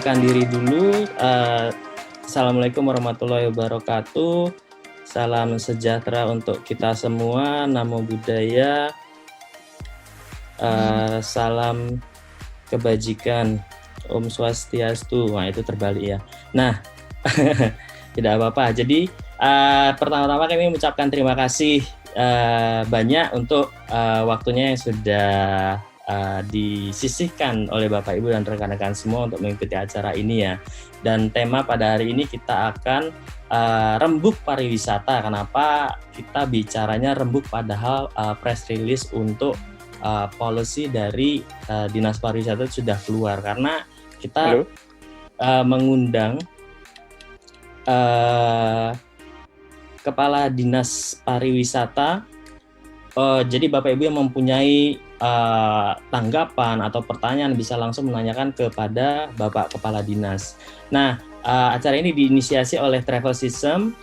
memperkenalkan diri dulu. Assalamualaikum warahmatullahi wabarakatuh. Salam sejahtera untuk kita semua. Namo Buddhaya. Salam kebajikan. Om Swastiastu. Nah, itu terbalik ya. Nah, tidak apa-apa. Jadi, pertama-tama kami mengucapkan terima kasih banyak untuk waktunya yang sudah disisihkan oleh Bapak Ibu dan rekan-rekan semua untuk mengikuti acara ini ya. Dan tema pada hari ini kita akan rembuk pariwisata. Kenapa kita bicaranya rembuk padahal press release untuk policy dari Dinas Pariwisata sudah keluar, karena kita mengundang Kepala Dinas Pariwisata. Jadi Bapak Ibu yang mempunyai tanggapan atau pertanyaan bisa langsung menanyakan kepada Bapak Kepala Dinas. Nah, acara ini diinisiasi oleh Travel System.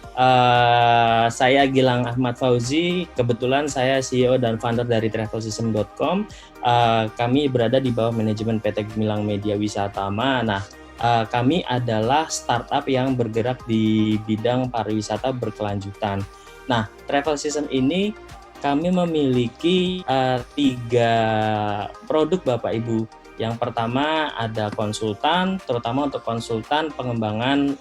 Saya Gilang Ahmad Fauzi, kebetulan saya CEO dan founder dari travelsystem.com. Kami berada di bawah manajemen PT Gemilang Media Wisatama. Nah, kami adalah startup yang bergerak di bidang pariwisata berkelanjutan. Nah, Travel System ini kami memiliki 3 produk Bapak Ibu. Yang pertama ada konsultan, terutama untuk konsultan pengembangan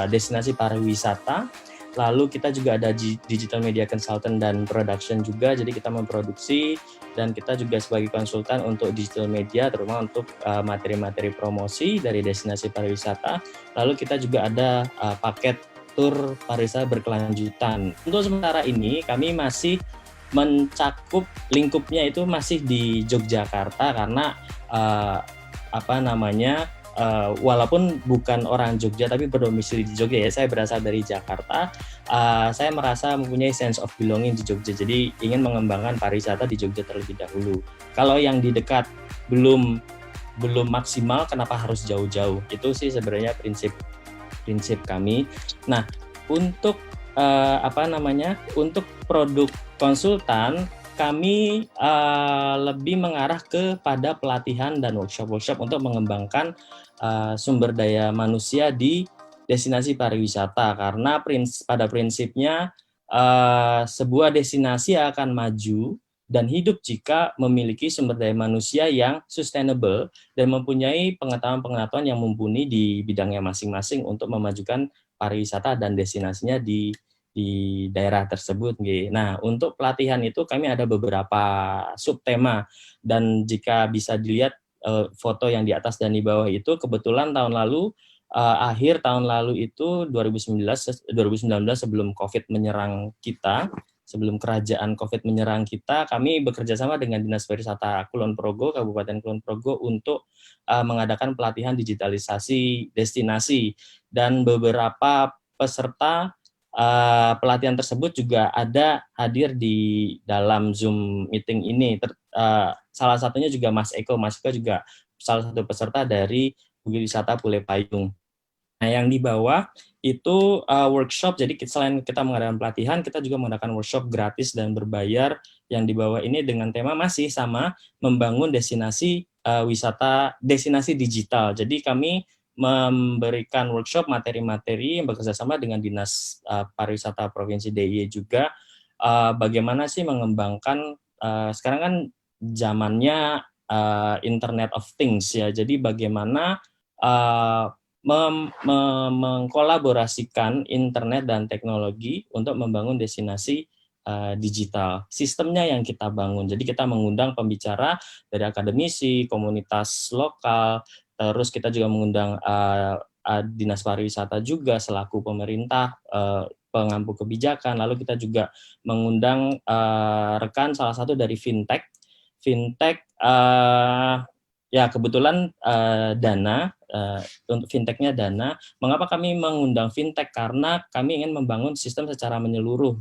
destinasi pariwisata. Lalu kita juga ada digital media consultant dan production juga, jadi kita memproduksi dan kita juga sebagai konsultan untuk digital media, terutama untuk materi-materi promosi dari destinasi pariwisata. Lalu kita juga ada paket tur pariwisata berkelanjutan. Untuk sementara ini kami masih mencakup lingkupnya itu masih di Yogyakarta karena walaupun bukan orang Jogja tapi berdomisili di Jogja ya, saya berasal dari Jakarta. Saya merasa mempunyai sense of belonging di Jogja, jadi ingin mengembangkan pariwisata di Jogja terlebih dahulu. Kalau yang di dekat belum maksimal, kenapa harus jauh-jauh? Itu sih sebenarnya prinsip kami. Nah, untuk untuk produk konsultan kami lebih mengarah kepada pelatihan dan workshop untuk mengembangkan sumber daya manusia di destinasi pariwisata, karena pada prinsipnya sebuah destinasi akan maju dan hidup jika memiliki sumber daya manusia yang sustainable dan mempunyai pengetahuan yang mumpuni di bidangnya masing-masing untuk memajukan pariwisata dan destinasinya di daerah tersebut. Nah, untuk pelatihan itu kami ada beberapa subtema, dan jika bisa dilihat foto yang di atas dan di bawah itu, kebetulan tahun lalu akhir tahun lalu itu 2019 sebelum COVID menyerang kita, sebelum kerajaan COVID menyerang kita, kami bekerja sama dengan Dinas Pariwisata Kulon Progo, Kabupaten Kulon Progo untuk mengadakan pelatihan digitalisasi destinasi, dan beberapa peserta pelatihan tersebut juga ada hadir di dalam Zoom meeting ini. Salah satunya juga Mas Eko juga salah satu peserta dari Bukit Wisata Pule Payung. Nah, yang di bawah itu workshop, jadi selain kita mengadakan pelatihan, kita juga mengadakan workshop gratis dan berbayar yang di bawah ini dengan tema masih sama, membangun destinasi wisata, destinasi digital. Jadi kami memberikan workshop materi-materi yang bekerjasama dengan Dinas Pariwisata Provinsi DIY juga, bagaimana sih mengembangkan, sekarang kan zamannya Internet of Things ya, jadi bagaimana mengkolaborasikan internet dan teknologi untuk membangun destinasi digital. Sistemnya yang kita bangun, jadi kita mengundang pembicara dari akademisi, komunitas lokal, terus kita juga mengundang Dinas Pariwisata juga selaku pemerintah, pengampu kebijakan, lalu kita juga mengundang rekan salah satu dari fintech, ya kebetulan Dana, untuk fintechnya Dana. Mengapa kami mengundang fintech? Karena kami ingin membangun sistem secara menyeluruh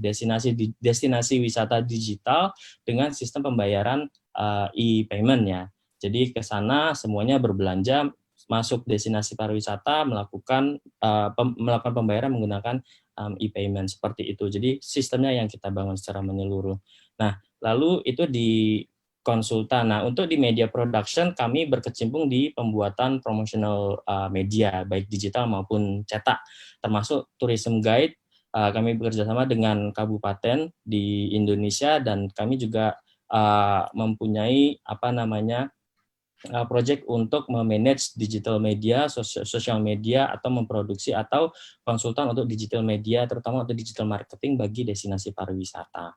destinasi wisata digital dengan sistem pembayaran e-payment ya. Jadi ke sana semuanya berbelanja, masuk destinasi pariwisata, melakukan pembayaran menggunakan e-payment seperti itu. Jadi sistemnya yang kita bangun secara menyeluruh. Nah, lalu itu konsultan. Nah, untuk di media production kami berkecimpung di pembuatan promotional media, baik digital maupun cetak, termasuk tourism guide. Kami bekerja sama dengan kabupaten di Indonesia dan kami juga mempunyai project untuk memanage digital media, sosial media, atau memproduksi atau konsultan untuk digital media, terutama untuk digital marketing bagi destinasi pariwisata.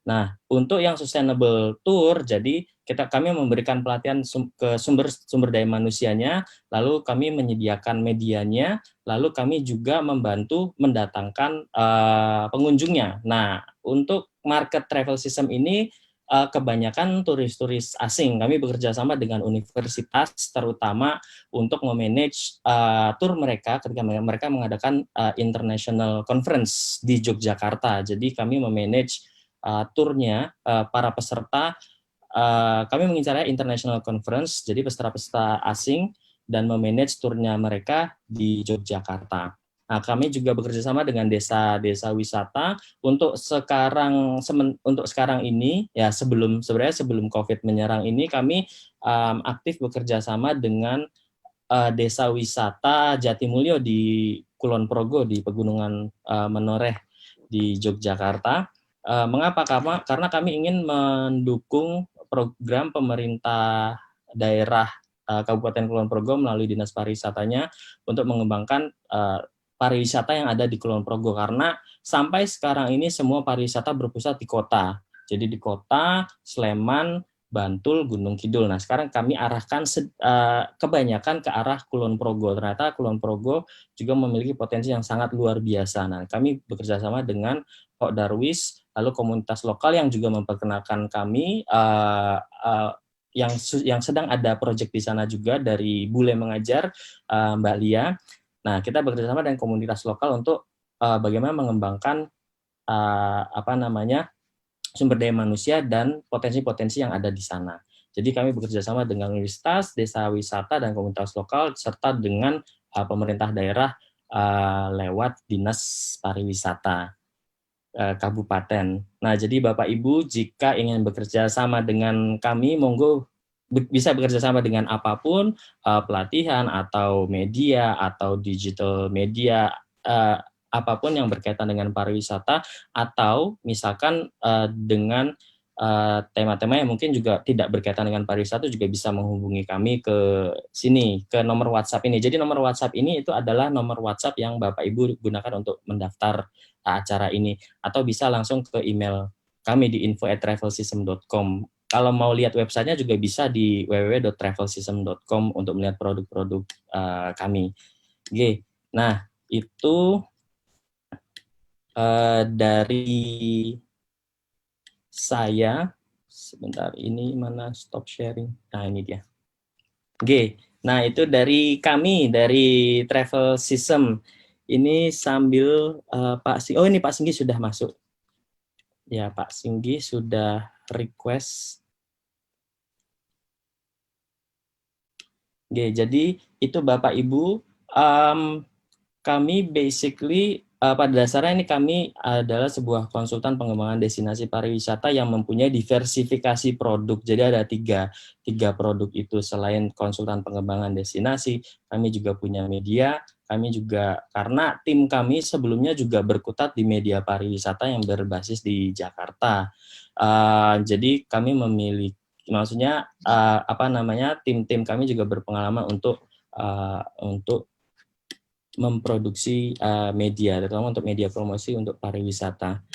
Nah, untuk yang sustainable tour, jadi kami memberikan pelatihan ke sumber daya manusianya, lalu kami menyediakan medianya, lalu kami juga membantu mendatangkan pengunjungnya. Nah, untuk market travel system ini kebanyakan turis-turis asing. Kami bekerja sama dengan universitas, terutama untuk memanage tour mereka ketika mereka mengadakan international conference di Yogyakarta. Jadi kami memanage turnya para peserta, kami mengincarnya international conference, jadi peserta-peserta asing dan memanage turnya mereka di Yogyakarta. Nah, kami juga bekerja sama dengan desa-desa wisata untuk sekarang ini ya sebenarnya sebelum COVID menyerang ini kami aktif bekerja sama dengan desa wisata Jatimulyo di Kulon Progo di Pegunungan Menoreh di Yogyakarta. Mengapa? Karena kami ingin mendukung program pemerintah daerah Kabupaten Kulon Progo melalui Dinas Pariwisatanya untuk mengembangkan pariwisata yang ada di Kulon Progo, karena sampai sekarang ini semua pariwisata berpusat di kota. Jadi di kota, Sleman, Bantul, Gunung Kidul. Nah, sekarang kami arahkan kebanyakan ke arah Kulon Progo. Ternyata Kulon Progo juga memiliki potensi yang sangat luar biasa. Nah, kami bekerja sama dengan Pak Darwis, lalu komunitas lokal yang juga memperkenalkan kami, yang sedang ada proyek di sana juga dari Bule Mengajar, Mbak Lia. Nah, kita bekerja sama dengan komunitas lokal untuk bagaimana mengembangkan sumber daya manusia dan potensi-potensi yang ada di sana. Jadi kami bekerja sama dengan universitas, desa wisata, dan komunitas lokal, serta dengan pemerintah daerah lewat Dinas Pariwisata Kabupaten. Nah, jadi Bapak Ibu jika ingin bekerja sama dengan kami, monggo bisa bekerja sama dengan apapun, pelatihan atau media atau digital media, apapun yang berkaitan dengan pariwisata, atau misalkan dengan tema-tema yang mungkin juga tidak berkaitan dengan pariwisata, juga bisa menghubungi kami ke sini, ke nomor WhatsApp ini. Jadi nomor WhatsApp ini itu adalah nomor WhatsApp yang Bapak Ibu gunakan untuk mendaftar acara ini, atau bisa langsung ke email kami di info@travelsystem.com. Kalau mau lihat websitenya juga bisa di www.travelsystem.com untuk melihat produk-produk kami. Oke, nah itu dari saya. Sebentar, ini mana stop sharing? Nah, ini dia. Oke, nah itu dari kami, dari Travel System. Ini sambil ini Pak Singgi sudah masuk. Ya, Pak Singgi sudah request. Oke, jadi itu Bapak Ibu, kami basically pada dasarnya ini kami adalah sebuah konsultan pengembangan destinasi pariwisata yang mempunyai diversifikasi produk. Jadi ada tiga produk itu. Selain konsultan pengembangan destinasi, kami juga punya media. Kami juga, karena tim kami sebelumnya juga berkutat di media pariwisata yang berbasis di Jakarta. Jadi kami memiliki, maksudnya tim-tim kami juga berpengalaman untuk memproduksi media, terutama untuk media promosi untuk pariwisata.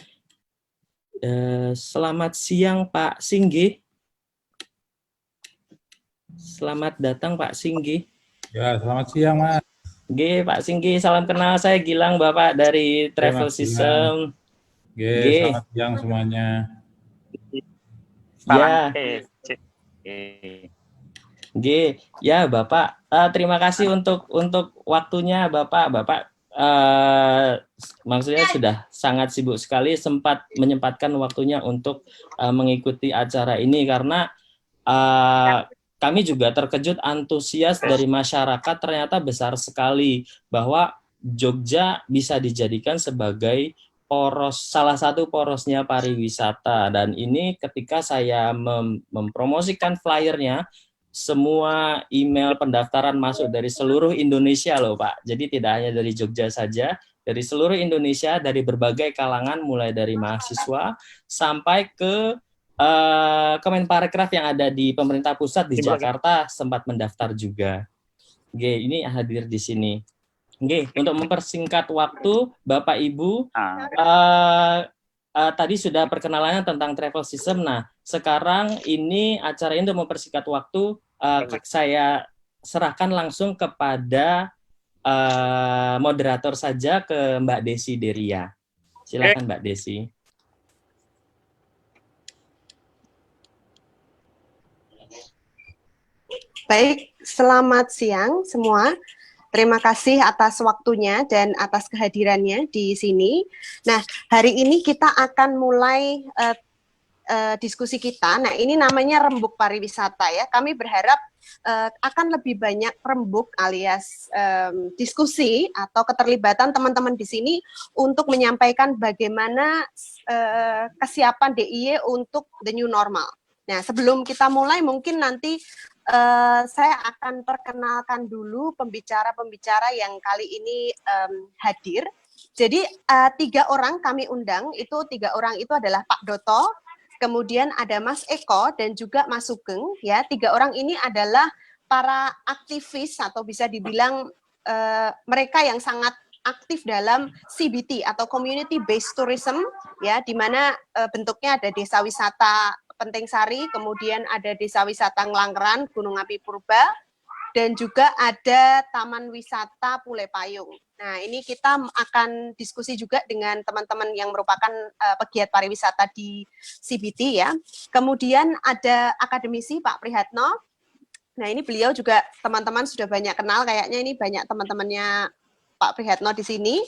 Selamat siang Pak Singgi. Selamat datang Pak Singgi. Ya, selamat siang Mas. Oke, Pak Singgi, salam kenal. Saya Gilang, Bapak dari Travel System. Selamat siang semuanya. Ya. Ya Bapak, terima kasih untuk waktunya Bapak. Maksudnya sudah sangat sibuk sekali, sempat menyempatkan waktunya untuk mengikuti acara ini, karena kami juga terkejut antusias dari masyarakat ternyata besar sekali bahwa Jogja bisa dijadikan sebagai salah satu porosnya pariwisata, dan ini ketika saya mempromosikan flyernya, semua email pendaftaran masuk dari seluruh Indonesia loh Pak. Jadi tidak hanya dari Jogja saja, dari seluruh Indonesia, dari berbagai kalangan, mulai dari mahasiswa sampai ke Kemenparekraf yang ada di pemerintah pusat di Jakarta sempat mendaftar juga. Oke, ini hadir di sini. Oke, untuk mempersingkat waktu, Bapak Ibu, tadi sudah perkenalannya tentang travel system. Nah, sekarang ini acara ini untuk mempersingkat waktu, saya serahkan langsung kepada moderator saja, ke Mbak Desi Deria. Silakan Mbak Desi. Baik, selamat siang semua. Terima kasih atas waktunya dan atas kehadirannya di sini. Nah, hari ini kita akan mulai diskusi kita. Nah, ini namanya Rembuk Pariwisata ya. Kami berharap akan lebih banyak rembuk alias diskusi atau keterlibatan teman-teman di sini untuk menyampaikan bagaimana kesiapan DIY untuk the new normal. Nah, sebelum kita mulai, mungkin nanti saya akan perkenalkan dulu pembicara-pembicara yang kali ini hadir. Jadi 3 orang kami undang, itu 3 orang itu adalah Pak Doto, kemudian ada Mas Eko dan juga Mas Sugeng. Ya, 3 orang ini adalah para aktivis atau bisa dibilang mereka yang sangat aktif dalam CBT atau Community Based Tourism, ya, di mana bentuknya ada desa wisata Penting Sari, kemudian ada desa wisata Ngelanggeran, Gunung Api Purba, dan juga ada Taman Wisata Pule Payung. Nah, ini kita akan diskusi juga dengan teman-teman yang merupakan pegiat pariwisata di CBT ya. Kemudian ada akademisi Pak Prihatno. Nah, ini beliau juga teman-teman sudah banyak kenal, kayaknya ini banyak teman-temannya Pak Prihatno di sini.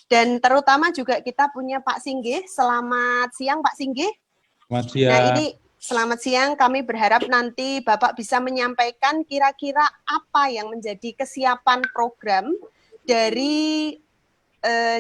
Dan terutama juga kita punya Pak Singgih. Selamat siang Pak Singgih. Selamat siang. Nah, ini selamat siang. Kami berharap nanti Bapak bisa menyampaikan kira-kira apa yang menjadi kesiapan program dari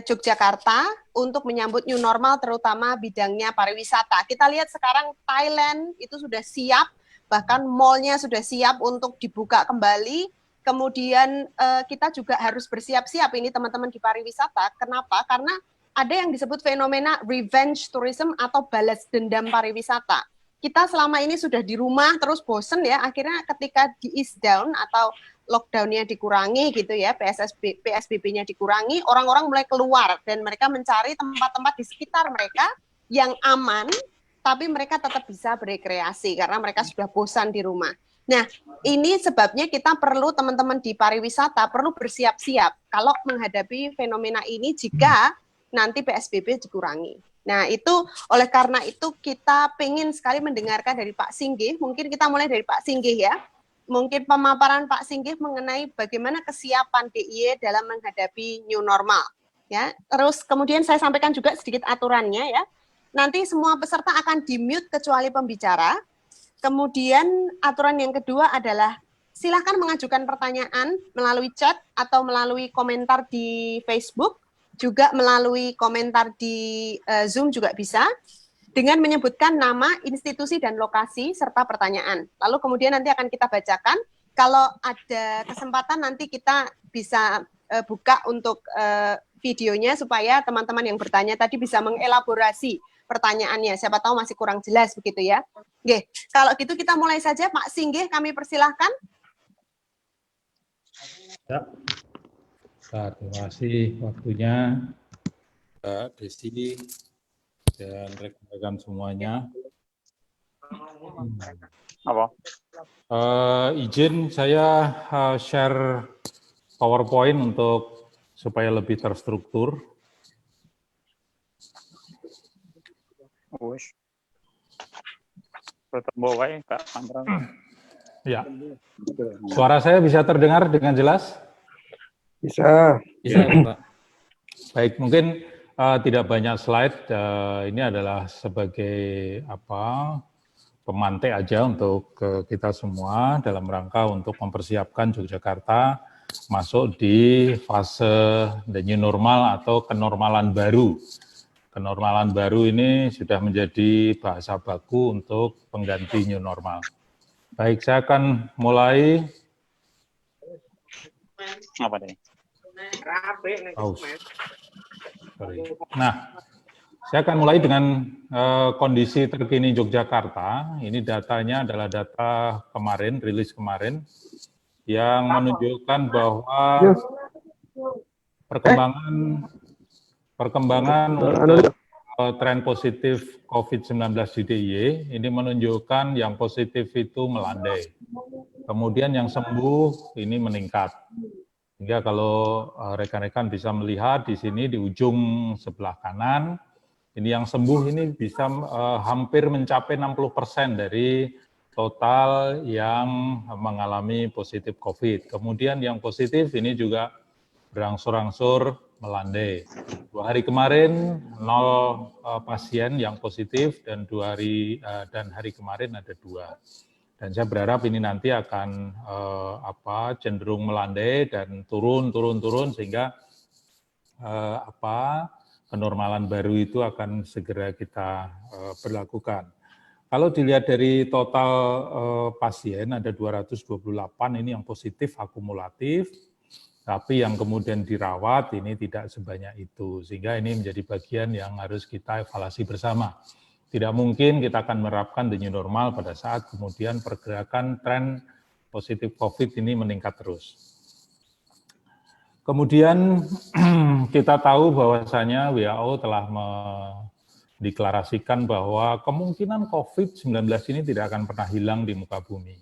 Yogyakarta untuk menyambut new normal, terutama bidangnya pariwisata. Kita lihat sekarang Thailand itu sudah siap, bahkan mall-nya sudah siap untuk dibuka kembali. Kemudian kita juga harus bersiap-siap ini teman-teman di pariwisata. Kenapa? Karena ada yang disebut fenomena revenge tourism atau balas dendam pariwisata. Kita selama ini sudah di rumah terus bosen ya, akhirnya ketika di ease down atau lockdown-nya dikurangi gitu ya, PSBB-nya dikurangi, orang-orang mulai keluar dan mereka mencari tempat-tempat di sekitar mereka yang aman, tapi mereka tetap bisa berekreasi karena mereka sudah bosan di rumah. Nah, ini sebabnya kita perlu teman-teman di pariwisata perlu bersiap-siap kalau menghadapi fenomena ini jika nanti PSBB dikurangi. Nah, itu oleh karena itu kita pengen sekali mendengarkan dari Pak Singgih. Mungkin kita mulai dari Pak Singgih ya. Mungkin pemaparan Pak Singgih mengenai bagaimana kesiapan DIY dalam menghadapi new normal. Ya, terus kemudian saya sampaikan juga sedikit aturannya ya. Nanti semua peserta akan di-mute kecuali pembicara. Kemudian aturan yang kedua adalah silakan mengajukan pertanyaan melalui chat atau melalui komentar di Facebook, juga melalui komentar di Zoom juga bisa, dengan menyebutkan nama, institusi, dan lokasi, serta pertanyaan. Lalu kemudian nanti akan kita bacakan. Kalau ada kesempatan nanti kita bisa buka untuk videonya supaya teman-teman yang bertanya tadi bisa mengelaborasi pertanyaannya. Siapa tahu masih kurang jelas begitu ya. Oke, kalau gitu kita mulai saja. Pak Singgih, kami persilahkan. Ya. Terima kasih waktunya, Mbak Desi dan rekan-rekan semuanya. Apa? Izin saya share PowerPoint untuk supaya lebih terstruktur. Wes. Terbawa ya, Kak Andra. Ya. Suara saya bisa terdengar dengan jelas? Bisa. Bisa, Pak. Baik, mungkin tidak banyak slide. Ini adalah sebagai pemantik aja untuk kita semua dalam rangka untuk mempersiapkan Yogyakarta masuk di fase the new normal atau kenormalan baru kenormalan baru ini sudah menjadi bahasa baku untuk pengganti new normal. Baik, saya akan mulai. Apa deh? Nah, saya akan mulai dengan kondisi terkini Yogyakarta. Ini datanya adalah data kemarin, rilis kemarin, yang menunjukkan bahwa perkembangan untuk tren positif COVID-19 di DIY ini menunjukkan yang positif itu melandai. Kemudian yang sembuh ini meningkat. Sehingga kalau rekan-rekan bisa melihat di sini di ujung sebelah kanan, ini yang sembuh ini bisa hampir mencapai 60% dari total yang mengalami positif COVID. Kemudian yang positif ini juga berangsur-angsur melandai. 2 hari kemarin 0 pasien yang positif dan hari kemarin ada 2. Dan saya berharap ini nanti akan cenderung melandai dan turun sehingga kenormalan baru itu akan segera kita berlakukan. Kalau dilihat dari total pasien ada 228 ini yang positif akumulatif, tapi yang kemudian dirawat ini tidak sebanyak itu, sehingga ini menjadi bagian yang harus kita evaluasi bersama. Tidak mungkin kita akan menerapkan the new normal pada saat kemudian pergerakan tren positif COVID ini meningkat terus. Kemudian kita tahu bahwasanya WHO telah mendeklarasikan bahwa kemungkinan COVID-19 ini tidak akan pernah hilang di muka bumi.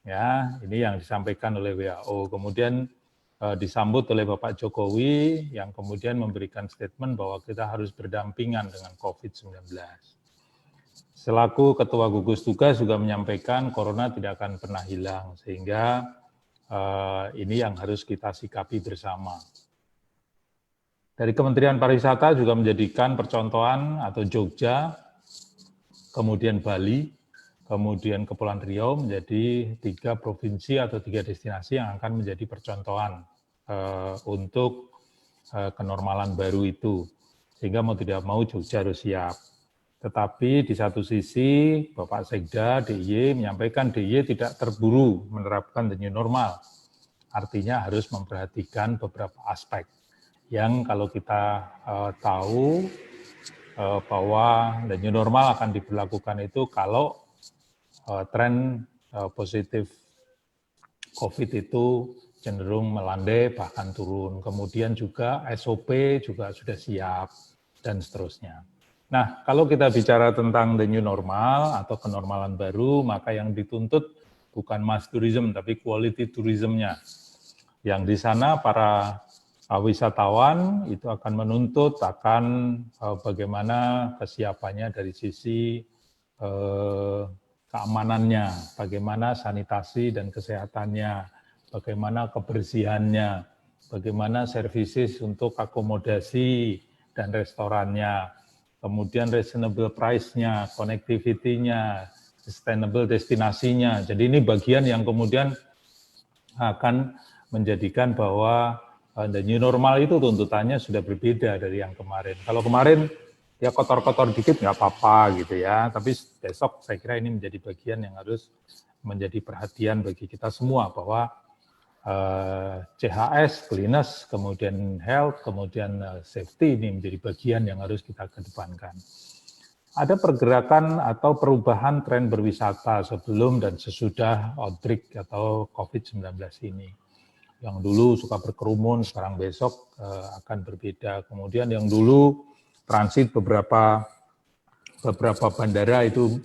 Ya, ini yang disampaikan oleh WHO. Kemudian disambut oleh Bapak Jokowi yang kemudian memberikan statement bahwa kita harus berdampingan dengan COVID-19. Selaku Ketua Gugus Tugas juga menyampaikan corona tidak akan pernah hilang, sehingga ini yang harus kita sikapi bersama. Dari Kementerian Pariwisata juga menjadikan percontohan atau Jogja, kemudian Bali, kemudian Kepulauan Riau menjadi 3 provinsi atau 3 destinasi yang akan menjadi percontohan untuk kenormalan baru itu. Sehingga mau tidak mau Jogja harus siap. Tetapi di satu sisi Bapak Sekda DIY menyampaikan DIY tidak terburu menerapkan the new normal. Artinya harus memperhatikan beberapa aspek yang kalau kita tahu bahwa the new normal akan diberlakukan itu kalau tren positif COVID itu cenderung melandai bahkan turun. Kemudian juga SOP juga sudah siap dan seterusnya. Nah, kalau kita bicara tentang the new normal atau kenormalan baru, maka yang dituntut bukan mass tourism, tapi quality tourism-nya. Yang di sana para wisatawan itu akan menuntut bagaimana kesiapannya dari sisi keamanannya, bagaimana sanitasi dan kesehatannya, bagaimana kebersihannya, bagaimana services untuk akomodasi dan restorannya, kemudian reasonable price-nya, connectivity-nya, sustainable destinasinya. Jadi ini bagian yang kemudian akan menjadikan bahwa the new normal itu tuntutannya sudah berbeda dari yang kemarin. Kalau kemarin ya kotor-kotor dikit nggak apa-apa gitu ya, tapi besok saya kira ini menjadi bagian yang harus menjadi perhatian bagi kita semua bahwa CHS, cleanliness, kemudian health, kemudian safety ini menjadi bagian yang harus kita kedepankan. Ada pergerakan atau perubahan tren berwisata sebelum dan sesudah outbreak atau COVID-19 ini. Yang dulu suka berkerumun, sekarang besok akan berbeda. Kemudian yang dulu transit beberapa bandara itu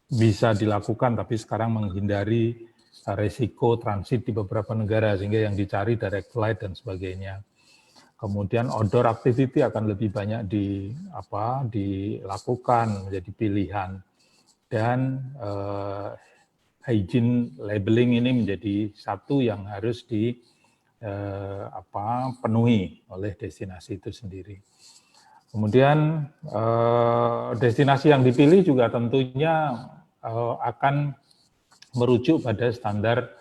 bisa dilakukan, tapi sekarang menghindari resiko transit di beberapa negara, sehingga yang dicari direct flight dan sebagainya. Kemudian outdoor activity akan lebih banyak dilakukan, menjadi pilihan. Dan hygiene labeling ini menjadi satu yang harus dipenuhi oleh destinasi itu sendiri. Kemudian destinasi yang dipilih juga tentunya akan merujuk pada standar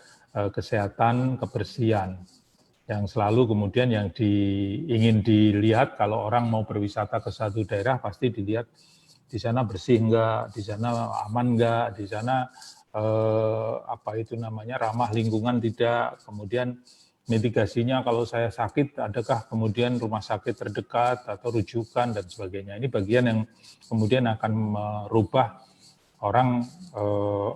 kesehatan kebersihan. yang selalu kemudian yang ingin dilihat kalau orang mau berwisata ke satu daerah pasti dilihat di sana bersih enggak, di sana aman enggak, di sana ramah lingkungan tidak, kemudian mitigasinya kalau saya sakit adakah kemudian rumah sakit terdekat atau rujukan dan sebagainya. Ini bagian yang kemudian akan merubah orang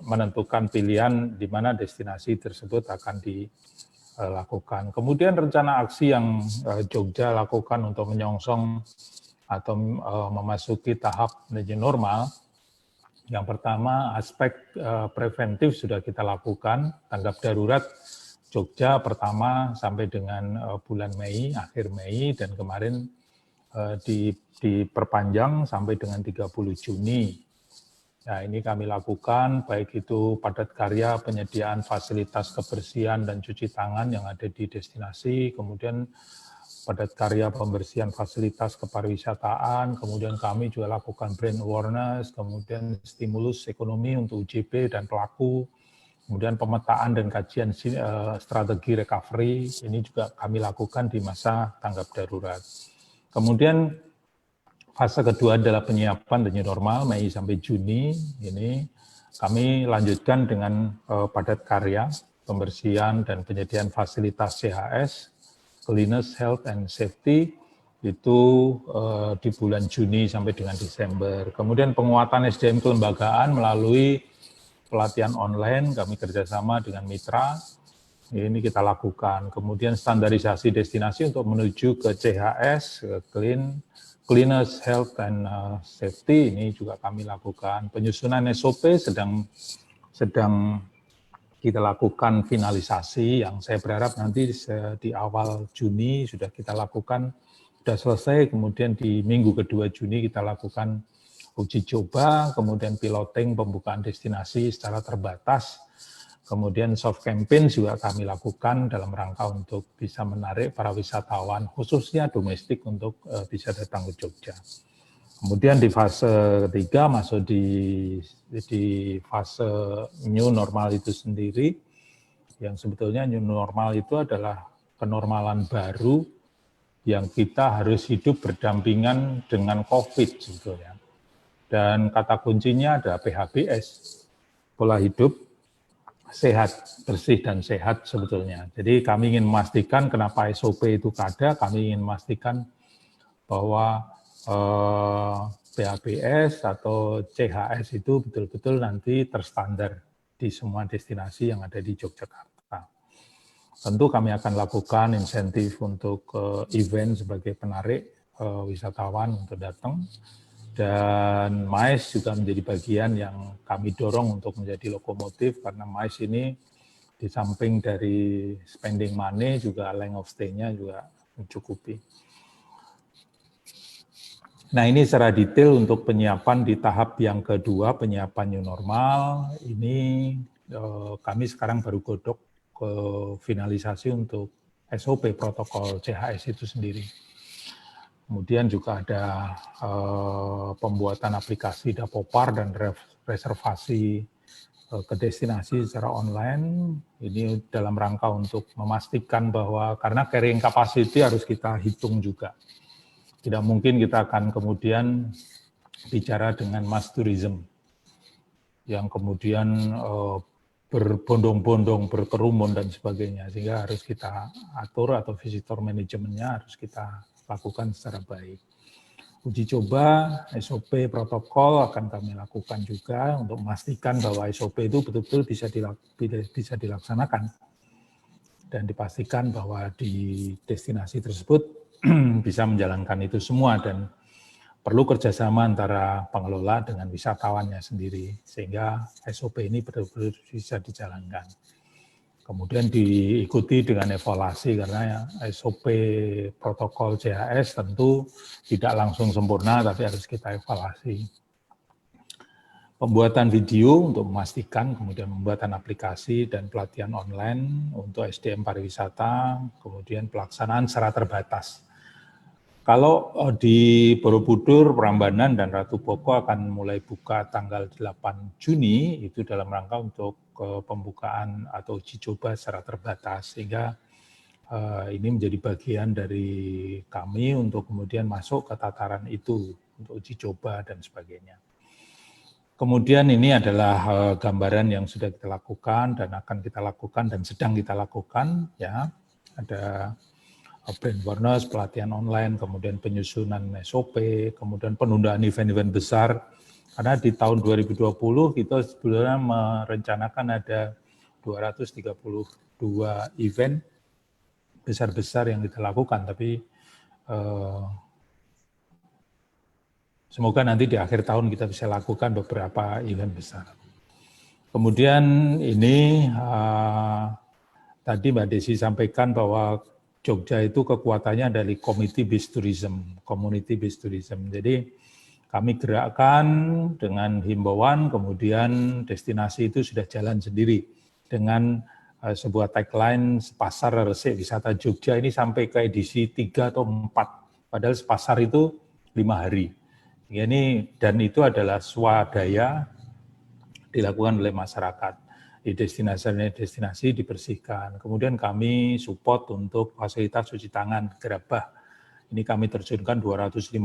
menentukan pilihan di mana destinasi tersebut akan dilakukan. Kemudian rencana aksi yang Jogja lakukan untuk menyongsong atau memasuki tahap menuju normal, yang pertama aspek preventif sudah kita lakukan, tanggap darurat Jogja pertama sampai dengan bulan Mei, akhir Mei, dan kemarin diperpanjang sampai dengan 30 Juni. Nah, ini kami lakukan, baik itu padat karya, penyediaan fasilitas kebersihan dan cuci tangan yang ada di destinasi, kemudian padat karya pembersihan fasilitas kepariwisataan, kemudian kami juga lakukan brand awareness, kemudian stimulus ekonomi untuk UJP dan pelaku, kemudian pemetaan dan kajian strategi recovery, ini juga kami lakukan di masa tanggap darurat. Kemudian fase kedua adalah penyiapan dan new normal, Mei sampai Juni, ini kami lanjutkan dengan padat karya, pembersihan dan penyediaan fasilitas CHS, Cleanliness, Health, and Safety, itu di bulan Juni sampai dengan Desember. Kemudian penguatan SDM kelembagaan melalui pelatihan online, kami kerjasama dengan mitra, ini kita lakukan. Kemudian standarisasi destinasi untuk menuju ke CHS, Cleanliness, Health, and Safety, ini juga kami lakukan. Penyusunan SOP sedang kita lakukan finalisasi, yang saya berharap nanti di awal Juni sudah kita lakukan, sudah selesai, kemudian di minggu kedua Juni kita lakukan uji coba, kemudian piloting pembukaan destinasi secara terbatas, kemudian soft campaign juga kami lakukan dalam rangka untuk bisa menarik para wisatawan, khususnya domestik untuk bisa datang ke Jogja. Kemudian di fase ketiga masuk di fase new normal itu sendiri, yang sebetulnya new normal itu adalah kenormalan baru yang kita harus hidup berdampingan dengan COVID sebetulnya. Dan kata kuncinya ada PHBS, pola hidup sehat, bersih dan sehat sebetulnya. Jadi kami ingin memastikan kenapa SOP itu ada, kami ingin memastikan bahwa PHBS atau CHS itu betul-betul nanti terstandar di semua destinasi yang ada di Yogyakarta. Tentu kami akan lakukan insentif untuk event sebagai penarik wisatawan untuk datang, dan MICE juga menjadi bagian yang kami dorong untuk menjadi lokomotif, karena MICE ini di samping dari spending money juga length of stay-nya juga mencukupi. Nah, ini secara detail untuk penyiapan di tahap yang kedua, penyiapan new normal. Ini kami sekarang baru godok ke finalisasi untuk SOP protokol CHS itu sendiri. Kemudian juga ada pembuatan aplikasi Dapopar dan reservasi ke destinasi secara online. Ini dalam rangka untuk memastikan bahwa, karena carrying capacity harus kita hitung juga. Tidak mungkin kita akan kemudian bicara dengan mass tourism yang kemudian berbondong-bondong, berkerumun dan sebagainya, sehingga harus kita atur atau visitor manajemennya harus kita lakukan secara baik. Uji coba SOP protokol akan kami lakukan juga untuk memastikan bahwa SOP itu betul-betul bisa dilaksanakan dan dipastikan bahwa di destinasi tersebut bisa menjalankan itu semua, dan perlu kerjasama antara pengelola dengan wisatawannya sendiri sehingga SOP ini betul-betul bisa dijalankan. Kemudian diikuti dengan evaluasi, karena SOP protokol CHS tentu tidak langsung sempurna, tapi harus kita evaluasi. Pembuatan video untuk memastikan, kemudian pembuatan aplikasi dan pelatihan online untuk SDM pariwisata, kemudian pelaksanaan secara terbatas. Kalau di Borobudur, Prambanan, dan Ratu Boko akan mulai buka tanggal 8 Juni, itu dalam rangka untuk pembukaan atau uji coba secara terbatas, sehingga ini menjadi bagian dari kami untuk kemudian masuk ke tataran itu untuk uji coba dan sebagainya. Kemudian ini adalah gambaran yang sudah kita lakukan dan akan kita lakukan dan sedang kita lakukan, ya. Ada brand awareness, pelatihan online, kemudian penyusunan SOP, kemudian penundaan event-event besar. Karena di tahun 2020 kita sebenarnya merencanakan ada 232 event besar-besar yang kita lakukan, tapi semoga nanti di akhir tahun kita bisa lakukan beberapa event besar. Kemudian ini tadi Mbak Desi sampaikan bahwa Jogja itu kekuatannya dari community based tourism. Jadi kami gerakkan dengan himbauan, kemudian destinasi itu sudah jalan sendiri dengan sebuah tagline Sepasar Resik Wisata Jogja ini sampai ke edisi 3 atau 4, padahal Sepasar itu 5 hari. Dan itu adalah swadaya dilakukan oleh masyarakat. Di destinasi dibersihkan. Kemudian kami support untuk fasilitas cuci tangan gerabah. Ini kami terjunkan 250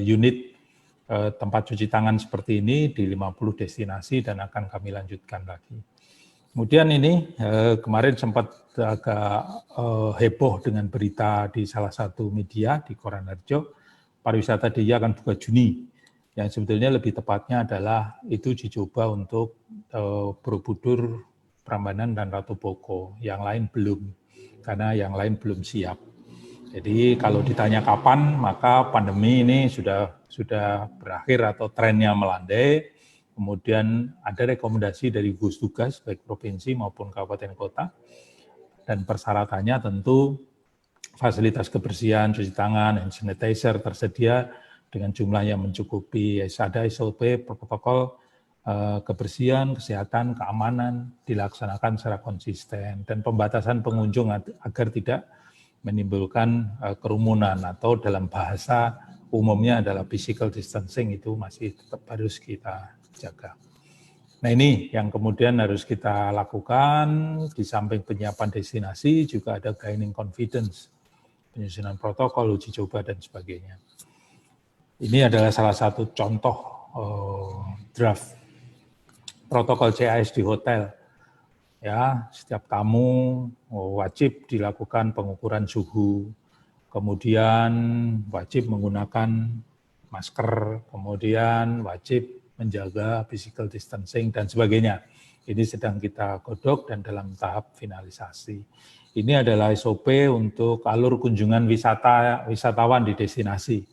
unit tempat cuci tangan seperti ini di 50 destinasi dan akan kami lanjutkan lagi. Kemudian ini kemarin sempat agak heboh dengan berita di salah satu media di Koran Harjo, pariwisata DIY akan buka Juni. Yang sebetulnya lebih tepatnya adalah itu dicoba untuk Borobudur, Prambanan, dan Ratu Boko. Yang lain belum, karena yang lain belum siap. Jadi kalau ditanya kapan, maka pandemi ini sudah berakhir atau trennya melandai. Kemudian ada rekomendasi dari gugus tugas, baik provinsi maupun kabupaten kota. Dan persyaratannya tentu fasilitas kebersihan, cuci tangan, hand sanitizer tersedia dengan jumlah yang mencukupi. Ada SOP, protokol kebersihan, kesehatan, keamanan dilaksanakan secara konsisten. Dan pembatasan pengunjung agar tidak menimbulkan kerumunan atau dalam bahasa umumnya adalah physical distancing itu masih tetap harus kita jaga. Nah ini yang kemudian harus kita lakukan, di samping penyiapan destinasi juga ada gaining confidence, penyusunan protokol, uji coba, dan sebagainya. Ini adalah salah satu contoh draft protokol CAS di hotel. Ya, setiap tamu wajib dilakukan pengukuran suhu, kemudian wajib menggunakan masker, kemudian wajib menjaga physical distancing, dan sebagainya. Ini sedang kita godok dan dalam tahap finalisasi. Ini adalah SOP untuk alur kunjungan wisatawan di destinasi.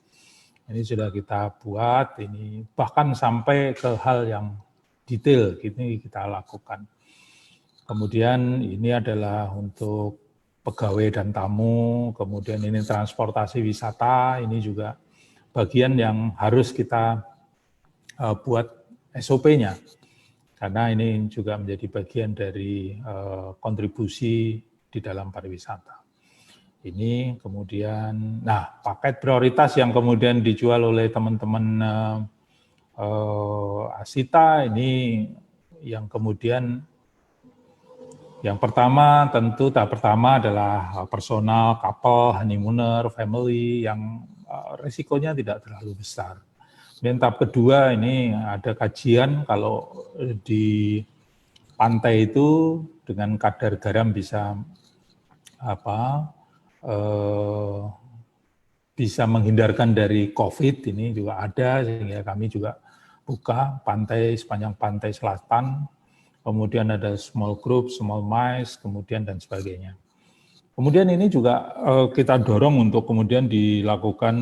Ini sudah kita buat, ini bahkan sampai ke hal yang detail ini kita lakukan. Kemudian ini adalah untuk pegawai dan tamu, kemudian ini transportasi wisata, ini juga bagian yang harus kita buat SOP-nya, karena ini juga menjadi bagian dari kontribusi di dalam pariwisata. Ini kemudian, nah paket prioritas yang kemudian dijual oleh teman-teman Asita ini yang kemudian yang pertama tentu tahap pertama adalah personal, couple, honeymooner, family yang risikonya tidak terlalu besar. Dan tahap kedua ini ada kajian kalau di pantai itu dengan kadar garam bisa bisa menghindarkan dari COVID, ini juga ada, sehingga kami juga buka pantai sepanjang pantai selatan, kemudian ada small group, small mice, kemudian dan sebagainya. Kemudian ini juga kita dorong untuk kemudian dilakukan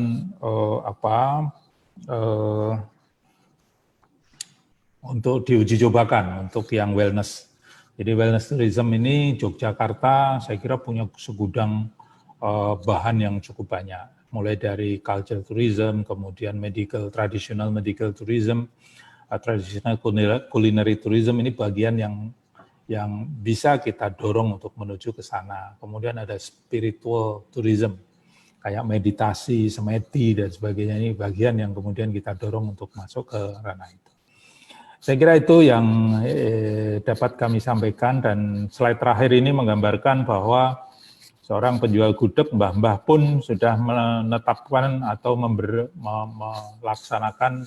untuk diuji cobakan untuk yang wellness. Jadi wellness tourism ini Yogyakarta saya kira punya segudang bahan yang cukup banyak. Mulai dari culture tourism, kemudian traditional medical tourism, traditional culinary tourism, ini bagian yang bisa kita dorong untuk menuju ke sana. Kemudian ada spiritual tourism, kayak meditasi, semedi, dan sebagainya. Ini bagian yang kemudian kita dorong untuk masuk ke ranah itu. Saya kira itu yang dapat kami sampaikan, dan slide terakhir ini menggambarkan bahwa seorang penjual gudeg, mbah-mbah pun sudah menetapkan atau melaksanakan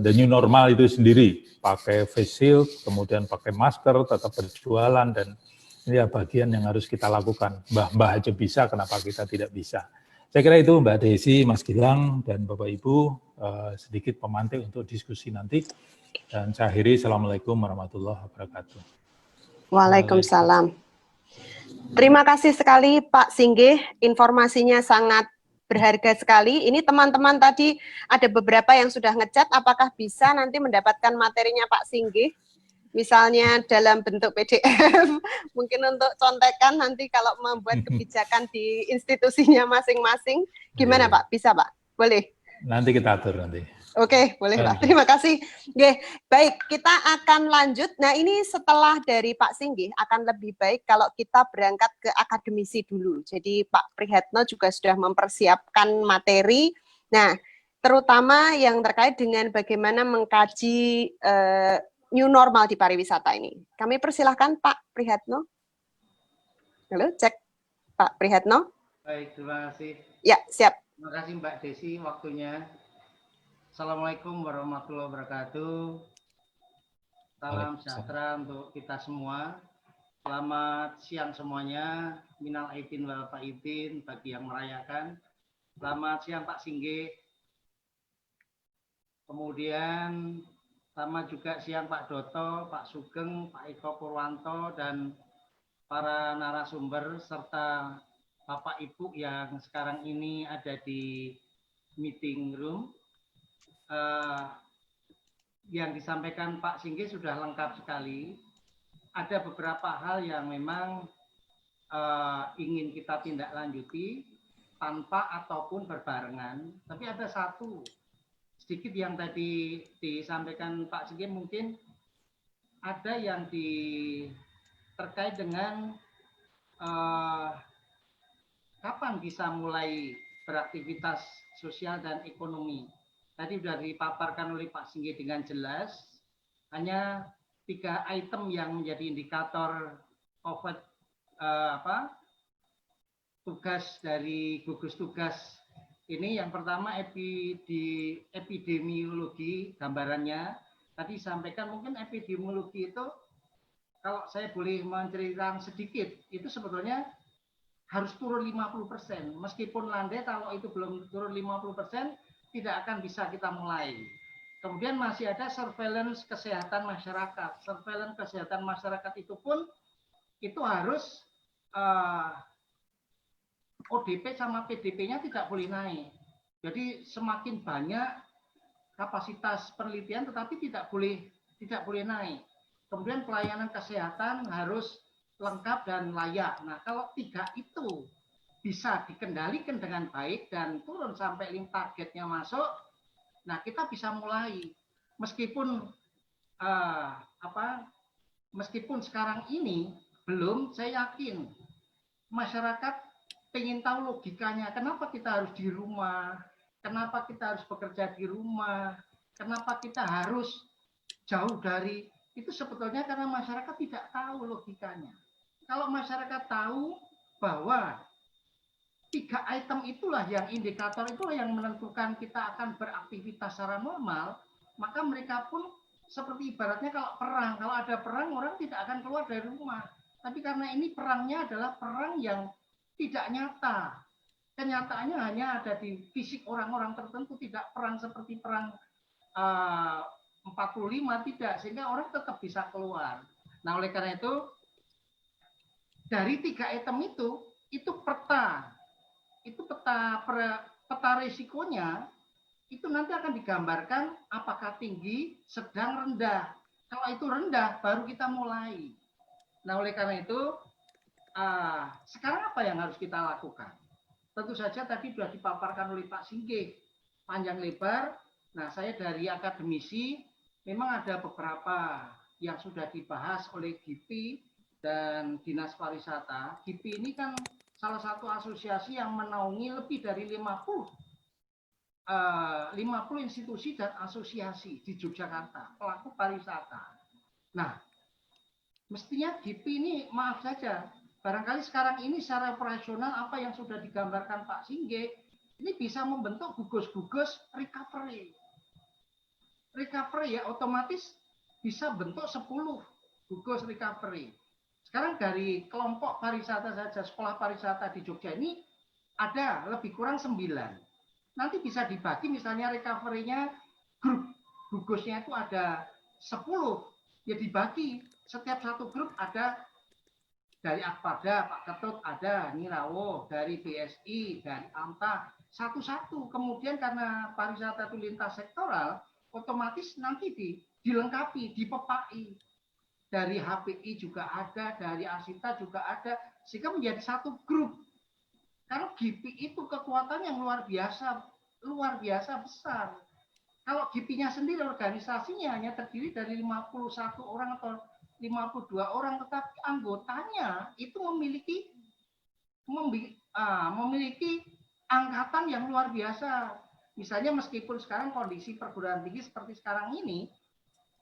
the new normal itu sendiri, pakai face shield, kemudian pakai masker, tetap berjualan, dan ini ya bagian yang harus kita lakukan. Mbah-mbah aja bisa, kenapa kita tidak bisa? Saya kira itu Mbak Desi, Mas Gilang, dan Bapak Ibu, sedikit pemantik untuk diskusi nanti. Dan saya akhiri, Assalamualaikum warahmatullahi wabarakatuh. Waalaikumsalam. Terima kasih sekali Pak Singgih, informasinya sangat berharga sekali. Ini teman-teman tadi ada beberapa yang sudah ngechat, apakah bisa nanti mendapatkan materinya Pak Singgih? Misalnya dalam bentuk PDF, mungkin untuk contekan nanti kalau membuat kebijakan di institusinya masing-masing. Gimana Pak? Bisa Pak? Boleh? Nanti kita atur nanti. Oke, boleh Pak. Terima kasih. Oke, baik, kita akan lanjut. Nah, ini setelah dari Pak Singgih akan lebih baik kalau kita berangkat ke akademisi dulu. Jadi Pak Prihatno juga sudah mempersiapkan materi. Nah, terutama yang terkait dengan bagaimana mengkaji new normal di pariwisata ini. Kami persilahkan Pak Prihatno. Halo, cek Pak Prihatno. Baik, terima kasih. Ya, siap. Terima kasih Mbak Desi waktunya. Assalamualaikum warahmatullahi wabarakatuh. Salam sejahtera untuk kita semua. Selamat siang semuanya. Minal aidin wal faizin bagi yang merayakan. Selamat siang Pak Singgih. Kemudian selamat juga siang Pak Doto, Pak Sugeng, Pak Eko Purwanto, dan para narasumber serta Bapak Ibu yang sekarang ini ada di meeting room. Yang disampaikan Pak Singgih sudah lengkap sekali. Ada beberapa hal yang memang ingin kita tindak lanjuti tanpa ataupun berbarengan. Tapi ada satu sedikit yang tadi disampaikan Pak Singgih, mungkin ada yang terkait dengan kapan bisa mulai beraktivitas sosial dan ekonomi. Tadi sudah dipaparkan oleh Pak Singgih dengan jelas, hanya 3 item yang menjadi indikator COVID, tugas dari gugus tugas ini. Yang pertama epidemiologi, gambarannya. Tadi disampaikan mungkin epidemiologi itu, kalau saya boleh menceritakan sedikit, itu sebetulnya harus turun 50%. Meskipun landai, kalau itu belum turun 50%, tidak akan bisa kita mulai. Kemudian masih ada surveillance kesehatan masyarakat. Surveillance kesehatan masyarakat itu pun itu harus ODP sama PDP-nya tidak boleh naik. Jadi semakin banyak kapasitas penelitian, tetapi tidak boleh naik. Kemudian pelayanan kesehatan harus lengkap dan layak. Nah, kalau 3 itu bisa dikendalikan dengan baik dan turun sampai targetnya masuk, nah kita bisa mulai. Meskipun sekarang ini belum, saya yakin masyarakat pengen tahu logikanya, kenapa kita harus di rumah, kenapa kita harus bekerja di rumah, kenapa kita harus jauh dari itu, sebetulnya karena masyarakat tidak tahu logikanya. Kalau masyarakat tahu bahwa 3 item itulah yang indikator, itulah yang menentukan kita akan beraktivitas secara normal, maka mereka pun seperti ibaratnya kalau perang, kalau ada perang orang tidak akan keluar dari rumah. Tapi karena ini perangnya adalah perang yang tidak nyata. Kenyataannya hanya ada di fisik orang-orang tertentu, tidak perang seperti perang 45, tidak, sehingga orang tetap bisa keluar. Nah, oleh karena itu dari 3 item itu peta risikonya itu nanti akan digambarkan apakah tinggi, sedang, rendah. Kalau itu rendah baru kita mulai. Nah, oleh karena itu sekarang apa yang harus kita lakukan? Tentu saja tadi sudah dipaparkan oleh Pak Singgih panjang lebar. Nah, saya dari akademisi memang ada beberapa yang sudah dibahas oleh GIPI dan Dinas Pariwisata. GIPI ini kan salah satu asosiasi yang menaungi lebih dari 50 50 institusi dan asosiasi di Yogyakarta, pelaku pariwisata. Nah, mestinya GIPI ini, maaf saja, barangkali sekarang ini secara operasional apa yang sudah digambarkan Pak Singgih, ini bisa membentuk gugus-gugus recovery. Recovery ya, otomatis bisa bentuk 10 gugus recovery. Sekarang dari kelompok pariwisata saja, sekolah pariwisata di Jogja ini ada lebih kurang 9. Nanti bisa dibagi misalnya recovery-nya grup gugusnya itu ada 10, ya dibagi setiap satu grup ada dari Akpada, Pak Ketut ada, Nirawo, dari BSI, dari AMTA, satu-satu. Kemudian karena pariwisata itu lintas sektoral, otomatis nanti dilengkapi, dipepaki. Dari HPI juga ada, dari Asita juga ada, sehingga menjadi satu grup. Karena GIPI itu kekuatan yang luar biasa besar. Kalau GIPI-nya sendiri organisasinya hanya terdiri dari 51 orang atau 52 orang, tetapi anggotanya itu memiliki angkatan yang luar biasa. Misalnya meskipun sekarang kondisi perguruan tinggi seperti sekarang ini,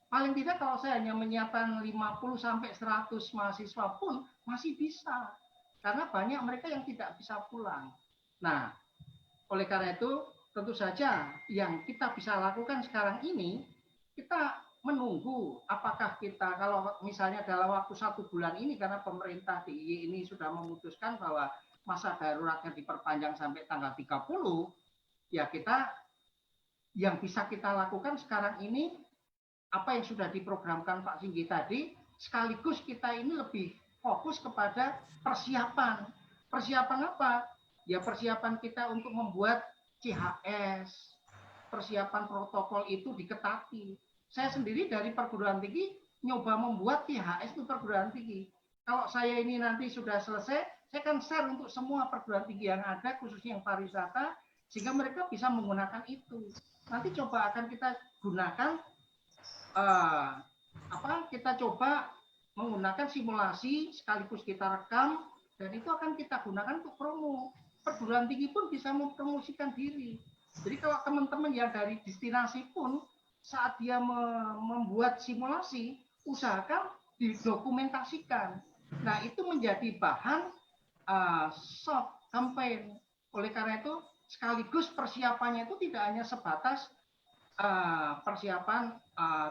paling tidak kalau saya hanya menyiapkan 50 sampai 100 mahasiswa pun masih bisa. Karena banyak mereka yang tidak bisa pulang. Nah, oleh karena itu tentu saja yang kita bisa lakukan sekarang ini, kita menunggu apakah kita, kalau misalnya dalam waktu 1 bulan ini, karena pemerintah DIY ini sudah memutuskan bahwa masa daruratnya diperpanjang sampai tanggal 30, ya kita, yang bisa kita lakukan sekarang ini, apa yang sudah diprogramkan Pak Singgih tadi, sekaligus kita ini lebih fokus kepada persiapan. Persiapan apa? Ya persiapan kita untuk membuat CHS, persiapan protokol itu diketati. Saya sendiri dari perguruan tinggi nyoba membuat CHS itu perguruan tinggi. Kalau saya ini nanti sudah selesai, saya akan share untuk semua perguruan tinggi yang ada, khususnya yang pariwisata, sehingga mereka bisa menggunakan itu. Nanti coba akan kita gunakan, kita coba menggunakan simulasi, sekaligus kita rekam, dan itu akan kita gunakan untuk promo. Perguruan tinggi pun bisa mempromosikan diri. Jadi kalau teman-teman yang dari destinasi pun, saat dia membuat simulasi, usahakan didokumentasikan. Nah, itu menjadi bahan soft campaign. Oleh karena itu, sekaligus persiapannya itu tidak hanya sebatas persiapan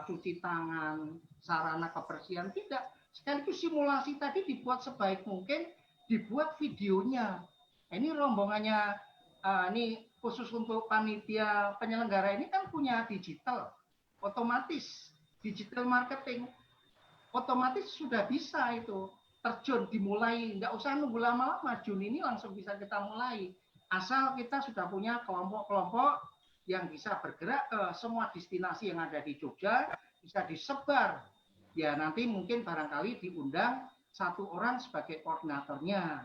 cuci tangan, sarana kebersihan, tidak. Sekaligus simulasi tadi dibuat sebaik mungkin, dibuat videonya. Ini rombongannya, ini khusus untuk panitia penyelenggara ini kan punya digital, otomatis digital marketing, otomatis sudah bisa itu terjun, dimulai, nggak usah nunggu lama-lama, Juni ini langsung bisa kita mulai, asal kita sudah punya kelompok-kelompok yang bisa bergerak ke semua destinasi yang ada di Jogja, bisa disebar. Ya nanti mungkin barangkali diundang 1 orang sebagai koordinatornya.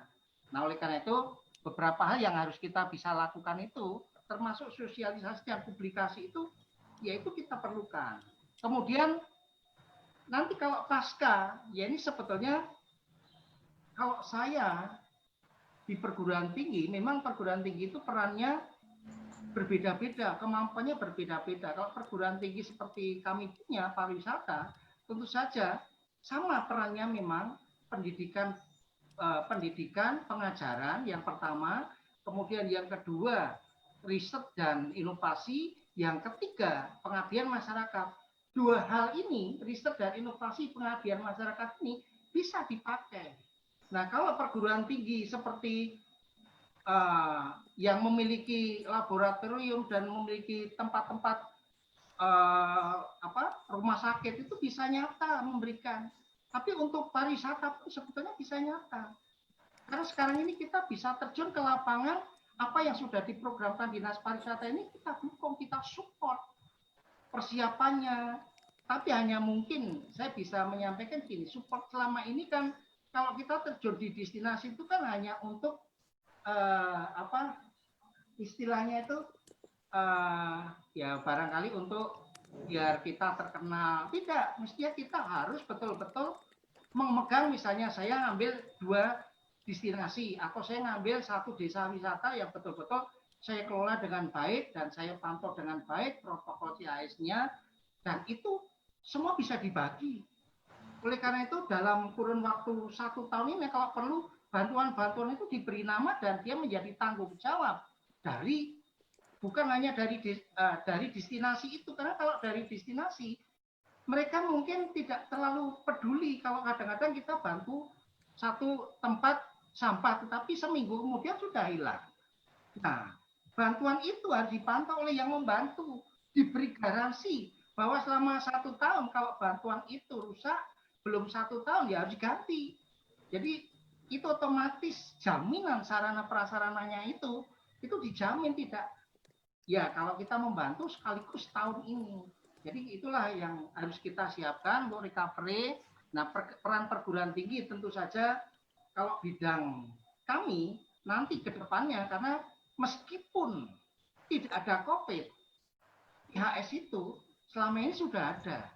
Nah oleh karena itu beberapa hal yang harus kita bisa lakukan itu, termasuk sosialisasi dan publikasi itu, yaitu kita perlukan. Kemudian nanti kalau pasca, ya ini sebetulnya kalau saya di perguruan tinggi, memang perguruan tinggi itu perannya berbeda-beda, kemampuannya berbeda-beda. Kalau perguruan tinggi seperti kami punya pariwisata, tentu saja sama perannya memang pendidikan, pengajaran yang pertama, kemudian yang kedua riset dan inovasi, yang ketiga pengabdian masyarakat. 2 hal ini, riset dan inovasi, pengabdian masyarakat ini bisa dipakai. Nah kalau perguruan tinggi seperti yang memiliki laboratorium dan memiliki tempat-tempat rumah sakit itu bisa nyata memberikan. Tapi untuk pariwisata pun sebetulnya bisa nyata. Karena sekarang ini kita bisa terjun ke lapangan, apa yang sudah diprogramkan Dinas Pariwisata ini kita dukung, kita support persiapannya. Tapi hanya mungkin saya bisa menyampaikan gini, support selama ini kan kalau kita terjun di destinasi itu kan hanya untuk istilahnya itu ya barangkali untuk biar kita terkenal. Tidak, mestinya kita harus betul-betul memegang, misalnya saya ngambil 2 destinasi atau saya ngambil 1 desa wisata yang betul-betul saya kelola dengan baik dan saya pantau dengan baik protokol CAS-nya, dan itu semua bisa dibagi. Oleh karena itu dalam kurun waktu 1 tahun ini kalau perlu bantuan-bantuan itu diberi nama dan dia menjadi tanggung jawab dari bukan hanya dari destinasi itu, karena kalau dari destinasi mereka mungkin tidak terlalu peduli kalau kadang-kadang kita bantu satu tempat sampah tetapi seminggu kemudian sudah hilang. Nah, bantuan itu harus dipantau oleh yang membantu, diberi garansi bahwa selama 1 tahun kalau bantuan itu rusak belum 1 tahun ya harus diganti. Jadi itu otomatis jaminan sarana prasarananya itu dijamin tidak. Ya kalau kita membantu sekaligus tahun ini. Jadi itulah yang harus kita siapkan untuk recovery. Nah peran perguruan tinggi tentu saja kalau bidang kami nanti ke depannya, karena meskipun tidak ada COVID, IHS itu selama ini sudah ada.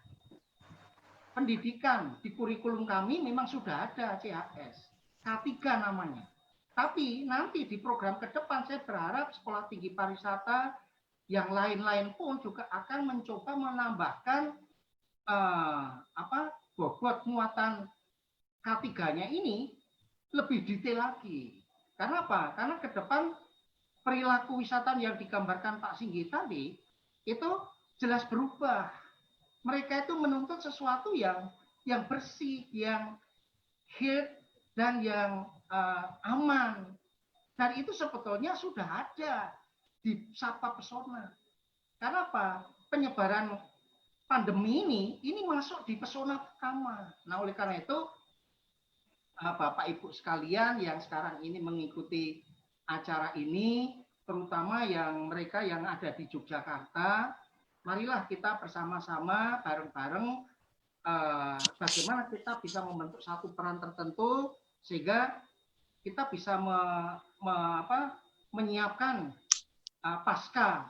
Pendidikan di kurikulum kami memang sudah ada CHS, K3 namanya. Tapi nanti di program ke depan saya berharap Sekolah Tinggi Pariwisata yang lain-lain pun juga akan mencoba menambahkan bobot muatan K3-nya ini lebih detail lagi. Karena apa? Karena ke depan perilaku wisata yang digambarkan Pak Singgi tadi itu jelas berubah. Mereka itu menuntut sesuatu yang bersih, yang health, dan yang aman. Dan itu sebetulnya sudah ada di Sapa Pesona. Karena apa? Penyebaran pandemi ini masuk di pesona pertama. Nah, oleh karena itu, Bapak Ibu sekalian yang sekarang ini mengikuti acara ini, terutama yang mereka yang ada di Yogyakarta, marilah kita bersama-sama bareng-bareng bagaimana kita bisa membentuk satu peran tertentu sehingga kita bisa menyiapkan pasca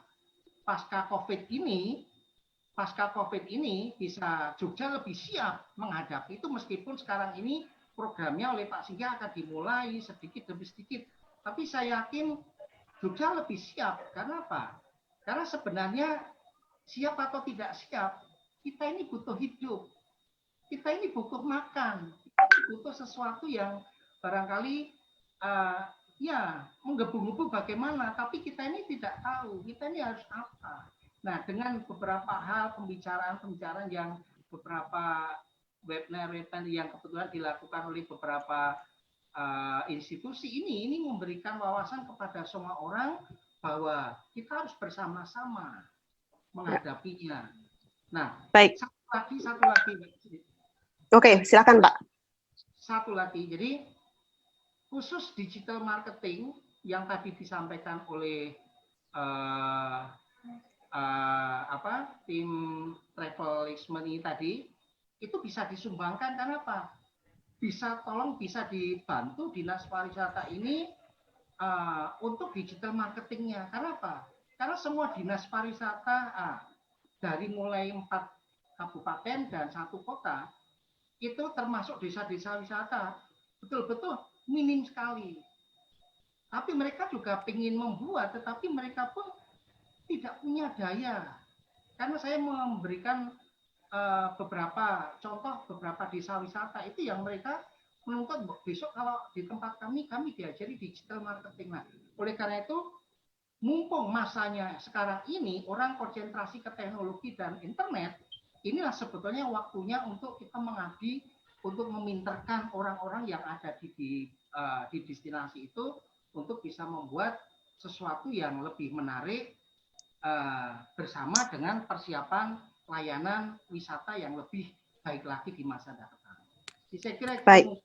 COVID ini bisa Jogja lebih siap menghadapi itu, meskipun sekarang ini programnya oleh Pak Singgi akan dimulai sedikit demi sedikit. Tapi saya yakin Jogja lebih siap. Karena apa? Karena sebenarnya siap atau tidak siap, kita ini butuh hidup. Kita ini butuh makan. Kita ini butuh sesuatu yang barangkali menggebu-gebu bagaimana, tapi kita ini tidak tahu. Kita ini harus apa. Nah, dengan beberapa hal pembicaraan yang beberapa webinar yang kebetulan dilakukan oleh beberapa institusi ini memberikan wawasan kepada semua orang bahwa kita harus bersama-sama menghadapinya. Nah, baik. Satu lagi. Oke, silakan Pak. Satu lagi, jadi khusus digital marketing yang tadi disampaikan oleh tim Travelisme ini tadi, itu bisa disumbangkan. Karena apa? Bisa dibantu Dinas Pariwisata ini untuk digital marketingnya. Karena apa? Karena semua dinas pariwisata dari mulai 4 kabupaten dan 1 kota itu termasuk desa-desa wisata betul-betul minim sekali. Tapi mereka juga ingin membuat, tetapi mereka pun tidak punya daya. Karena saya memberikan beberapa contoh beberapa desa wisata itu yang mereka menuntut besok kalau di tempat kami diajari digital marketing. Nah, oleh karena itu mumpung masanya sekarang ini orang konsentrasi ke teknologi dan internet, inilah sebetulnya waktunya untuk kita mengabdi untuk meminterkan orang-orang yang ada di destinasi itu untuk bisa membuat sesuatu yang lebih menarik bersama dengan persiapan layanan wisata yang lebih baik lagi di masa datang. Saya kira itu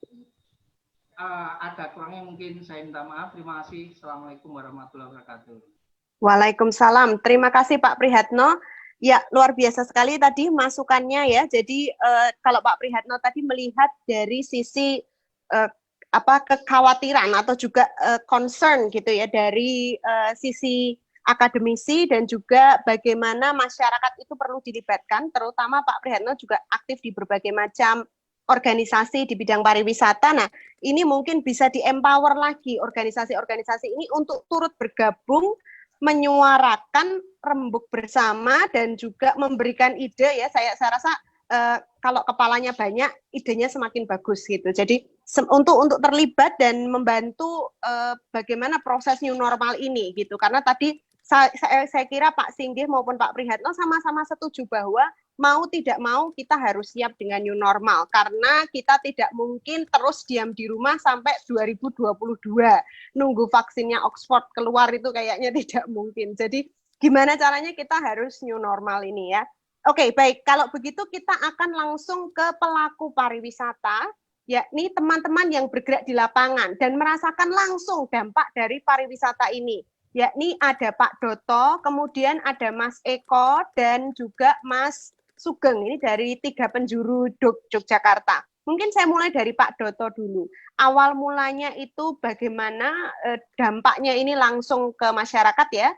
ada kurangnya mungkin saya minta maaf. Terima kasih. Assalamualaikum warahmatullahi wabarakatuh. Waalaikumsalam. Terima kasih Pak Prihatno. Ya, luar biasa sekali tadi masukannya ya. Jadi kalau Pak Prihatno tadi melihat dari sisi kekhawatiran atau juga concern gitu ya dari sisi akademisi dan juga bagaimana masyarakat itu perlu dilibatkan, terutama Pak Prihatno juga aktif di berbagai macam organisasi di bidang pariwisata. Nah, ini mungkin bisa di-empower lagi organisasi-organisasi ini untuk turut bergabung menyuarakan rembuk bersama dan juga memberikan ide ya. Saya rasa kalau kepalanya banyak, idenya semakin bagus gitu. Jadi untuk terlibat dan membantu bagaimana proses new normal ini gitu. Karena tadi saya kira Pak Singgih maupun Pak Prihatno sama-sama setuju bahwa mau tidak mau kita harus siap dengan new normal karena kita tidak mungkin terus diam di rumah sampai 2022. Nunggu vaksinnya Oxford keluar itu kayaknya tidak mungkin. Jadi gimana caranya kita harus new normal ini ya. Oke, baik. Kalau begitu kita akan langsung ke pelaku pariwisata, yakni teman-teman yang bergerak di lapangan dan merasakan langsung dampak dari pariwisata ini. Yakni ada Pak Doto, kemudian ada Mas Eko, dan juga Mas Sugeng. Ini dari 3 penjuru Yogyakarta. Mungkin saya mulai dari Pak Doto dulu. Awal mulanya itu bagaimana dampaknya ini langsung ke masyarakat ya.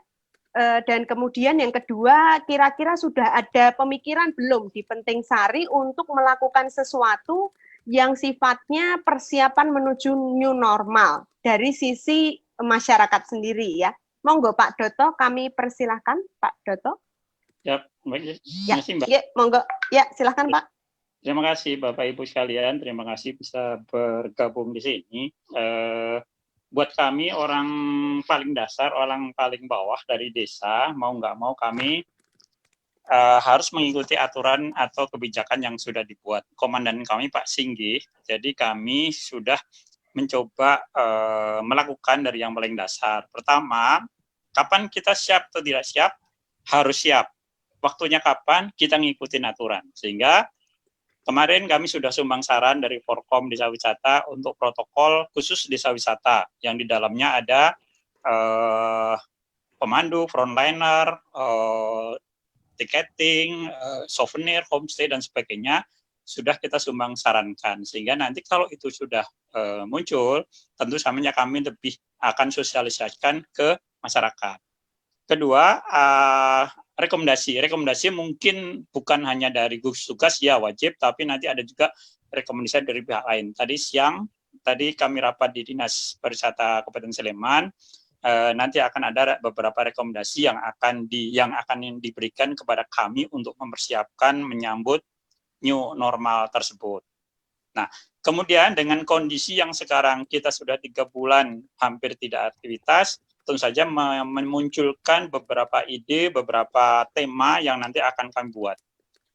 Dan kemudian yang kedua, kira-kira sudah ada pemikiran belum di Penting Sari untuk melakukan sesuatu yang sifatnya persiapan menuju new normal dari sisi masyarakat sendiri ya. Monggo Pak Doto, kami persilahkan Pak Doto. Ya, baik. Ya, Mbak. ya, monggo. Ya, silahkan Pak. Terima kasih Bapak Ibu sekalian, terima kasih bisa bergabung di sini. Buat kami orang paling dasar, orang paling bawah dari desa, mau nggak mau kami harus mengikuti aturan atau kebijakan yang sudah dibuat. Komandan kami Pak Singgih, jadi kami sudah mencoba melakukan dari yang paling dasar. Pertama, kapan kita siap atau tidak siap? Harus siap. Waktunya kapan? Kita ngikutin aturan. Sehingga kemarin kami sudah sumbang saran dari Forkom Desa Wisata untuk protokol khusus desa wisata yang di dalamnya ada pemandu, frontliner, tiketing, souvenir, homestay dan sebagainya sudah kita sumbang sarankan. Sehingga nanti kalau itu sudah muncul, tentu samanya kami lebih akan sosialisasikan ke masyarakat. Kedua, rekomendasi mungkin bukan hanya dari gugus tugas ya wajib, tapi nanti ada juga rekomendasi dari pihak lain. Tadi kami rapat di Dinas Pariwisata Kabupaten Sleman, nanti akan ada beberapa rekomendasi yang akan diberikan kepada kami untuk mempersiapkan menyambut new normal tersebut. Nah, kemudian dengan kondisi yang sekarang kita sudah 3 bulan hampir tidak aktivitas, tentu saja memunculkan beberapa ide, beberapa tema yang nanti akan kami buat.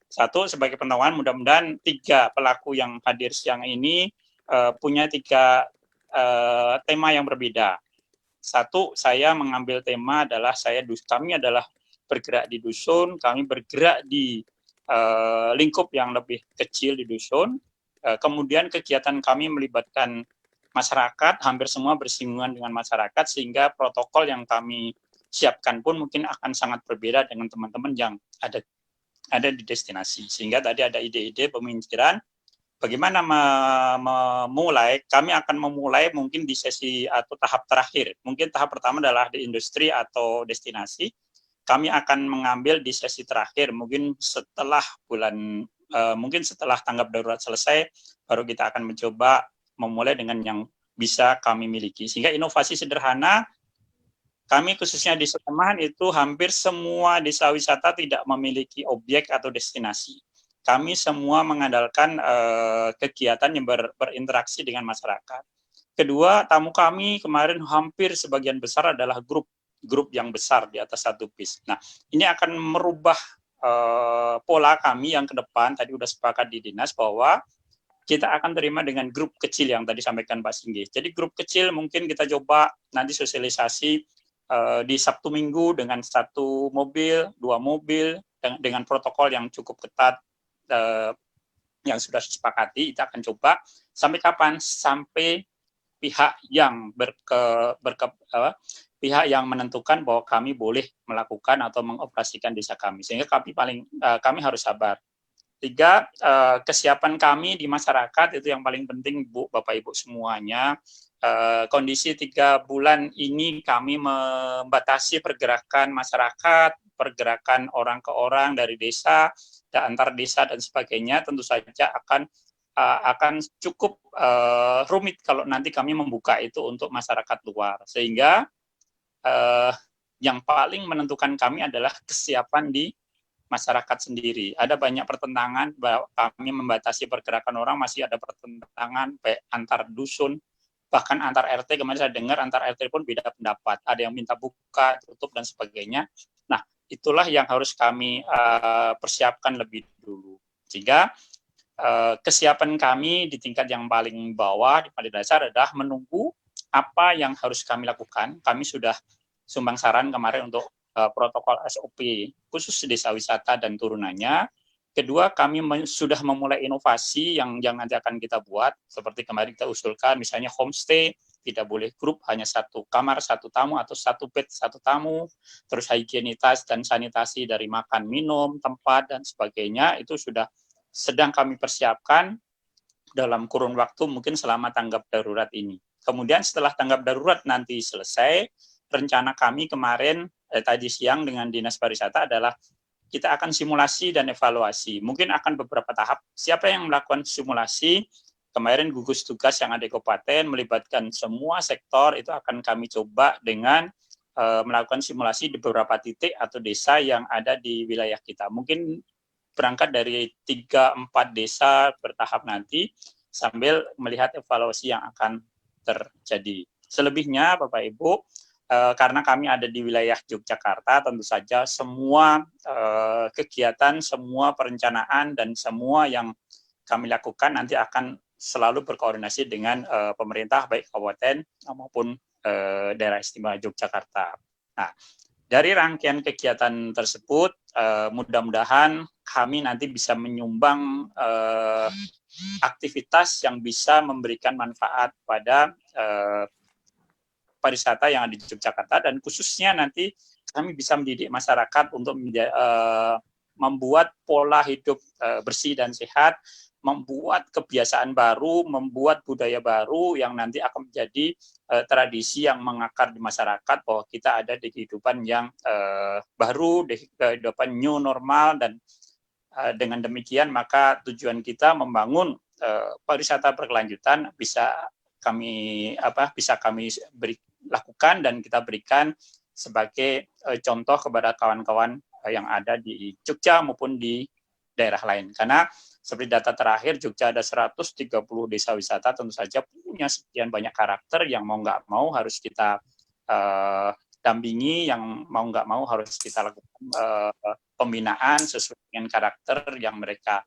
Satu, sebagai pengetahuan, mudah-mudahan 3 pelaku yang hadir siang ini punya 3 tema yang berbeda. Satu, saya mengambil tema adalah kami adalah bergerak di dusun, kami bergerak di lingkup yang lebih kecil di dusun. Kemudian kegiatan kami melibatkan masyarakat, hampir semua bersinggungan dengan masyarakat, sehingga protokol yang kami siapkan pun mungkin akan sangat berbeda dengan teman-teman yang ada di destinasi. Sehingga tadi ada ide-ide pemikiran bagaimana memulai. Kami akan memulai mungkin di sesi atau tahap terakhir. Mungkin tahap pertama adalah di industri atau destinasi. Kami akan mengambil di sesi terakhir, mungkin setelah tanggap darurat selesai, baru kita akan mencoba memulai dengan yang bisa kami miliki. Sehingga inovasi sederhana, kami khususnya di Sleman itu hampir semua desa wisata tidak memiliki objek atau destinasi. Kami semua mengandalkan kegiatan yang berinteraksi dengan masyarakat. Kedua, tamu kami kemarin hampir sebagian besar adalah grup yang besar di atas 1 bis. Nah, ini akan merubah pola kami yang ke depan. Tadi sudah sepakat di dinas bahwa kita akan terima dengan grup kecil yang tadi sampaikan Pak Singgih. Jadi grup kecil mungkin kita coba nanti sosialisasi di Sabtu Minggu dengan 1 mobil, 2 mobil, dengan protokol yang cukup ketat yang sudah disepakati. Kita akan coba sampai kapan? Sampai pihak yang pihak yang menentukan bahwa kami boleh melakukan atau mengoperasikan desa kami. Sehingga kami harus sabar. 3, kesiapan kami di masyarakat itu yang paling penting, Bu, Bapak Ibu semuanya. Kondisi 3 bulan ini kami membatasi pergerakan masyarakat, pergerakan orang ke orang dari desa, antar desa dan sebagainya. Tentu saja akan cukup rumit kalau nanti kami membuka itu untuk masyarakat luar. Sehingga yang paling menentukan kami adalah kesiapan di masyarakat sendiri. Ada banyak pertentangan bahwa kami membatasi pergerakan orang, masih ada pertentangan baik antar dusun, bahkan antar RT. Kemarin saya dengar antar RT pun beda pendapat. Ada yang minta buka, tutup, dan sebagainya. Nah, itulah yang harus kami persiapkan lebih dulu. Sehingga kesiapan kami di tingkat yang paling bawah di pada dasar adalah menunggu apa yang harus kami lakukan. Kami sudah sumbang saran kemarin untuk protokol SOP khusus desa wisata dan turunannya. Kedua, kami sudah memulai inovasi yang nanti akan kita buat, seperti kemarin kita usulkan, misalnya homestay, tidak boleh grup, hanya satu kamar, satu tamu, atau satu bed, satu tamu, terus higienitas dan sanitasi dari makan, minum, tempat, dan sebagainya, itu sudah sedang kami persiapkan dalam kurun waktu mungkin selama tanggap darurat ini. Kemudian setelah tanggap darurat nanti selesai, rencana kami kemarin, tadi siang dengan Dinas Pariwisata adalah kita akan simulasi dan evaluasi. Mungkin akan beberapa tahap. Siapa yang melakukan simulasi? Kemarin gugus tugas yang ada di kabupaten melibatkan semua sektor, itu akan kami coba dengan melakukan simulasi di beberapa titik atau desa yang ada di wilayah kita. Mungkin berangkat dari 3-4 desa bertahap nanti, sambil melihat evaluasi yang akan terjadi. Selebihnya, Bapak Ibu, karena kami ada di wilayah Yogyakarta, tentu saja semua kegiatan, semua perencanaan, dan semua yang kami lakukan nanti akan selalu berkoordinasi dengan pemerintah, baik kabupaten maupun daerah istimewa Yogyakarta. Nah, dari rangkaian kegiatan tersebut, mudah-mudahan kami nanti bisa menyumbang aktivitas yang bisa memberikan manfaat pada pariwisata yang ada di Yogyakarta, dan khususnya nanti kami bisa mendidik masyarakat untuk membuat pola hidup bersih dan sehat, membuat kebiasaan baru, membuat budaya baru yang nanti akan menjadi tradisi yang mengakar di masyarakat, bahwa kita ada di kehidupan yang baru, di kehidupan new normal, dan dengan demikian maka tujuan kita membangun pariwisata berkelanjutan bisa kami lakukan dan kita berikan sebagai contoh kepada kawan-kawan yang ada di Jogja maupun di daerah lain. Karena seperti data terakhir, Jogja ada 130 desa wisata, tentu saja punya sekian banyak karakter yang mau nggak mau harus kita dampingi, yang mau nggak mau harus kita lakukan pembinaan sesuai dengan karakter yang mereka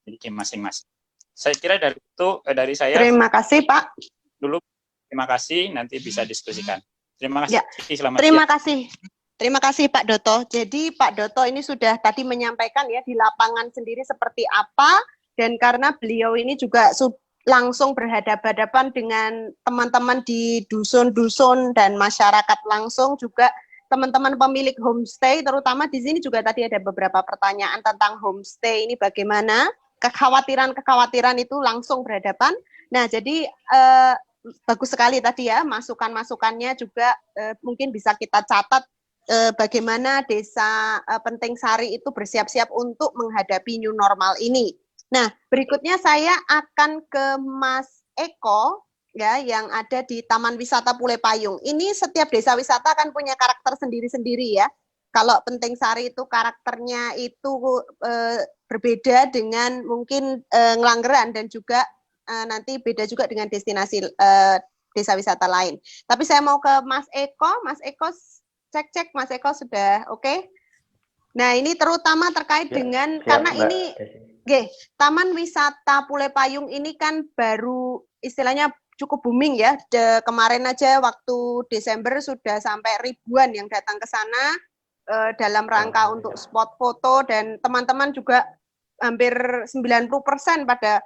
miliki masing-masing. Saya kira dari saya. Terima kasih, Pak. Dulu, terima kasih, nanti bisa diskusikan. Terima kasih. Ya, Selamat terima siang. kasih. Terima kasih Pak Doto. Jadi Pak Doto ini sudah tadi menyampaikan ya di lapangan sendiri seperti apa, dan karena beliau ini juga langsung berhadapan-hadapan dengan teman-teman di dusun-dusun dan masyarakat langsung, juga teman-teman pemilik homestay, terutama di sini juga tadi ada beberapa pertanyaan tentang homestay ini bagaimana, kekhawatiran itu langsung berhadapan. Nah, jadi bagus sekali tadi ya masukan-masukannya juga mungkin bisa kita catat bagaimana desa Penting Sari itu bersiap-siap untuk menghadapi new normal ini. Nah, berikutnya saya akan ke Mas Eko ya yang ada di Taman Wisata Pule Payung. Ini setiap desa wisata kan punya karakter sendiri-sendiri ya. Kalau Penting Sari itu karakternya itu berbeda dengan mungkin Ngelanggeran, dan juga nanti beda juga dengan destinasi desa wisata lain. Tapi saya mau ke Mas Eko. Mas Eko, cek Mas Eko sudah oke? Nah, ini terutama terkait dengan karena Mbak. Ini Taman Wisata Pule Payung ini kan baru istilahnya cukup booming ya. Kemarin aja waktu Desember sudah sampai ribuan yang datang ke sana dalam rangka untuk spot foto, dan teman-teman juga hampir 90% pada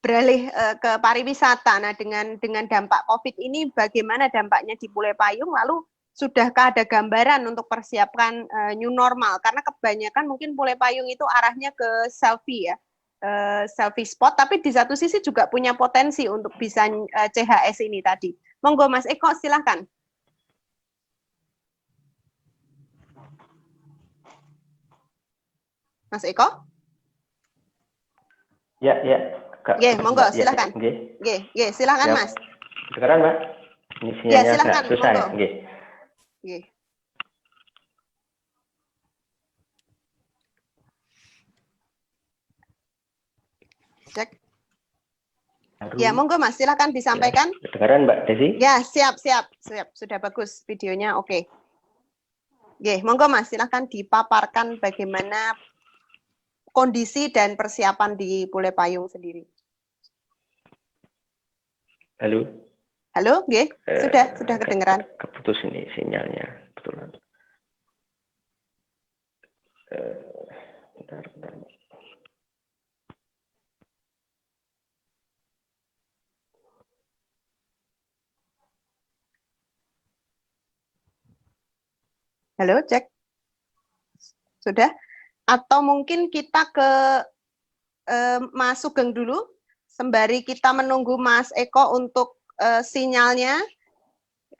beralih ke pariwisata. Nah, dengan dampak COVID ini bagaimana dampaknya di Pule Payung, lalu sudahkah ada gambaran untuk persiapkan new normal? Karena kebanyakan mungkin Pule Payung itu arahnya ke selfie ya, selfie spot, tapi di satu sisi juga punya potensi untuk bisa CHS ini tadi. Monggo Mas Eko, silakan. Mas Eko? Ya. Monggo, silakan. Silakan Mas. Sekarang Mbak. Ya, silakan. Monggo. Cek. Ya, monggo Mas, silakan disampaikan. Kedengaran Mbak Desi? Ya, siap. Sudah bagus videonya, oke. Oke, monggo Mas, silakan dipaparkan bagaimana kondisi dan persiapan di Pule Payung sendiri. Halo? Halo, nggih, sudah kedengeran. Keputus ini sinyalnya, kebetulan. Bentar. Halo, cek. Sudah? Atau mungkin kita ke Mas Sugeng dulu, sembari kita menunggu Mas Eko untuk sinyalnya,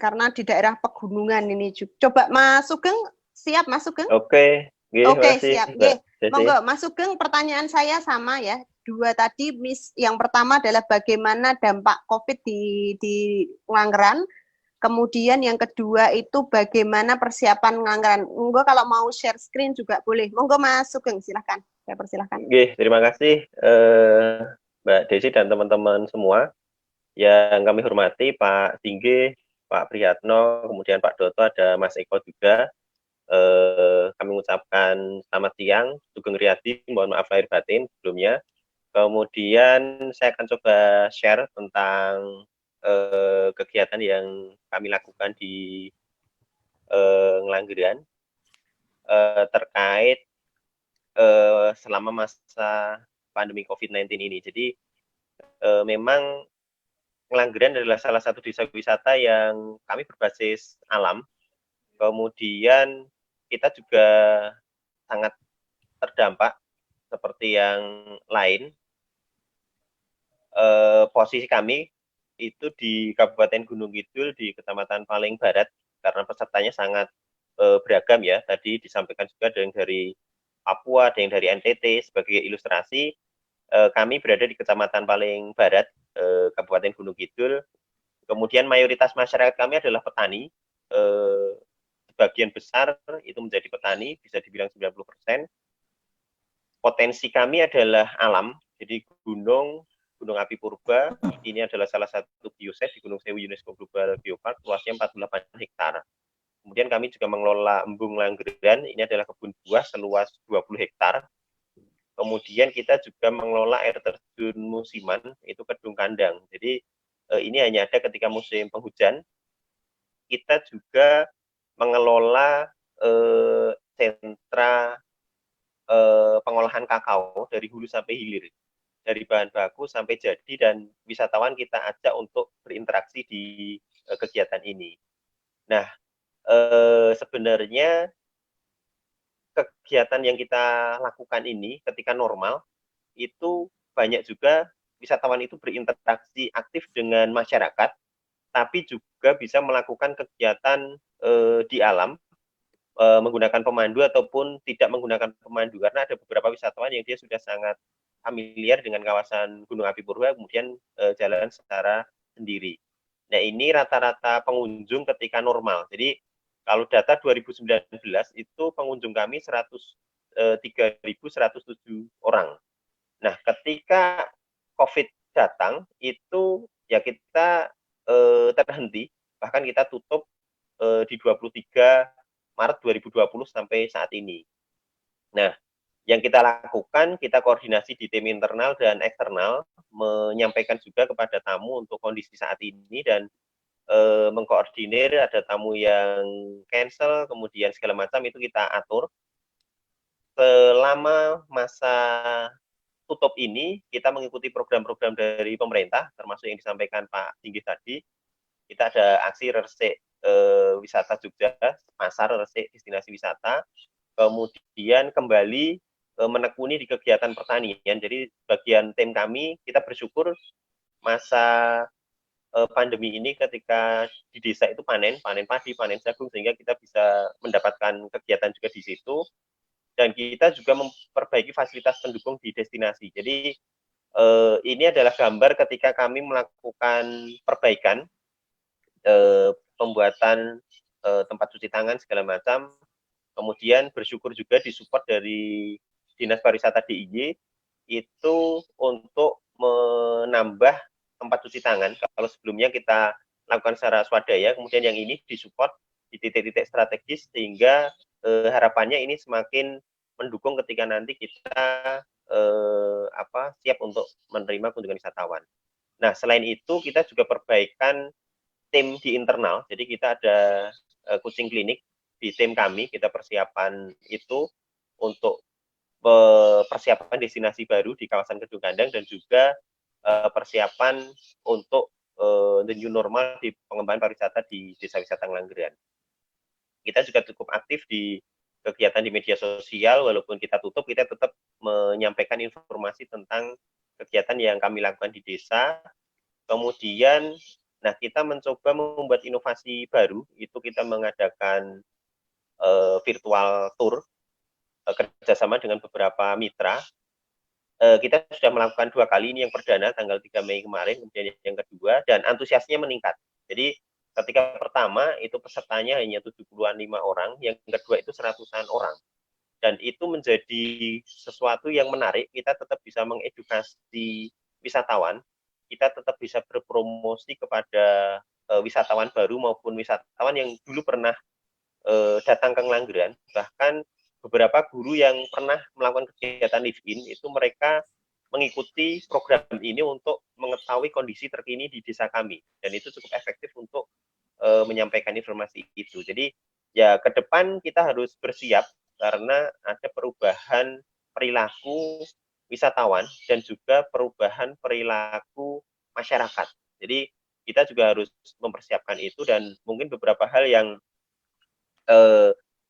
karena di daerah pegunungan ini. Coba Mas Sugeng, siap Mas Sugeng? Oke, Oke, siap. Monggo, Desi. Mas Sugeng, pertanyaan saya sama ya. Dua tadi, yang pertama adalah bagaimana dampak COVID di Nganggeran. Kemudian yang kedua itu bagaimana persiapan Nganggeran. Monggo kalau mau share screen juga boleh. Monggo Mas Sugeng, silahkan. Saya persilahkan. Oke, terima kasih Mbak Desi dan teman-teman semua yang kami hormati, Pak Tinggi, Pak Priyatno, kemudian Pak Doto, ada Mas Eko juga. Kami mengucapkan selamat siang, Sugeng Riyadi, mohon maaf lahir batin sebelumnya. Kemudian saya akan coba share tentang kegiatan yang kami lakukan di Ngelanggeran terkait selama masa pandemi COVID-19 ini. Jadi memang Ngelanggeran adalah salah satu desa wisata yang kami berbasis alam. Kemudian kita juga sangat terdampak seperti yang lain. Posisi kami itu di Kabupaten Gunung Kidul di Kecamatan Paling Barat, karena pesertanya sangat beragam ya. Tadi disampaikan juga ada yang dari Papua, ada yang dari NTT. Sebagai ilustrasi, kami berada di Kecamatan Paling Barat, Kabupaten Gunung Kidul. Kemudian mayoritas masyarakat kami adalah petani. Sebagian besar itu menjadi petani, bisa dibilang 90%. Potensi kami adalah alam, jadi gunung api purba, ini adalah salah satu biosfer di Gunung Sewu UNESCO Global Geopark, luasnya 48 hektar. Kemudian kami juga mengelola Embung Langgeran, ini adalah kebun buah seluas 20 hektar. Kemudian kita juga mengelola air terjun musiman, itu Kedung Kandang. Jadi ini hanya ada ketika musim penghujan. Kita juga mengelola sentra pengolahan kakao dari hulu sampai hilir, dari bahan baku sampai jadi, dan wisatawan kita ajak untuk berinteraksi di kegiatan ini. Nah, sebenarnya kegiatan yang kita lakukan ini ketika normal itu banyak juga wisatawan itu berinteraksi aktif dengan masyarakat, tapi juga bisa melakukan kegiatan di alam menggunakan pemandu ataupun tidak menggunakan pemandu, karena ada beberapa wisatawan yang dia sudah sangat familiar dengan kawasan Gunung Api Purba, kemudian jalan secara sendiri. Nah, ini rata-rata pengunjung ketika normal. Jadi kalau data 2019 itu pengunjung kami 3.107 orang. Nah, ketika COVID datang itu ya kita terhenti, bahkan kita tutup di 23 Maret 2020 sampai saat ini. Nah, yang kita lakukan, kita koordinasi di tim internal dan eksternal, menyampaikan juga kepada tamu untuk kondisi saat ini, dan mengkoordinir ada tamu yang cancel, kemudian segala macam itu kita atur. Selama masa tutup ini, kita mengikuti program-program dari pemerintah, termasuk yang disampaikan Pak Tinggi tadi. Kita ada aksi resik wisata Jogja, pasar resik destinasi wisata, kemudian kembali menekuni di kegiatan pertanian. Jadi bagian tim kami, kita bersyukur masa pandemi ini ketika di desa itu panen padi, panen jagung, sehingga kita bisa mendapatkan kegiatan juga di situ, dan kita juga memperbaiki fasilitas pendukung di destinasi. Jadi ini adalah gambar ketika kami melakukan perbaikan, pembuatan tempat cuci tangan segala macam, kemudian bersyukur juga disupport dari Dinas Pariwisata DIY, itu untuk menambah tempat cuci tangan. Kalau sebelumnya kita lakukan secara swadaya, kemudian yang ini disupport di titik-titik strategis sehingga harapannya ini semakin mendukung ketika nanti kita siap untuk menerima kunjungan wisatawan. Nah, selain itu kita juga perbaikan tim di internal. Jadi kita ada coaching klinik di tim kami, kita persiapan itu untuk persiapan destinasi baru di kawasan Kedung Gandang dan juga persiapan untuk the new normal di pengembangan pariwisata di Desa Wisata Ngelanggeran. Kita juga cukup aktif di kegiatan di media sosial, walaupun kita tutup, kita tetap menyampaikan informasi tentang kegiatan yang kami lakukan di desa. Kemudian, nah kita mencoba membuat inovasi baru, itu kita mengadakan virtual tour kerjasama dengan beberapa mitra. Kita sudah melakukan 2 kali, ini yang perdana tanggal 3 Mei kemarin, kemudian yang kedua, dan antusiasnya meningkat. Jadi ketika pertama itu pesertanya hanya 75 orang, yang kedua itu 100-an orang. Dan itu menjadi sesuatu yang menarik, kita tetap bisa mengedukasi wisatawan, kita tetap bisa berpromosi kepada wisatawan baru maupun wisatawan yang dulu pernah datang ke Ngelanggeran. Bahkan beberapa guru yang pernah melakukan kegiatan live-in itu mereka mengikuti program ini untuk mengetahui kondisi terkini di desa kami, dan itu cukup efektif untuk menyampaikan informasi itu. Jadi ya ke depan kita harus bersiap karena ada perubahan perilaku wisatawan dan juga perubahan perilaku masyarakat. Jadi kita juga harus mempersiapkan itu, dan mungkin beberapa hal yang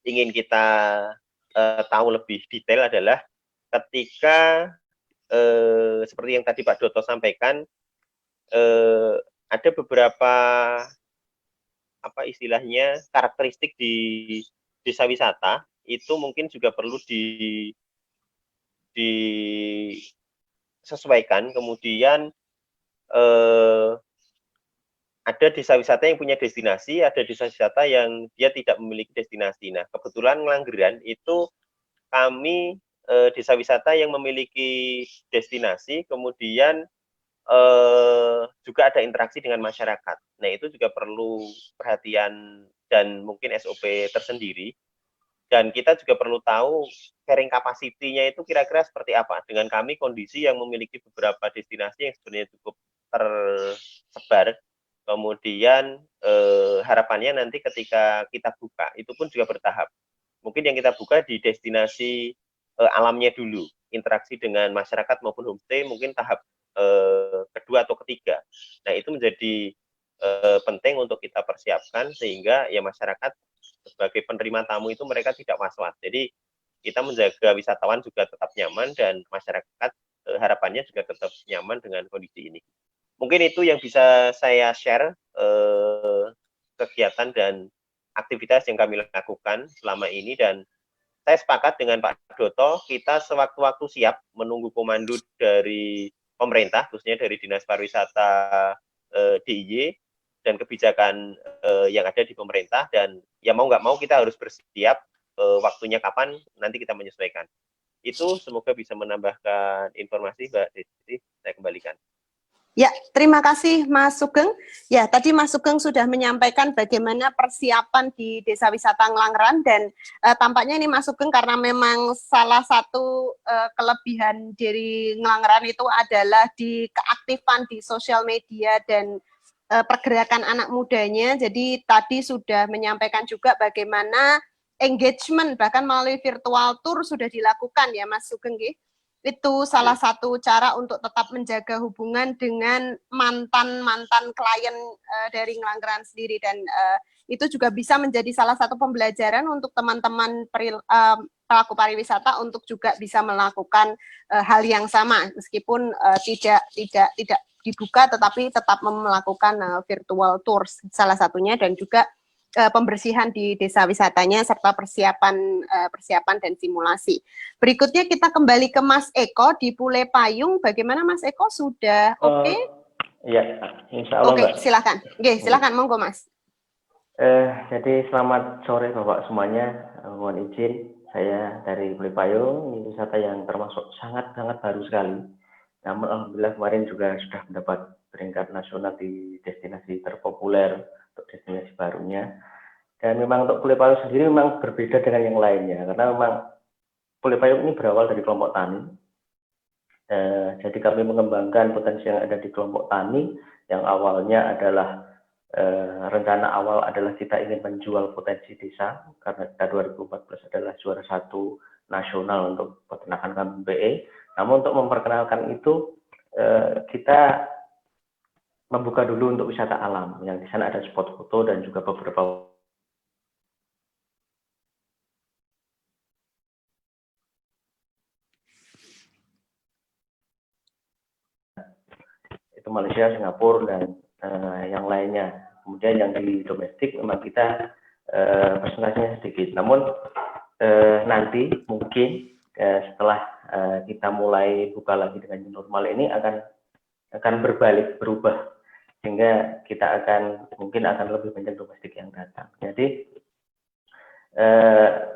ingin kita tahu lebih detail adalah ketika seperti yang tadi Pak Doto sampaikan, ada beberapa istilahnya karakteristik di desa wisata itu mungkin juga perlu disesuaikan. Kemudian ada desa wisata yang punya destinasi, ada desa wisata yang dia tidak memiliki destinasi. Nah, kebetulan Ngelanggeran itu kami desa wisata yang memiliki destinasi, kemudian juga ada interaksi dengan masyarakat. Nah, itu juga perlu perhatian dan mungkin SOP tersendiri. Dan kita juga perlu tahu carrying capacity-nya itu kira-kira seperti apa. Dengan kami kondisi yang memiliki beberapa destinasi yang sebenarnya cukup tersebar, kemudian harapannya nanti ketika kita buka, itu pun juga bertahap. Mungkin yang kita buka di destinasi alamnya dulu, interaksi dengan masyarakat maupun homestay mungkin tahap kedua atau ketiga. Nah, itu menjadi penting untuk kita persiapkan sehingga ya masyarakat sebagai penerima tamu itu mereka tidak was-was. Jadi kita menjaga wisatawan juga tetap nyaman dan masyarakat harapannya juga tetap nyaman dengan kondisi ini. Mungkin itu yang bisa saya share kegiatan dan aktivitas yang kami lakukan selama ini, dan saya sepakat dengan Pak Doto, kita sewaktu-waktu siap menunggu komando dari pemerintah, khususnya dari Dinas Pariwisata DIY dan kebijakan yang ada di pemerintah, dan ya mau nggak mau kita harus bersiap, waktunya kapan nanti kita menyesuaikan. Itu semoga bisa menambahkan informasi, Mbak Desi, saya kembalikan. Ya, terima kasih Mas Sugeng. Ya, tadi Mas Sugeng sudah menyampaikan bagaimana persiapan di Desa Wisata Ngelanggeran, dan tampaknya ini Mas Sugeng karena memang salah satu kelebihan dari Ngelanggeran itu adalah di keaktifan di sosial media dan pergerakan anak mudanya. Jadi tadi sudah menyampaikan juga bagaimana engagement bahkan melalui virtual tour sudah dilakukan ya Mas Sugeng. Itu salah satu cara untuk tetap menjaga hubungan dengan mantan klien dari Ngelanggeran sendiri, dan itu juga bisa menjadi salah satu pembelajaran untuk teman-teman pelaku pariwisata untuk juga bisa melakukan hal yang sama meskipun tidak dibuka tetapi tetap melakukan virtual tours salah satunya, dan juga pembersihan di desa wisatanya serta persiapan dan simulasi. Berikutnya kita kembali ke Mas Eko di Pule Payung. Bagaimana Mas Eko, sudah oke? Iya, insya Allah. Oke, silakan. Oke, silakan, monggo Mas. Jadi selamat sore Bapak semuanya. Mohon izin saya dari Pulau Payung, ini wisata yang termasuk sangat-sangat baru sekali. Namun alhamdulillah kemarin juga sudah mendapat peringkat nasional di destinasi terpopuler untuk destinasi barunya. Dan memang untuk Pulau Payung sendiri memang berbeda dengan yang lainnya, karena memang Pulau Payung ini berawal dari kelompok tani. Jadi kami mengembangkan potensi yang ada di kelompok tani, yang awalnya adalah rencana awal adalah kita ingin menjual potensi desa, karena kita 2014 adalah juara 1 nasional untuk peternakan kambing BE. Namun untuk memperkenalkan itu kita membuka dulu untuk wisata alam, yang di sana ada spot foto dan juga beberapa itu Malaysia, Singapura dan yang lainnya. Kemudian yang di domestik memang kita persentasenya sedikit. Namun nanti mungkin setelah kita mulai buka lagi dengan new normal ini akan berbalik, berubah, sehingga kita mungkin akan lebih banyak domestik yang datang. Jadi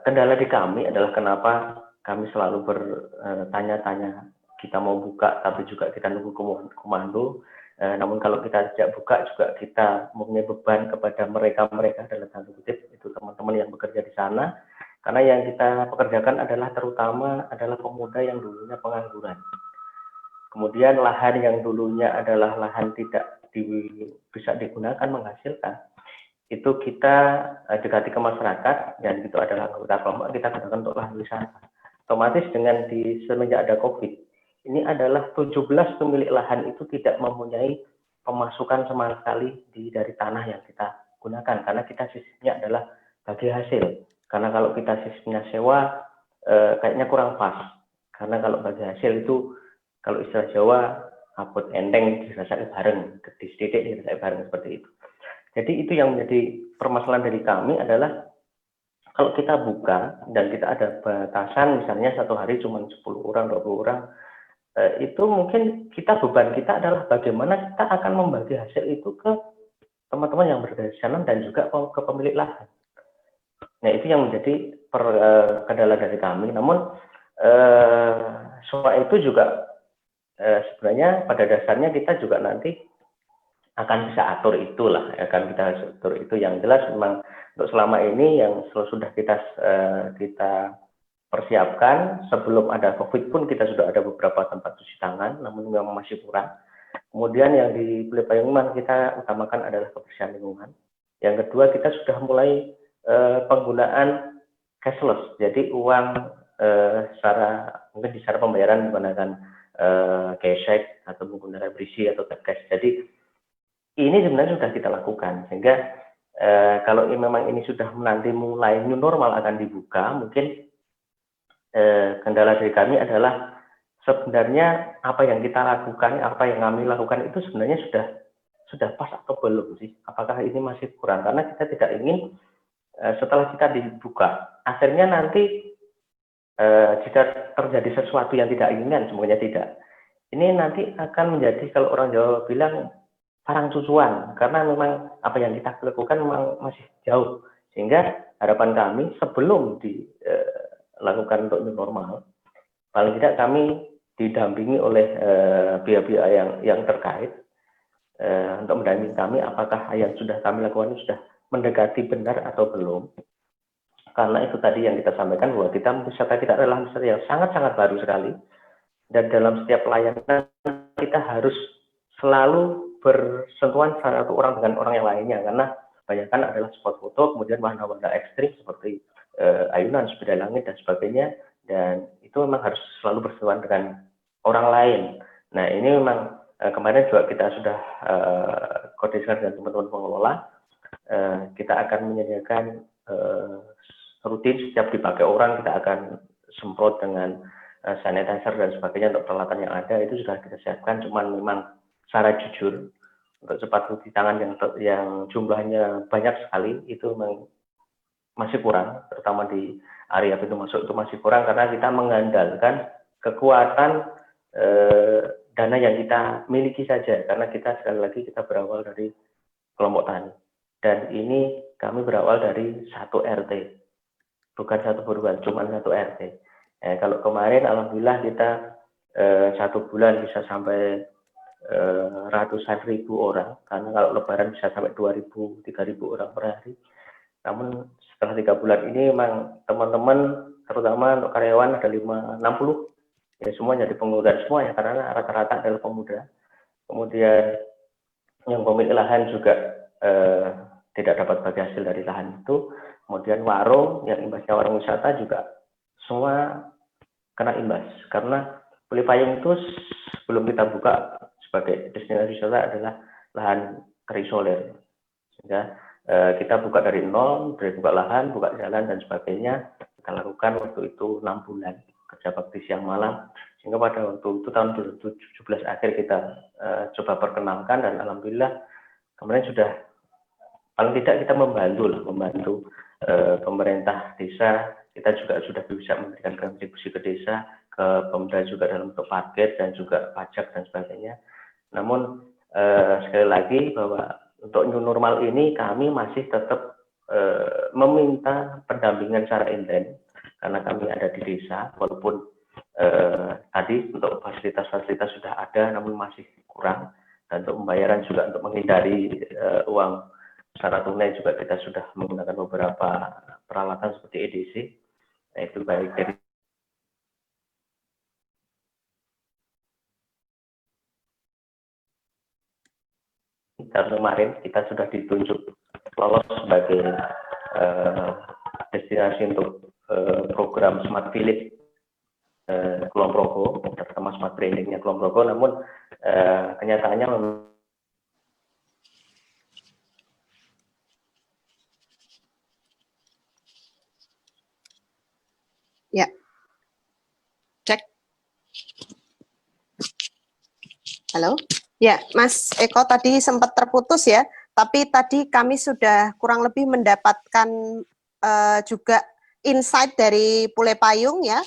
kendala di kami adalah kenapa kami selalu bertanya-tanya, kita mau buka tapi juga kita nunggu komando. Namun kalau kita tidak buka juga kita mempunyai beban kepada mereka dalam tanda kutip itu teman-teman yang bekerja di sana, karena yang kita pekerjakan terutama adalah pemuda yang dulunya pengangguran. Kemudian lahan yang dulunya adalah lahan tidak bisa digunakan menghasilkan, itu kita dekati ke masyarakat, dan itu adalah anggota kelompok kita gunakan untuk lahan wisata. Otomatis dengan semenjak ada COVID, ini adalah 17 pemilik lahan itu tidak mempunyai pemasukan sama sekali dari tanah yang kita gunakan, karena kita sistemnya adalah bagi hasil. Karena kalau kita sistemnya sewa, kayaknya kurang pas. Karena kalau bagi hasil itu, kalau istilah Jawa, abot enteng dirasakan bareng, gedis titik dirasakan bareng, seperti itu. Jadi itu yang menjadi permasalahan dari kami adalah kalau kita buka dan kita ada batasan, misalnya satu hari cuma 10 orang, 20 orang, itu mungkin beban kita adalah bagaimana kita akan membagi hasil itu ke teman-teman yang berada di sana dan juga ke pemilik lahan. Nah, itu yang menjadi kendala dari kami. Namun soal itu juga sebenarnya pada dasarnya kita juga nanti akan bisa atur itulah, akan kita atur itu. Yang jelas memang untuk selama ini yang sudah kita persiapkan, sebelum ada COVID pun kita sudah ada beberapa tempat cuci tangan, namun memang masih kurang. Kemudian yang di Pulau Payung kita utamakan adalah kebersihan lingkungan. Yang kedua, kita sudah mulai penggunaan cashless, jadi uang mungkin secara pembayaran menggunakan cash atau menggunakan berisi atau tap cash. Jadi ini sebenarnya sudah kita lakukan, sehingga kalau memang ini sudah nanti mulai new normal akan dibuka, mungkin kendala dari kami adalah sebenarnya apa yang kita lakukan, apa yang kami lakukan itu sebenarnya sudah pas atau belum sih? Apakah ini masih kurang? Karena kita tidak ingin setelah kita dibuka, akhirnya nanti jika terjadi sesuatu yang tidak inginkan, semuanya tidak. Ini nanti akan menjadi, kalau orang Jawa bilang, parang cucuan, karena memang apa yang kita lakukan memang masih jauh. Sehingga harapan kami sebelum dilakukan untuk new normal, paling tidak kami didampingi oleh pihak-pihak yang terkait untuk mendampingi kami apakah yang sudah kami lakukan sudah mendekati benar atau belum. Karena itu tadi yang kita sampaikan, bahwa wisata kita adalah wisata yang sangat-sangat baru sekali, dan dalam setiap pelayanan kita harus selalu bersentuhan satu orang dengan orang yang lainnya, karena kebanyakan adalah spot foto, kemudian wahana-wahana ekstrim seperti ayunan, sepeda langit dan sebagainya, dan itu memang harus selalu bersentuhan dengan orang lain. Nah, ini memang kemarin juga kita sudah koordinasi dengan teman-teman pengelola, kita akan menyediakan rutin setiap dipakai orang kita akan semprot dengan sanitizer dan sebagainya untuk peralatan yang ada, itu sudah kita siapkan. Cuman memang secara jujur untuk cepat cuci tangan yang jumlahnya banyak sekali itu memang masih kurang, terutama di area pintu masuk itu masih kurang, karena kita mengandalkan kekuatan dana yang kita miliki saja, karena kita sekali lagi kita berawal dari kelompok tani, dan ini kami berawal dari 1 RT. bukan satu buruan, cuma satu RT. Kalau kemarin alhamdulillah kita 1 bulan bisa sampai ratusan ribu orang, karena kalau lebaran bisa sampai 2.000, 3.000 orang per hari. Namun setelah 3 bulan ini memang teman-teman, terutama untuk karyawan ada 60, ya semua jadi pengangguran semua ya, karena rata-rata adalah pemuda. Kemudian yang pemilik lahan juga tidak dapat bagi hasil dari lahan itu. Kemudian warung, yang imbasnya warung wisata juga semua kena imbas, karena Pulih-Payung itu sebelum kita buka sebagai destinasi wisata adalah lahan terisolir, sehingga kita buka dari nol, dari buka lahan, buka jalan dan sebagainya. Kita lakukan waktu itu 6 bulan kerja bakti siang malam, sehingga pada waktu itu tahun 2017 akhir kita coba perkenalkan, dan alhamdulillah kemarin sudah paling tidak kita membantu pemerintah desa. Kita juga sudah bisa memberikan kontribusi ke desa, ke pemuda juga dalam bentuk paket dan juga pajak dan sebagainya. Namun sekali lagi bahwa untuk new normal ini kami masih tetap meminta pendampingan secara intens, karena kami ada di desa, walaupun tadi untuk fasilitas-fasilitas sudah ada namun masih kurang, dan untuk pembayaran juga untuk menghindari uang secara tunai juga kita sudah menggunakan beberapa peralatan seperti EDC. Nah, itu baik dari kemarin kita sudah ditunjuk lolos sebagai destinasi untuk program Smart Village Kulon Progo, terutama Smart Brandingnya Kulon Progo. Namun kenyataannya Ya, cek. Halo, ya Mas Eko tadi sempat terputus ya, tapi tadi kami sudah kurang lebih mendapatkan juga insight dari Pulih-Payung ya,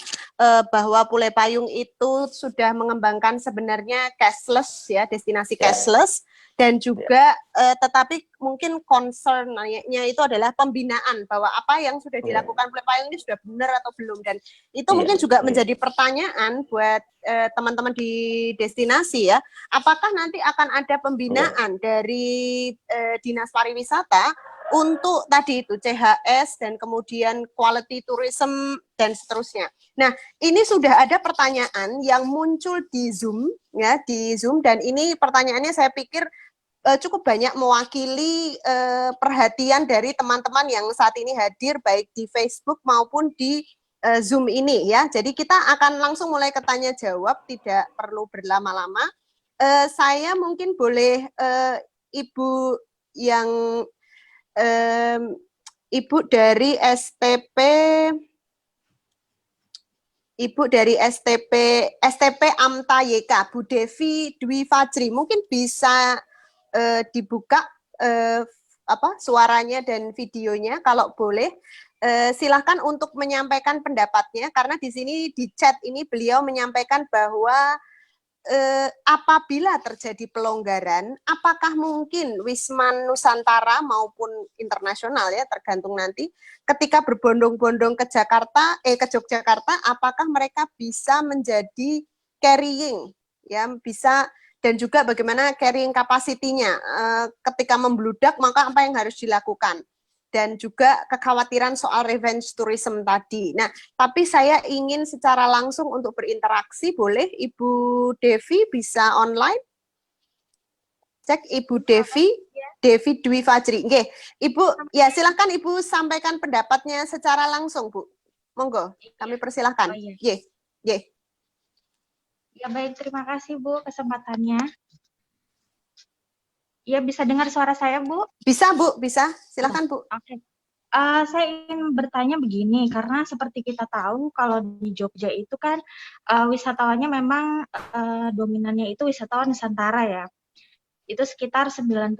bahwa Pulih-Payung itu sudah mengembangkan sebenarnya cashless ya, destinasi cashless, dan juga tetapi mungkin concern-nya itu adalah pembinaan, bahwa apa yang sudah dilakukan Pulih-Payung ini sudah benar atau belum, dan itu mungkin juga menjadi pertanyaan buat teman-teman di destinasi ya, apakah nanti akan ada pembinaan dari Dinas Pariwisata untuk tadi itu CHS dan kemudian quality tourism dan seterusnya. Nah, ini sudah ada pertanyaan yang muncul di Zoom ya, di Zoom, dan ini pertanyaannya saya pikir cukup banyak mewakili perhatian dari teman-teman yang saat ini hadir baik di Facebook maupun di Zoom ini ya. Jadi kita akan langsung mulai ke tanya jawab, tidak perlu berlama-lama. Saya mungkin boleh Ibu yang Ibu dari STP STP Amta YK, Bu Devi Dwi Fajri, mungkin bisa dibuka suaranya dan videonya kalau boleh. Silahkan untuk menyampaikan pendapatnya, karena di sini di chat ini beliau menyampaikan bahwa apabila terjadi pelonggaran, apakah mungkin Wisma Nusantara maupun internasional ya, tergantung nanti, ketika berbondong-bondong ke Yogyakarta, apakah mereka bisa menjadi carrying ya, bisa, dan juga bagaimana carrying capacity-nya ketika membludak, maka apa yang harus dilakukan, dan juga kekhawatiran soal revenge tourism tadi. Nah, tapi saya ingin secara langsung untuk berinteraksi, boleh Ibu Devi bisa online? Cek Ibu Devi, Devi Dwi Fajri. Oke, Ibu, ya silakan Ibu sampaikan pendapatnya secara langsung, Bu. Monggo, kami persilahkan. Ya, baik, terima kasih Bu kesempatannya. Ya, bisa dengar suara saya, Bu? Bisa, Bu, bisa. Silakan, Bu. Oke. Saya ingin bertanya begini, karena seperti kita tahu kalau di Jogja itu kan wisatawannya memang dominannya itu wisatawan Nusantara ya. Itu sekitar 90%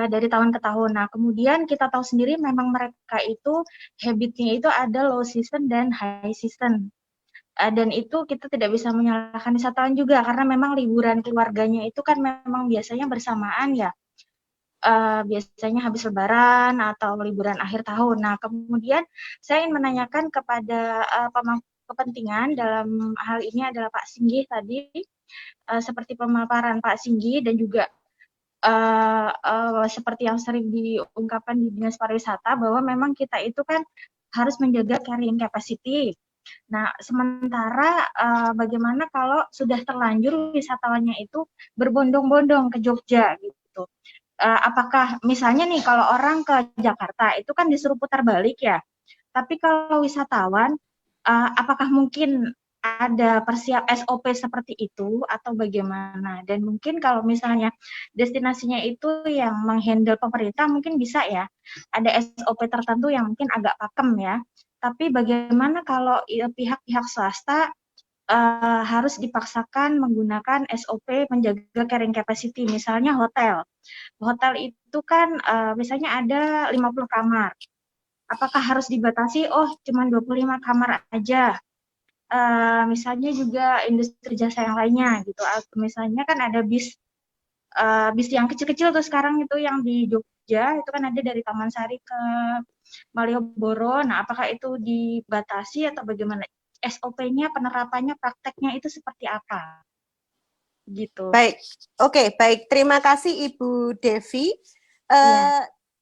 dari tahun ke tahun. Nah, kemudian kita tahu sendiri memang mereka itu habitnya itu ada low season dan high season. Dan itu kita tidak bisa menyalahkan wisatawan juga, karena memang liburan keluarganya itu kan memang biasanya bersamaan ya. biasanya habis Lebaran atau liburan akhir tahun. Nah, kemudian saya ingin menanyakan kepada pemangku kepentingan dalam hal ini adalah Pak Singgih tadi, seperti pemaparan Pak Singgih dan juga seperti yang sering diungkapkan di Dinas Pariwisata bahwa memang kita itu kan harus menjaga carrying capacity. Nah, sementara bagaimana kalau sudah terlanjur wisatawannya itu berbondong-bondong ke Jogja gitu. Apakah misalnya nih kalau orang ke Jakarta itu kan disuruh putar balik ya, tapi kalau wisatawan apakah mungkin ada persiap SOP seperti itu atau bagaimana? Dan mungkin kalau misalnya destinasinya itu yang menghandle pemerintah mungkin bisa ya, ada SOP tertentu yang mungkin agak pakem ya. Tapi bagaimana kalau pihak-pihak swasta harus dipaksakan menggunakan SOP menjaga carrying capacity, misalnya hotel. Hotel itu kan misalnya ada 50 kamar. Apakah harus dibatasi, oh cuma 25 kamar aja? Misalnya juga industri jasa yang lainnya gitu. Misalnya kan ada bis yang kecil-kecil tuh sekarang itu yang di Jogja, itu kan ada dari Taman Sari ke Malioboro. Nah, apakah itu dibatasi atau bagaimana? SOP-nya, penerapannya, prakteknya itu seperti apa? Gitu. Baik, oke, baik. Terima kasih Ibu Devi.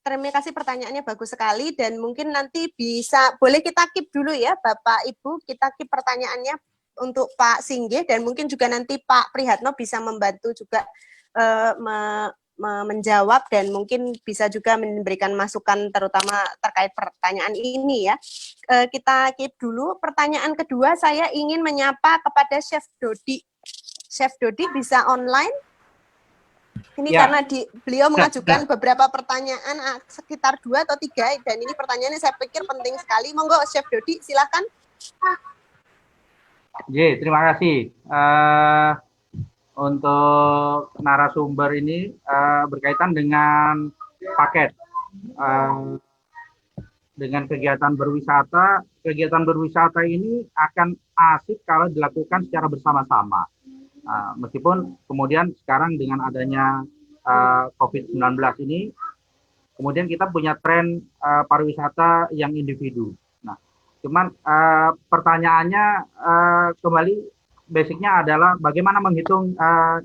Terima kasih pertanyaannya bagus sekali dan mungkin nanti bisa, boleh kita keep dulu ya Bapak Ibu, kita keep pertanyaannya untuk Pak Singgih dan mungkin juga nanti Pak Prihatno bisa membantu juga menjawab dan mungkin bisa juga memberikan masukan terutama terkait pertanyaan ini ya. Kita keep dulu. Pertanyaan kedua saya ingin menyapa kepada Chef Dodi. Chef Dodi bisa online? Ini ya. Karena beliau mengajukan beberapa pertanyaan sekitar 2 atau 3 dan ini pertanyaannya saya pikir penting sekali. Monggo Chef Dodi silakan. Terima kasih. Untuk narasumber ini berkaitan dengan paket dengan kegiatan berwisata. Kegiatan berwisata ini akan asik kalau dilakukan secara bersama-sama. Meskipun kemudian sekarang dengan adanya COVID-19 ini, kemudian kita punya tren pariwisata yang individu. Nah, cuman pertanyaannya kembali basicnya adalah bagaimana menghitung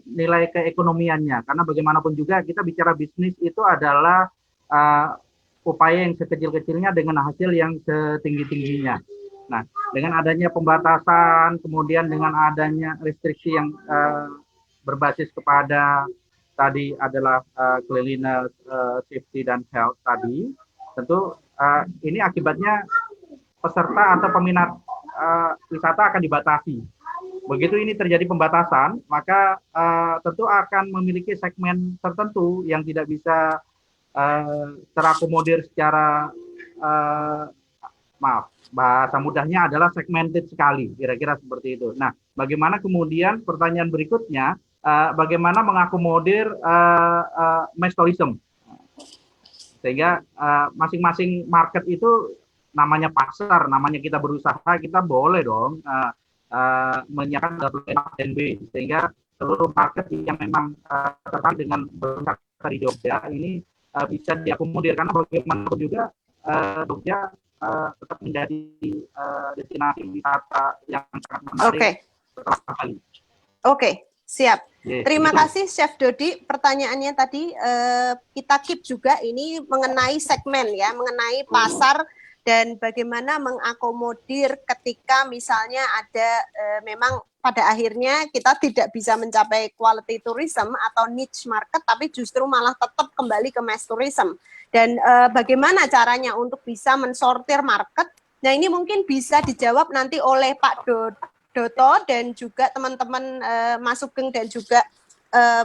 nilai keekonomiannya, karena bagaimanapun juga kita bicara bisnis itu adalah upaya yang sekecil-kecilnya dengan hasil yang setinggi-tingginya. Nah, dengan adanya pembatasan, kemudian dengan adanya restriksi yang berbasis kepada tadi adalah cleanliness, safety, dan health tadi, tentu ini akibatnya peserta atau peminat wisata akan dibatasi. Begitu ini terjadi pembatasan, maka tentu akan memiliki segmen tertentu yang tidak bisa terakomodir secara, bahasa mudahnya adalah segmented sekali, kira-kira seperti itu. Nah, bagaimana kemudian pertanyaan berikutnya, bagaimana mengakomodir mass tourism? Sehingga masing-masing market itu namanya pasar, namanya kita berusaha, kita boleh dong menyiapkan A dan B, sehingga seluruh market yang memang tertarik dengan berwisata di Jogja ini bisa diakomodir, karena bagaimanapun juga Jogja tetap menjadi destinasi wisata yang sangat menarik. Oke, siap. Terima kasih Chef Dodi. Pertanyaannya tadi kita keep juga ini mengenai segmen ya, mengenai pasar dan bagaimana mengakomodir ketika misalnya ada memang pada akhirnya kita tidak bisa mencapai quality tourism atau niche market, tapi justru malah tetap kembali ke mass tourism. Dan bagaimana caranya untuk bisa mensortir market? Nah, ini mungkin bisa dijawab nanti oleh Pak Doto dan juga teman-teman Mas Sugeng dan juga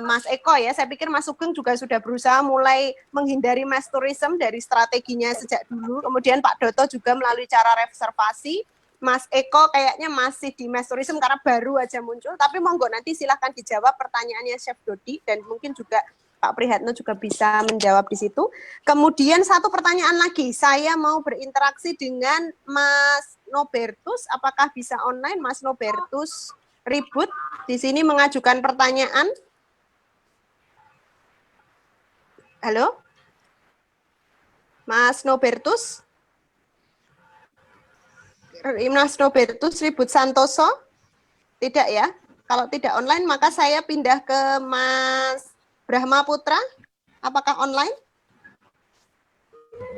Mas Eko ya. Saya pikir Mas Sugeng juga sudah berusaha mulai menghindari mass tourism dari strateginya sejak dulu. Kemudian Pak Doto juga melalui cara reservasi. Mas Eko kayaknya masih di mass tourism karena baru aja muncul. Tapi monggo nanti silahkan dijawab pertanyaannya Chef Dodi dan mungkin juga Pak Prihatno juga bisa menjawab di situ. Kemudian satu pertanyaan lagi, saya mau berinteraksi dengan Mas Nobertus. Apakah bisa online Mas Nobertus Ribut di sini mengajukan pertanyaan? Halo? Mas Nobertus? Mas Nobertus Ribut Santoso? Tidak ya? Kalau tidak online, maka saya pindah ke Mas Brahma Putra. Apakah online?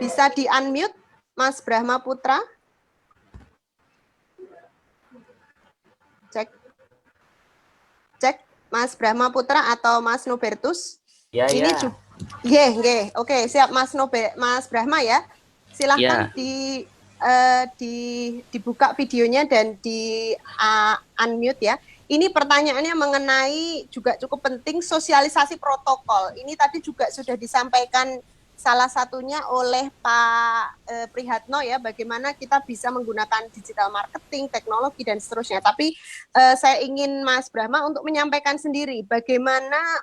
Bisa di-unmute, Mas Brahma Putra? Cek. Cek, Mas Brahma Putra atau Mas Nobertus? Ya, ini ya. Oke, siap Mas Brahma ya. Silahkan dibuka videonya dan di unmute ya. Ini pertanyaannya mengenai juga cukup penting sosialisasi protokol. Ini tadi juga sudah disampaikan salah satunya oleh Pak Prihatno ya, bagaimana kita bisa menggunakan digital marketing, teknologi dan seterusnya. Tapi saya ingin Mas Brahma untuk menyampaikan sendiri bagaimana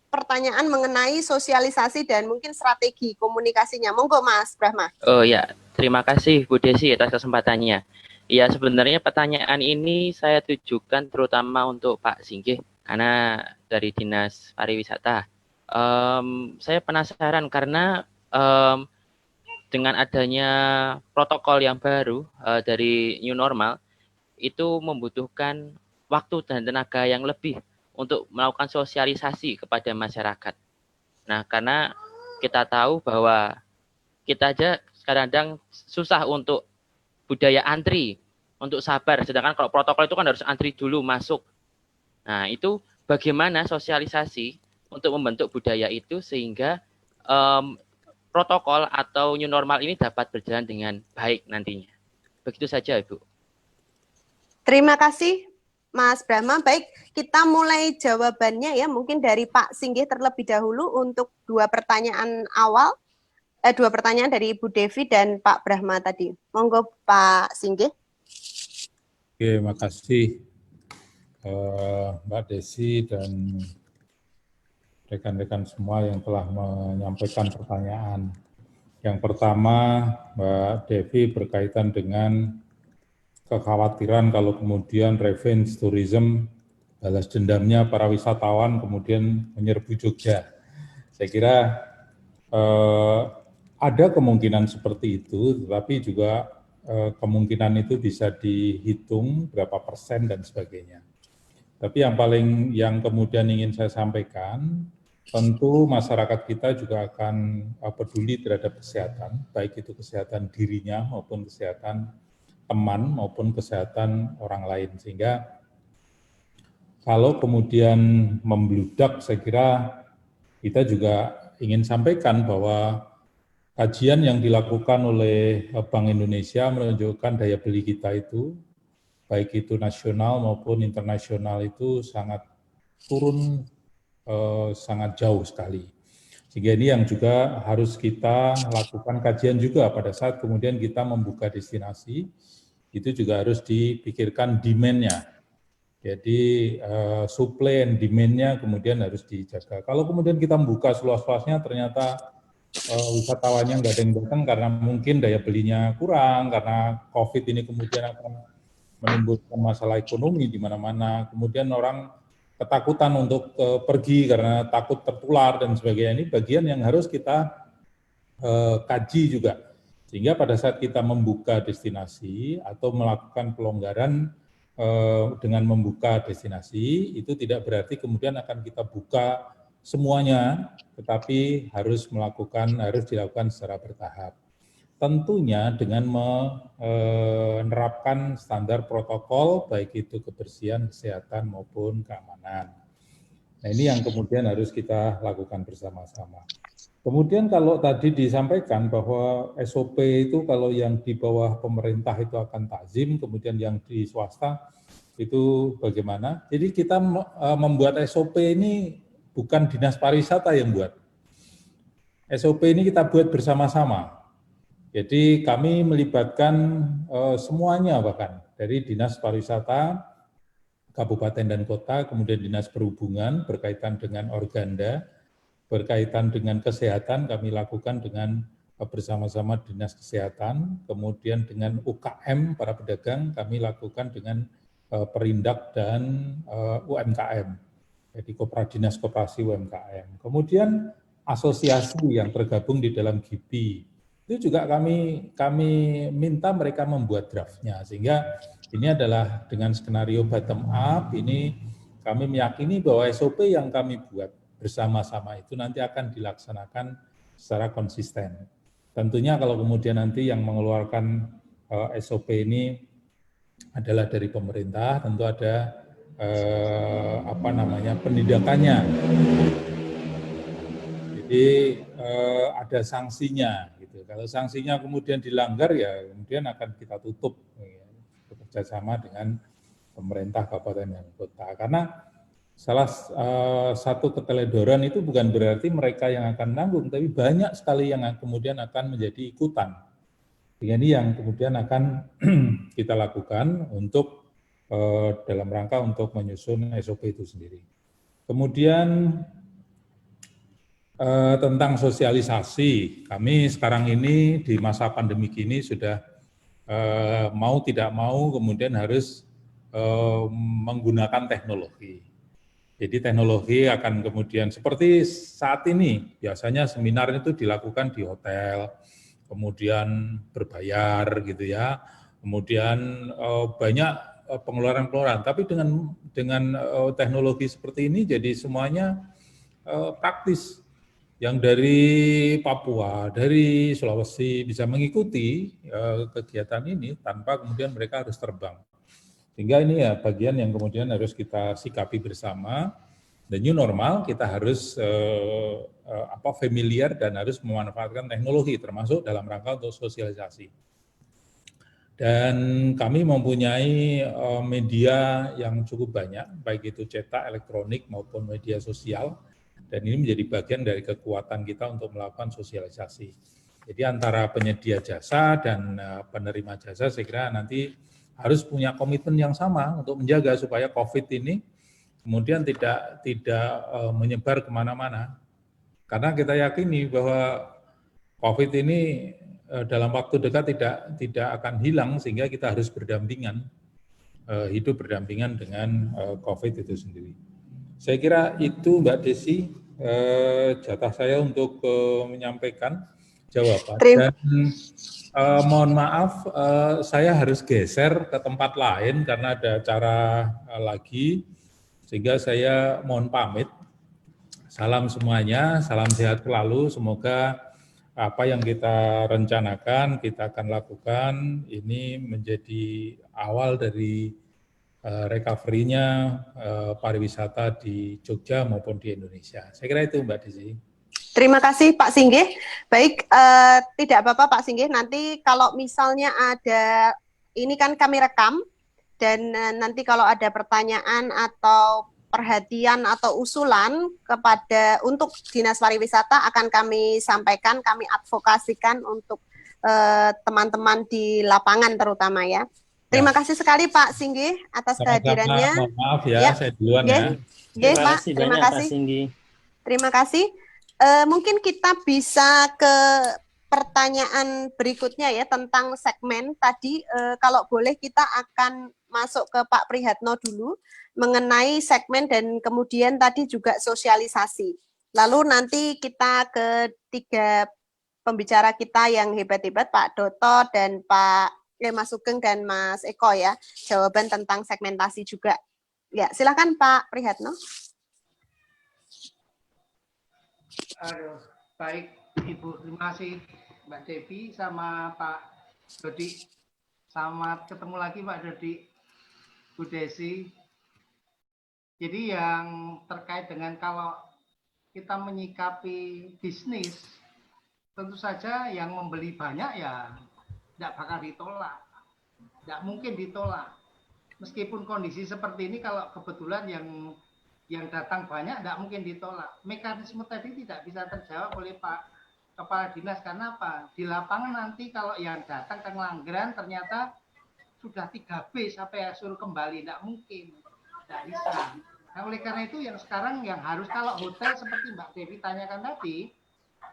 pertanyaan mengenai sosialisasi dan mungkin strategi komunikasinya. Monggo Mas Brahma. Oh ya, terima kasih Bu Desi atas kesempatannya. Ya, sebenarnya pertanyaan ini saya tujukan terutama untuk Pak Singgih, karena dari Dinas Pariwisata. Saya penasaran karena dengan adanya protokol yang baru dari new normal, itu membutuhkan waktu dan tenaga yang lebih untuk melakukan sosialisasi kepada masyarakat. Nah, karena kita tahu bahwa kita aja kadang-kadang susah untuk budaya antri, untuk sabar. Sedangkan kalau protokol itu kan harus antri dulu masuk. Nah, itu bagaimana sosialisasi untuk membentuk budaya itu sehingga protokol atau new normal ini dapat berjalan dengan baik nantinya. Begitu saja, Ibu. Terima kasih, Mas Brahma. Baik, kita mulai jawabannya ya. Mungkin dari Pak Singgih terlebih dahulu untuk dua pertanyaan awal. Dua pertanyaan dari Ibu Devi dan Pak Brahma tadi. Monggo Pak Singgih. Oke, makasih Mbak Desi dan rekan-rekan semua yang telah menyampaikan pertanyaan. Yang pertama, Mbak Devi berkaitan dengan kekhawatiran kalau kemudian revenge tourism, balas dendamnya para wisatawan kemudian menyerbu Jogja. Saya kira ada kemungkinan seperti itu, tetapi juga kemungkinan itu bisa dihitung berapa persen dan sebagainya. Tapi yang kemudian ingin saya sampaikan, tentu masyarakat kita juga akan peduli terhadap kesehatan, baik itu kesehatan dirinya maupun kesehatan teman maupun kesehatan orang lain. Sehingga kalau kemudian membludak, saya kira kita juga ingin sampaikan bahwa kajian yang dilakukan oleh Bank Indonesia menunjukkan daya beli kita itu, baik itu nasional maupun internasional itu sangat turun sangat jauh sekali. Sehingga ini yang juga harus kita lakukan kajian juga pada saat kemudian kita membuka destinasi, itu juga harus dipikirkan demand-nya. Jadi supply and demand-nya kemudian harus dijaga. Kalau kemudian kita membuka seluas-luasnya ternyata wisatawannya nggak ada yang datang karena mungkin daya belinya kurang, karena COVID ini kemudian akan menimbulkan masalah ekonomi di mana-mana, kemudian orang ketakutan untuk pergi karena takut tertular dan sebagainya. Ini bagian yang harus kita kaji juga. Sehingga pada saat kita membuka destinasi atau melakukan pelonggaran dengan membuka destinasi, itu tidak berarti kemudian akan kita buka semuanya, tetapi harus dilakukan secara bertahap. Tentunya dengan menerapkan standar protokol, baik itu kebersihan, kesehatan, maupun keamanan. Nah, ini yang kemudian harus kita lakukan bersama-sama. Kemudian kalau tadi disampaikan bahwa SOP itu kalau yang di bawah pemerintah itu akan takzim, kemudian yang di swasta itu bagaimana? Jadi kita membuat SOP ini bukan Dinas Pariwisata yang buat. SOP ini kita buat bersama-sama. Jadi kami melibatkan semuanya bahkan dari Dinas Pariwisata, Kabupaten dan Kota, kemudian Dinas Perhubungan berkaitan dengan Organda, berkaitan dengan kesehatan kami lakukan dengan bersama-sama Dinas Kesehatan, kemudian dengan UKM para pedagang kami lakukan dengan Perindak dan UMKM, jadi Dinas Koperasi UMKM. Kemudian asosiasi yang tergabung di dalam GIPI. Itu juga kami minta mereka membuat draftnya, sehingga ini adalah dengan skenario bottom up, ini kami meyakini bahwa SOP yang kami buat bersama-sama itu nanti akan dilaksanakan secara konsisten. Tentunya kalau kemudian nanti yang mengeluarkan SOP ini adalah dari pemerintah, tentu ada penindakannya. Jadi ada sanksinya gitu. Kalau sanksinya kemudian dilanggar ya kemudian akan kita tutup bekerja sama dengan pemerintah kabupaten dan kota. Karena salah satu keteledoran itu bukan berarti mereka yang akan nanggung, tapi banyak sekali yang kemudian akan menjadi ikutan. Ini yang kemudian akan kita lakukan untuk dalam rangka untuk menyusun SOP itu sendiri. Kemudian tentang sosialisasi, kami sekarang ini di masa pandemi ini sudah mau tidak mau kemudian harus menggunakan teknologi. Jadi teknologi akan kemudian seperti saat ini, biasanya seminar itu dilakukan di hotel, kemudian berbayar gitu ya, kemudian banyak pengeluaran-pengeluaran. Tapi dengan teknologi seperti ini jadi semuanya praktis. Yang dari Papua, dari Sulawesi bisa mengikuti kegiatan ini tanpa kemudian mereka harus terbang. Sehingga ini ya bagian yang kemudian harus kita sikapi bersama. The new normal kita harus familiar dan harus memanfaatkan teknologi termasuk dalam rangka untuk sosialisasi. Dan kami mempunyai media yang cukup banyak, baik itu cetak, elektronik maupun media sosial. Dan ini menjadi bagian dari kekuatan kita untuk melakukan sosialisasi. Jadi antara penyedia jasa dan penerima jasa saya kira nanti harus punya komitmen yang sama untuk menjaga supaya COVID ini kemudian tidak menyebar kemana-mana. Karena kita yakini bahwa COVID ini dalam waktu dekat tidak akan hilang sehingga kita harus berdampingan, hidup berdampingan dengan COVID itu sendiri. Saya kira itu Mbak Desi, jatah saya untuk menyampaikan jawaban. Dan mohon maaf, saya harus geser ke tempat lain karena ada acara lagi, sehingga saya mohon pamit. Salam semuanya, salam sehat selalu, semoga apa yang kita rencanakan, kita akan lakukan, ini menjadi awal dari recovery-nya pariwisata di Jogja maupun di Indonesia. Saya kira itu Mbak Desi. Terima kasih Pak Singgih. Baik, tidak apa-apa Pak Singgih, nanti kalau misalnya ada, ini kan kami rekam, dan nanti kalau ada pertanyaan atau perhatian atau usulan untuk Dinas Pariwisata akan kami sampaikan, kami advokasikan untuk teman-teman di lapangan terutama ya. Terima kasih sekali Pak Singgih atas kehadirannya. Mohon maaf ya, saya duluan ya. Pak, terima kasih. Terima kasih. Mungkin kita bisa ke pertanyaan berikutnya ya tentang segmen tadi. Kalau boleh kita akan masuk ke Pak Prihatno dulu mengenai segmen dan kemudian tadi juga sosialisasi. Lalu nanti kita ke 3 pembicara kita yang hebat-hebat, Pak Doto dan Pak Mas Sugeng dan Mas Eko ya, jawaban tentang segmentasi juga. Ya, silakan Pak Prihatno. Aduh, baik Ibu, terima kasih Mbak Devi sama Pak Dodi. Selamat ketemu lagi Pak Dodi, Bu Desi. Jadi yang terkait dengan kalau kita menyikapi bisnis, tentu saja yang membeli banyak ya tidak bakal ditolak, tidak mungkin ditolak. Meskipun kondisi seperti ini, kalau kebetulan yang datang banyak, tidak mungkin ditolak. Mekanisme tadi tidak bisa terjawab oleh Pak Kepala Dinas, karena apa? Di lapangan nanti kalau yang datang ke Ngelanggeran ternyata sudah 3B sampai suruh kembali, tidak mungkin, tidak bisa. Nah, oleh karena itu yang sekarang yang harus, kalau hotel seperti Mbak Devi tanyakan tadi,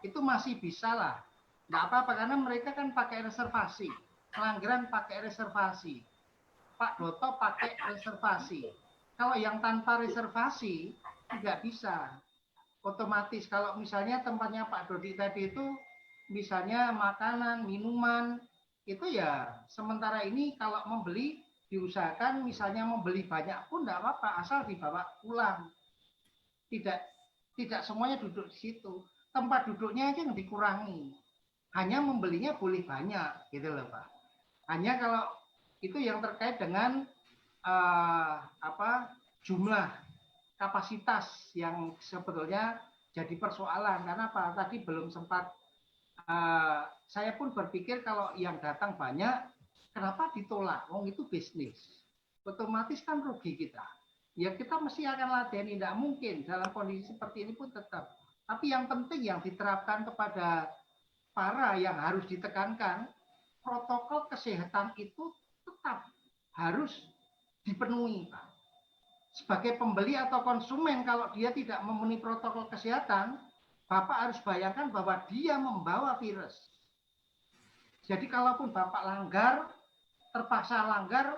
itu masih bisa lah. Nggak apa-apa, karena mereka kan pakai reservasi. Ngelanggeran pakai reservasi. Pak Doto pakai reservasi. Kalau yang tanpa reservasi, tidak bisa. otomatis kalau misalnya tempatnya Pak Dodi tadi itu misalnya makanan, minuman, itu ya sementara ini kalau membeli diusahakan misalnya membeli banyak pun tidak apa-apa, asal dibawa pulang. Tidak semuanya duduk di situ. Tempat duduknya aja yang dikurangi. Hanya membelinya boleh banyak, gitu loh Pak. Hanya kalau itu yang terkait dengan jumlah kapasitas yang sebetulnya jadi persoalan. Karena apa? Tadi belum sempat. Saya pun berpikir kalau yang datang banyak, kenapa ditolak? Wong itu bisnis. Otomatis kan rugi kita. Ya kita mesti akan ladeni, tidak mungkin dalam kondisi seperti ini pun tetap. Tapi yang penting yang diterapkan kepada para yang harus ditekankan, protokol kesehatan itu tetap harus dipenuhi, Pak. Sebagai pembeli atau konsumen, kalau dia tidak memenuhi protokol kesehatan, Bapak harus bayangkan bahwa dia membawa virus. Jadi kalaupun Bapak langgar, terpaksa langgar,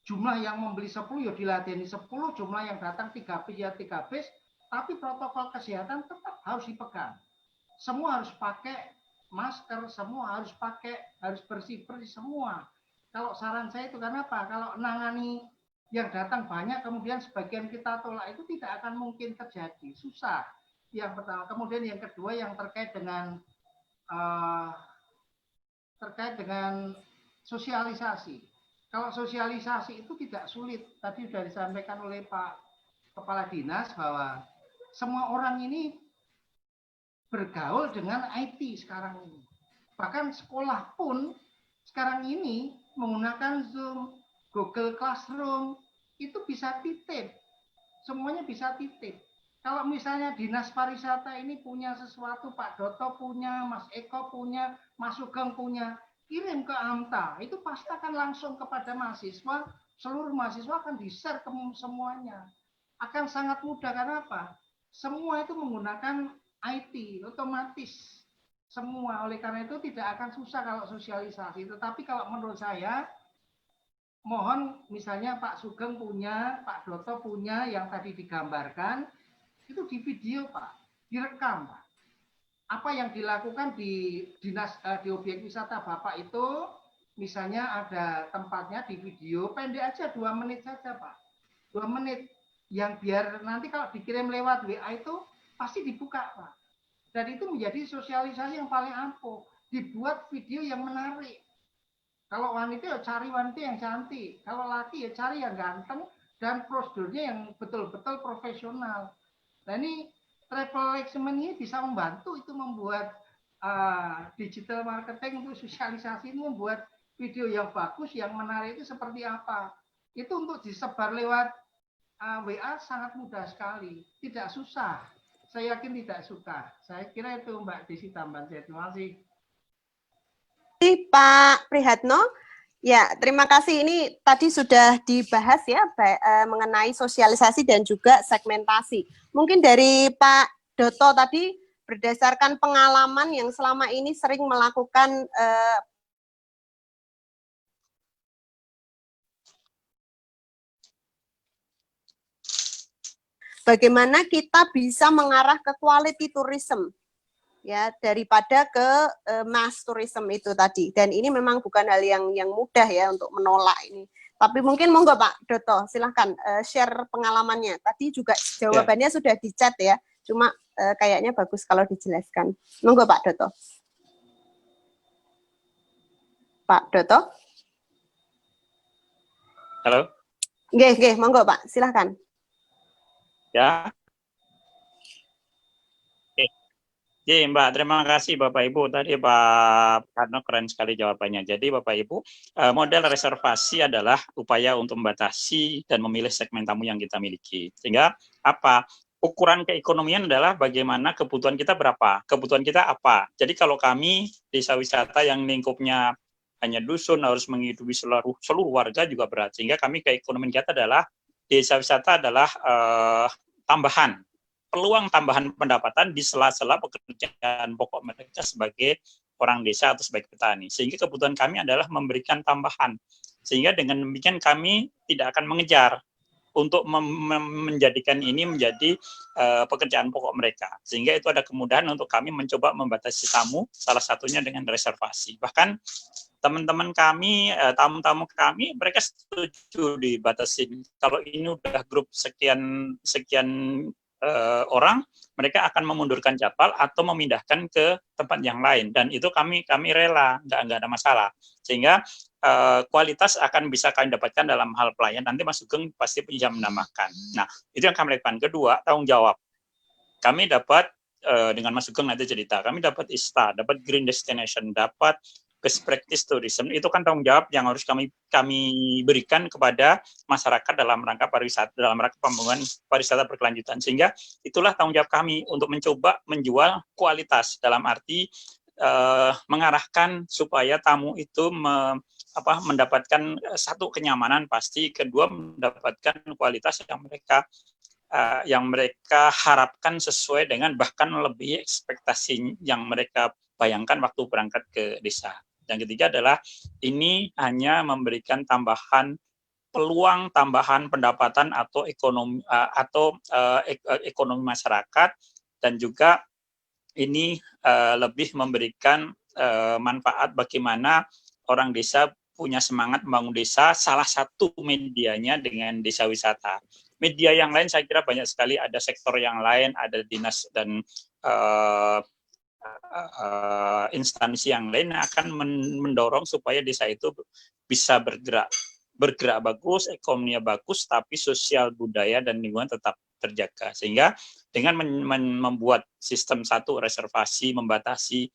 jumlah yang membeli 10 ya diladeni 10, jumlah yang datang 3 bis ya 3 bis, tapi protokol kesehatan tetap harus dipegang. Semua harus pakai masker, semua harus bersih-bersih semua. Kalau saran saya itu karena apa? Kalau nangani yang datang banyak, kemudian sebagian kita tolak, itu tidak akan mungkin terjadi. Susah. Yang pertama. Kemudian yang kedua yang terkait dengan sosialisasi. Kalau sosialisasi itu tidak sulit. Tadi sudah disampaikan oleh Pak Kepala Dinas bahwa semua orang ini bergaul dengan IT sekarang ini. Bahkan sekolah pun sekarang ini menggunakan Zoom, Google Classroom, itu bisa titip. Semuanya bisa titip. Kalau misalnya Dinas Pariwisata ini punya sesuatu, Pak Doto punya, Mas Eko punya, Mas Sugeng punya, kirim ke AMTA, itu pasti akan langsung kepada mahasiswa, seluruh mahasiswa akan di-share ke semuanya. Akan sangat mudah, karena apa? Semua itu menggunakan IT, otomatis. Semua, oleh karena itu tidak akan susah kalau sosialisasi. Tetapi kalau menurut saya, mohon misalnya Pak Sugeng punya, Pak Doto punya, yang tadi digambarkan, itu di video Pak, direkam Pak. Apa yang dilakukan di dinas di objek wisata Bapak itu, misalnya ada tempatnya di video, pendek aja 2 menit saja Pak. 2 menit, yang biar nanti kalau dikirim lewat WA itu pasti dibuka Pak. Dan itu menjadi sosialisasi yang paling ampuh. Dibuat video yang menarik. Kalau wanita ya cari wanita yang cantik, kalau laki ya cari yang ganteng, dan prosedurnya yang betul-betul profesional. Nah ini travel management ini bisa membantu itu membuat digital marketing untuk sosialisasi ini, membuat video yang bagus, yang menarik itu seperti apa. Itu untuk disebar lewat WA sangat mudah sekali, tidak susah. Saya yakin tidak suka. Saya kira itu Mbak Desi tambahan saya. Terima kasih. Pak Prihatno. Ya, terima kasih. Ini tadi sudah dibahas ya mengenai sosialisasi dan juga segmentasi. Mungkin dari Pak Doto tadi berdasarkan pengalaman yang selama ini sering melakukan bagaimana kita bisa mengarah ke quality tourism ya daripada ke mass tourism itu tadi. Dan ini memang bukan hal yang mudah ya untuk menolak ini. Tapi mungkin monggo Pak Doto, silahkan share pengalamannya. Tadi juga jawabannya sudah di chat ya, cuma kayaknya bagus kalau dijelaskan. Monggo Pak Doto. Pak Doto? Halo? Nggih, monggo Pak, silahkan. Ya. Oke, Mbak, terima kasih Bapak Ibu. Tadi Pak Karno keren sekali jawabannya. Jadi Bapak Ibu, model reservasi adalah upaya untuk membatasi dan memilih segmen tamu yang kita miliki. Sehingga apa? Ukuran keekonomian adalah bagaimana kebutuhan kita berapa, kebutuhan kita apa. Jadi kalau kami desa wisata yang lingkupnya hanya dusun harus menghidupi seluruh warga juga berat. Sehingga kami keekonomian kita adalah desa wisata adalah tambahan. Peluang tambahan pendapatan di sela-sela pekerjaan pokok mereka sebagai orang desa atau sebagai petani. Sehingga kebutuhan kami adalah memberikan tambahan. Sehingga dengan demikian kami tidak akan mengejar menjadikan ini menjadi pekerjaan pokok mereka. Sehingga itu ada kemudahan untuk kami mencoba membatasi tamu, salah satunya dengan reservasi. Bahkan teman-teman kami, tamu-tamu kami, mereka setuju dibatasi. Kalau ini udah grup sekian orang, mereka akan memundurkan jadwal atau memindahkan ke tempat yang lain, dan itu kami rela, nggak ada masalah. Sehingga kualitas akan bisa kami dapatkan dalam hal pelayan. Nanti Mas Sugeng pasti bisa menambahkan. Nah, itu yang kami lakukan. Kedua, tanggung jawab. Kami dapat dengan Mas Sugeng nanti cerita, kami dapat ISTA, dapat Green Destination, dapat best practice tourism. Itu kan tanggung jawab yang harus kami berikan kepada masyarakat dalam rangka pariwisata, dalam rangka pembangunan pariwisata berkelanjutan. Sehingga itulah tanggung jawab kami untuk mencoba menjual kualitas, dalam arti mengarahkan supaya tamu itu mendapatkan satu kenyamanan pasti, kedua mendapatkan kualitas yang mereka harapkan sesuai dengan bahkan lebih ekspektasi yang mereka bayangkan waktu berangkat ke desa. Yang ketiga adalah ini hanya memberikan tambahan peluang, tambahan pendapatan atau ekonomi masyarakat, dan juga ini lebih memberikan manfaat bagaimana orang desa punya semangat membangun desa. Salah satu medianya dengan desa wisata. Media yang lain saya kira banyak sekali, ada sektor yang lain, ada dinas dan instansi yang lain yang akan mendorong supaya desa itu bisa bergerak bagus, ekonominya bagus, tapi sosial, budaya, dan lingkungan tetap terjaga. Sehingga dengan membuat sistem satu reservasi, membatasi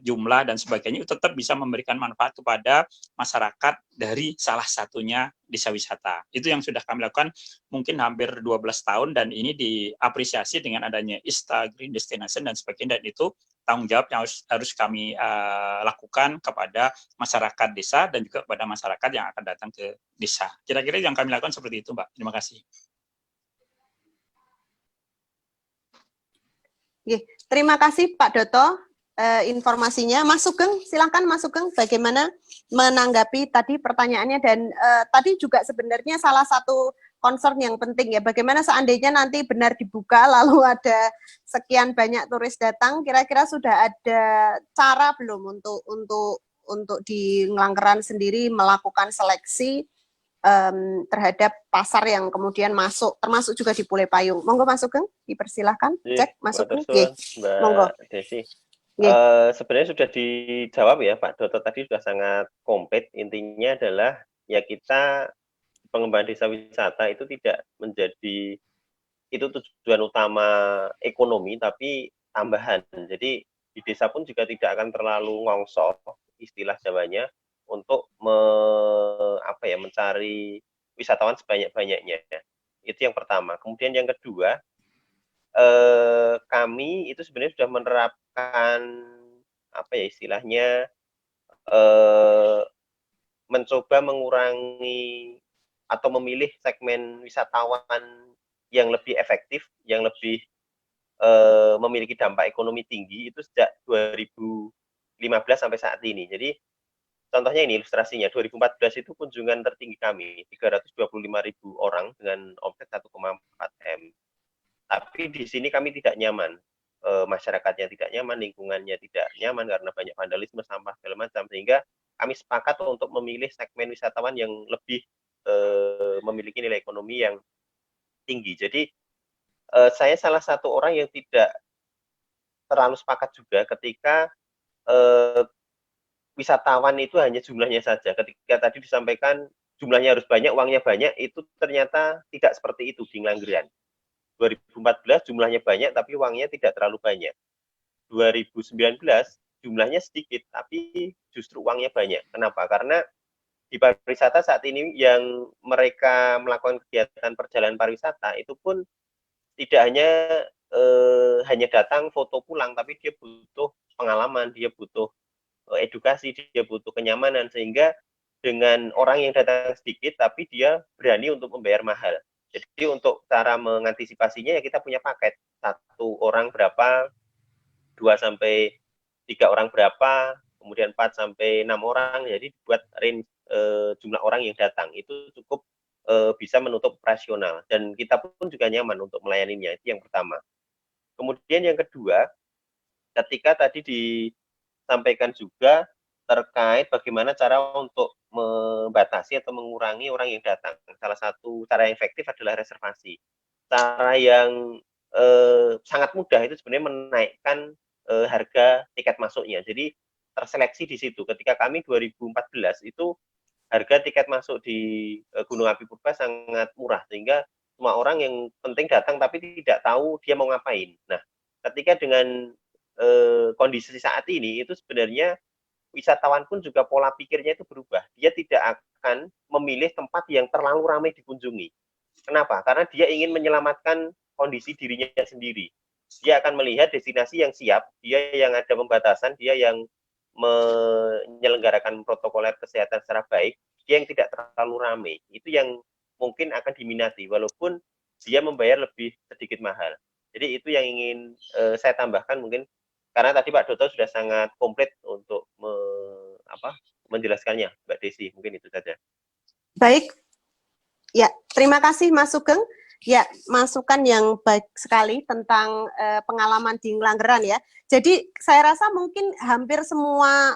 jumlah dan sebagainya, itu tetap bisa memberikan manfaat kepada masyarakat dari salah satunya desa wisata. Itu yang sudah kami lakukan mungkin hampir 12 tahun, dan ini diapresiasi dengan adanya ISTA, Green Destination, dan sebagainya, dan itu tanggung jawab yang harus kami lakukan kepada masyarakat desa dan juga kepada masyarakat yang akan datang ke desa. Kira-kira yang kami lakukan seperti itu, Mbak. Terima kasih. Terima kasih Pak Doto informasinya. Mas Sugeng, silakan Mas Sugeng, bagaimana menanggapi tadi pertanyaannya, dan tadi juga sebenarnya salah satu concern yang penting ya, bagaimana seandainya nanti benar dibuka lalu ada sekian banyak turis datang, kira-kira sudah ada cara belum untuk di Ngelanggeran sendiri melakukan seleksi terhadap pasar yang kemudian masuk, termasuk juga di Pule Payung. Monggo Mas Sugeng, dipersilahkan. Cek Mas Sugeng. Monggo. Desi. Sebenarnya sudah dijawab ya, Pak Doto tadi sudah sangat komplit. Intinya adalah ya kita pengembangan desa wisata itu tidak menjadi itu tujuan utama ekonomi, tapi tambahan. Jadi di desa pun juga tidak akan terlalu ngongso, istilah Jawanya, untuk mencari wisatawan sebanyak-banyaknya. Itu yang pertama. Kemudian yang kedua, kami itu sebenarnya sudah menerapkan mencoba mengurangi atau memilih segmen wisatawan yang lebih efektif, yang lebih memiliki dampak ekonomi tinggi itu sejak 2015 sampai saat ini. Jadi contohnya ini ilustrasinya, 2014 itu kunjungan tertinggi kami 325.000 orang dengan omset 1,4 M. Tapi di sini kami tidak nyaman, masyarakatnya tidak nyaman, lingkungannya tidak nyaman karena banyak vandalisme, sampah segala macam, sehingga kami sepakat untuk memilih segmen wisatawan yang lebih memiliki nilai ekonomi yang tinggi. Jadi saya salah satu orang yang tidak terlalu sepakat juga ketika wisatawan itu hanya jumlahnya saja. Ketika tadi disampaikan jumlahnya harus banyak, uangnya banyak, itu ternyata tidak seperti itu di Ngelanggeran. 2014 jumlahnya banyak tapi uangnya tidak terlalu banyak. 2019 jumlahnya sedikit tapi justru uangnya banyak. Kenapa? Karena di pariwisata saat ini yang mereka melakukan kegiatan perjalanan pariwisata itu pun tidak hanya datang foto pulang, tapi dia butuh pengalaman, dia butuh edukasi, dia butuh kenyamanan, sehingga dengan orang yang datang sedikit tapi dia berani untuk membayar mahal. Jadi untuk cara mengantisipasinya ya kita punya paket, 1 orang berapa, 2 sampai 3 orang berapa, kemudian 4 sampai 6 orang, jadi buat range jumlah orang yang datang itu cukup bisa menutup operasional dan kita pun juga nyaman untuk melayaninya. Itu yang pertama. Kemudian yang kedua, ketika tadi disampaikan juga terkait bagaimana cara untuk membatasi atau mengurangi orang yang datang. Salah satu cara yang efektif adalah reservasi. Cara yang sangat mudah itu sebenarnya menaikkan harga tiket masuknya. Jadi terseleksi di situ. Ketika kami 2014 itu harga tiket masuk di Gunung Api Purba sangat murah sehingga semua orang yang penting datang tapi tidak tahu dia mau ngapain. Nah, ketika dengan kondisi saat ini itu sebenarnya wisatawan pun juga pola pikirnya itu berubah. Dia tidak akan memilih tempat yang terlalu ramai dikunjungi. Kenapa? Karena dia ingin menyelamatkan kondisi dirinya sendiri. Dia akan melihat destinasi yang siap, dia yang ada pembatasan, dia yang menyelenggarakan protokoler kesehatan secara baik, dia yang tidak terlalu ramai. Itu yang mungkin akan diminati, walaupun dia membayar lebih sedikit mahal. Jadi itu yang ingin saya tambahkan mungkin, karena tadi Pak Dr. sudah sangat komplit untuk menjelaskannya, Mbak Desi. Mungkin itu saja. Baik, ya terima kasih Mas Sugeng. Ya, masukan yang baik sekali tentang pengalaman di Ngelanggeran ya. Jadi saya rasa mungkin hampir semua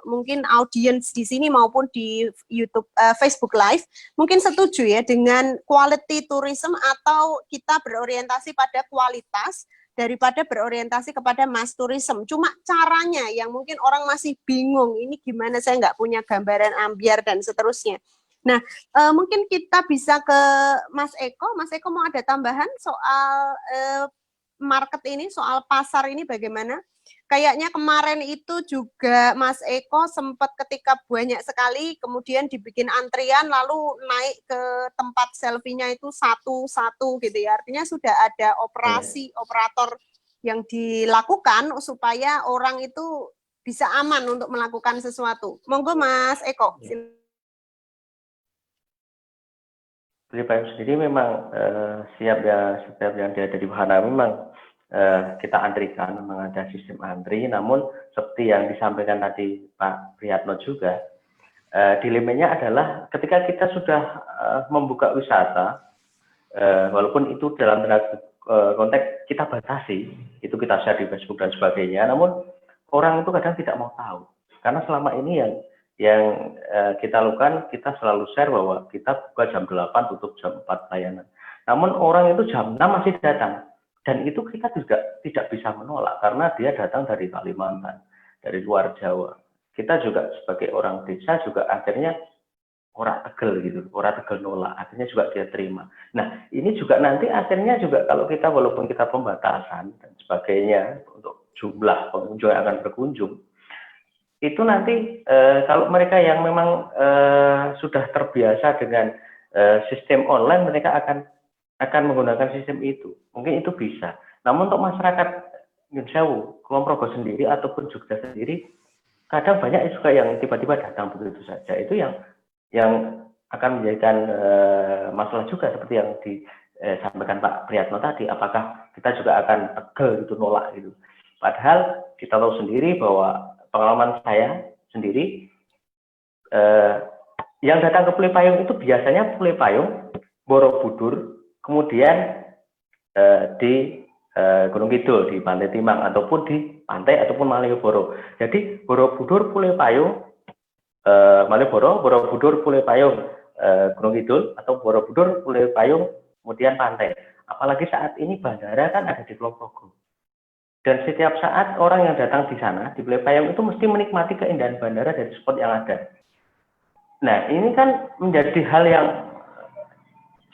mungkin audiens di sini maupun di YouTube, Facebook Live mungkin setuju ya dengan quality tourism atau kita berorientasi pada kualitas daripada berorientasi kepada mass tourism. Cuma caranya yang mungkin orang masih bingung, ini gimana, saya nggak punya gambaran ambiar dan seterusnya. Nah, mungkin kita bisa ke Mas Eko. Mas Eko mau ada tambahan soal market ini, soal pasar ini bagaimana? Kayaknya kemarin itu juga Mas Eko sempat ketika banyak sekali, kemudian dibikin antrian, lalu naik ke tempat selfie-nya itu satu-satu gitu ya. Artinya sudah ada operasi, operator yang dilakukan supaya orang itu bisa aman untuk melakukan sesuatu. Monggo Mas Eko. Beli payung sendiri memang setiap yang ada di wahana memang kita antrikan, memang ada sistem antri. Namun seperti yang disampaikan tadi Pak Priyatno juga, dilemanya adalah ketika kita sudah membuka wisata, walaupun itu dalam konteks kita batasi, itu kita share di Facebook dan sebagainya. Namun orang itu kadang tidak mau tahu, karena selama ini yang kita lakukan, kita selalu share bahwa kita buka jam 8, tutup jam 4 layanan. Namun orang itu jam 6 masih datang. Dan itu kita juga tidak bisa menolak, karena dia datang dari Kalimantan, dari luar Jawa. Kita juga sebagai orang desa juga akhirnya orang tegel gitu, orang tegel nolak, akhirnya juga dia terima. Nah, ini juga nanti akhirnya juga kalau kita, walaupun kita pembatasan dan sebagainya untuk jumlah pengunjung yang akan berkunjung, itu nanti kalau mereka yang memang sudah terbiasa dengan sistem online, mereka akan menggunakan sistem itu. Mungkin itu bisa. Namun untuk masyarakat Sewu, Kulon Progo sendiri ataupun Jogja sendiri, kadang banyak juga yang tiba-tiba datang begitu saja. Itu yang akan menjadikan masalah juga, seperti yang disampaikan Pak Priyatno tadi. Apakah kita juga akan tegel gitu, nolak gitu. Padahal kita tahu sendiri bahwa pengalaman saya sendiri, yang datang ke Pule Payung itu biasanya Pule Payung, Borobudur, kemudian di Gunung Kidul, di Pantai Timang, ataupun di pantai, ataupun Malioboro. Jadi Borobudur, Pule Payung, Malioboro, Borobudur, Pule Payung, Gunung Kidul, atau Borobudur, Pule Payung, kemudian pantai. Apalagi saat ini bandara kan ada di Kulon Progo. Dan setiap saat orang yang datang di sana, di Pule Payung itu mesti menikmati keindahan bandara dari spot yang ada. Nah, ini kan menjadi hal yang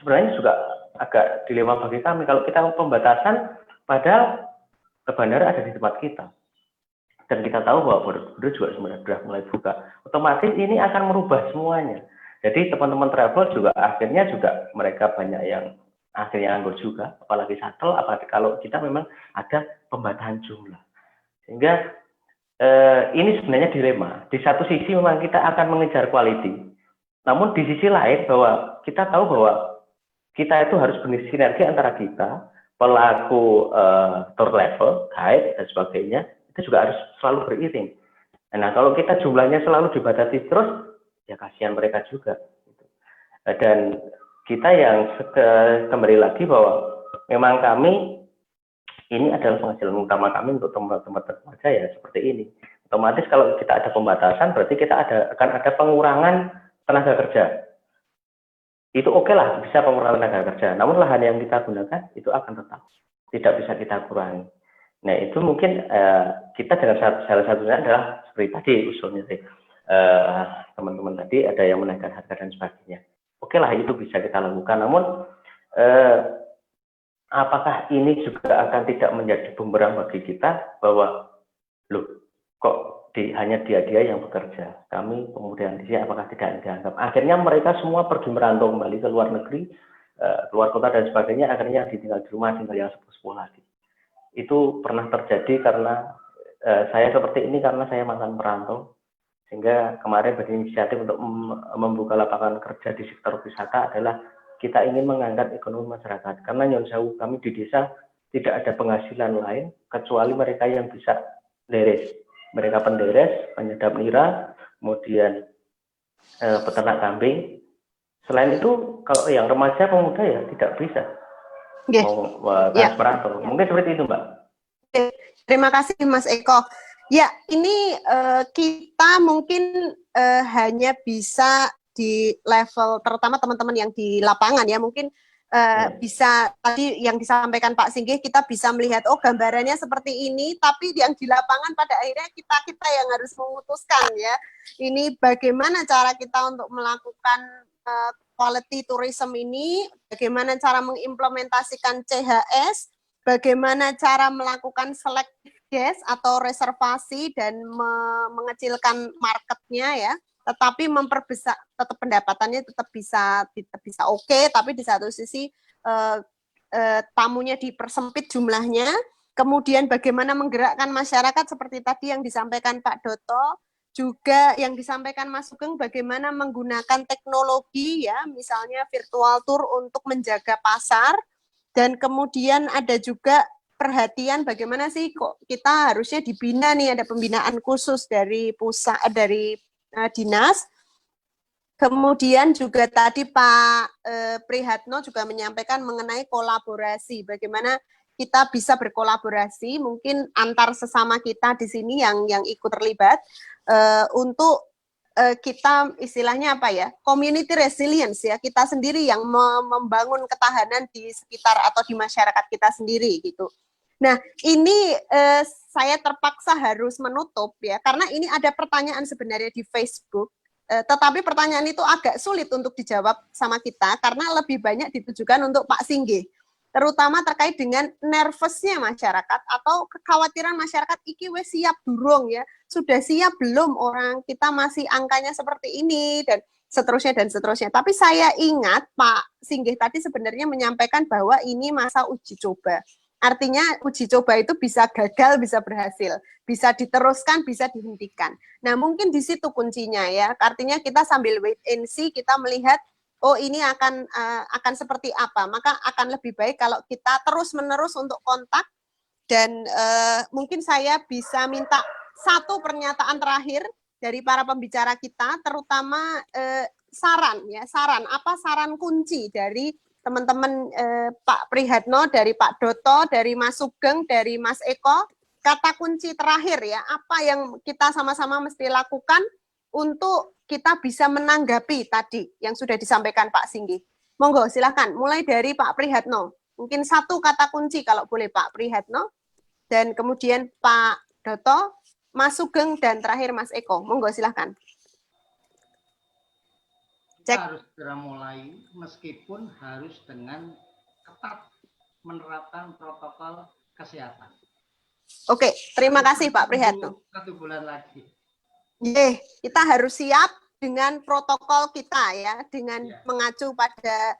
sebenarnya juga agak dilema bagi kami. Kalau kita pembatasan, padahal bandara ada di tempat kita. Dan kita tahu bahwa Borobudur juga sebenarnya sudah mulai buka. Otomatis ini akan merubah semuanya. Jadi teman-teman travel juga akhirnya juga mereka banyak yang akhirnya anggur juga, apalagi shuttle, apalagi kalau kita memang ada pembatasan jumlah. Sehingga ini sebenarnya dilema. Di satu sisi memang kita akan mengejar quality, namun di sisi lain bahwa kita tahu bahwa kita itu harus bersinergi antara kita, pelaku tour level, guide, dan sebagainya, itu juga harus selalu beriring. Nah, kalau kita jumlahnya selalu dibatasi terus, ya kasihan mereka juga. Dan kita yang kembali lagi bahwa memang kami ini adalah penghasilan utama kami untuk tempat-tempat kerja ya seperti ini. Otomatis kalau kita ada pembatasan berarti kita akan ada pengurangan tenaga kerja. Itu oke lah, bisa pengurangan tenaga kerja. Namun lahan yang kita gunakan itu akan tetap tidak bisa kita kurangi. Nah itu mungkin kita dengan salah satunya adalah seperti tadi usulnya teman-teman tadi ada yang menaikkan harga dan sebagainya. Oke lah itu bisa kita lakukan. Namun apakah ini juga akan tidak menjadi bumerang bagi kita bahwa loh kok hanya dia yang bekerja, kami kemudian di sini apakah tidak dianggap? Akhirnya mereka semua pergi merantau kembali ke luar negeri, keluar kota dan sebagainya, akhirnya ditinggal di rumah, tinggal yang sepuh-sepuh lagi. Itu pernah terjadi karena saya seperti ini karena saya mantan perantau, sehingga kemarin berinisiatif untuk membuka lapangan kerja di sektor wisata adalah kita ingin mengangkat ekonomi masyarakat. Karena nyon sewu kami di desa tidak ada penghasilan lain kecuali mereka yang bisa deres. Mereka penderes, penyedap nira, kemudian peternak kambing. Selain itu, kalau yang remaja pemuda ya tidak bisa merantau. Mungkin seperti itu, Mbak. Terima kasih, Mas Eko. Ya, ini kita mungkin hanya bisa di level, terutama teman-teman yang di lapangan ya, mungkin bisa tadi yang disampaikan Pak Singgih, kita bisa melihat oh gambarannya seperti ini, tapi yang di lapangan pada akhirnya kita yang harus memutuskan ya, ini bagaimana cara kita untuk melakukan quality tourism ini, bagaimana cara mengimplementasikan CHS, bagaimana cara melakukan selective guest atau reservasi dan mengecilkan marketnya ya, tetapi memperbesar tetap pendapatannya tetap bisa oke, tapi di satu sisi tamunya dipersempit jumlahnya. Kemudian bagaimana menggerakkan masyarakat seperti tadi yang disampaikan Pak Doto, juga yang disampaikan Mas Sugeng bagaimana menggunakan teknologi ya, misalnya virtual tour untuk menjaga pasar, dan kemudian ada juga perhatian bagaimana sih kok kita harusnya dibina nih, ada pembinaan khusus dari pusat dari dinas. Kemudian juga tadi Pak Prihatno juga menyampaikan mengenai kolaborasi, bagaimana kita bisa berkolaborasi mungkin antar sesama kita di sini yang ikut terlibat untuk kita istilahnya apa ya, community resilience ya, kita sendiri yang membangun ketahanan di sekitar atau di masyarakat kita sendiri gitu. Nah, ini saya terpaksa harus menutup ya, karena ini ada pertanyaan sebenarnya di Facebook, tetapi pertanyaan itu agak sulit untuk dijawab sama kita, karena lebih banyak ditujukan untuk Pak Singgih, terutama terkait dengan nervousnya masyarakat atau kekhawatiran masyarakat, iki wes siap durung ya, sudah siap belum orang kita masih angkanya seperti ini, dan seterusnya dan seterusnya. Tapi saya ingat Pak Singgih tadi sebenarnya menyampaikan bahwa ini masa uji coba. Artinya uji coba itu bisa gagal, bisa berhasil, bisa diteruskan, bisa dihentikan. Nah mungkin di situ kuncinya ya, artinya kita sambil wait and see, kita melihat oh ini akan seperti apa, maka akan lebih baik kalau kita terus-menerus untuk kontak, dan mungkin saya bisa minta satu pernyataan terakhir dari para pembicara kita, terutama saran, apa saran kunci dari teman-teman Pak Prihatno, dari Pak Doto, dari Mas Sugeng, dari Mas Eko, kata kunci terakhir ya, apa yang kita sama-sama mesti lakukan untuk kita bisa menanggapi tadi yang sudah disampaikan Pak Singgih. Monggo silakan, mulai dari Pak Prihatno. Mungkin satu kata kunci kalau boleh Pak Prihatno, dan kemudian Pak Doto, Mas Sugeng, dan terakhir Mas Eko. Monggo silakan. Kita harus segera mulai, meskipun harus dengan ketat menerapkan protokol kesehatan. Oke, terima kasih Pak Prihatno. 1 bulan lagi. Kita harus siap dengan protokol kita ya, dengan mengacu pada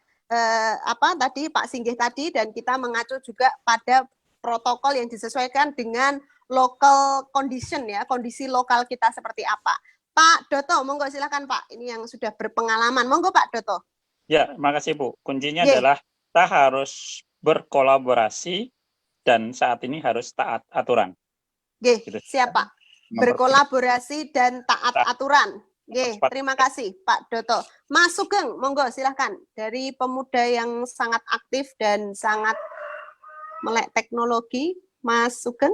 apa tadi Pak Singgih tadi, dan kita mengacu juga pada protokol yang disesuaikan dengan local condition ya, kondisi lokal kita seperti apa. Pak Doto, monggo silakan Pak, ini yang sudah berpengalaman. Monggo Pak Doto. Ya, makasih Bu. Kuncinya adalah kita harus berkolaborasi dan saat ini harus taat aturan. Gitu. Siap Pak. Berkolaborasi dan taat aturan. Terima kasih Pak Doto. Mas Sugeng, monggo silahkan. Dari pemuda yang sangat aktif dan sangat melek teknologi, Mas Sugeng.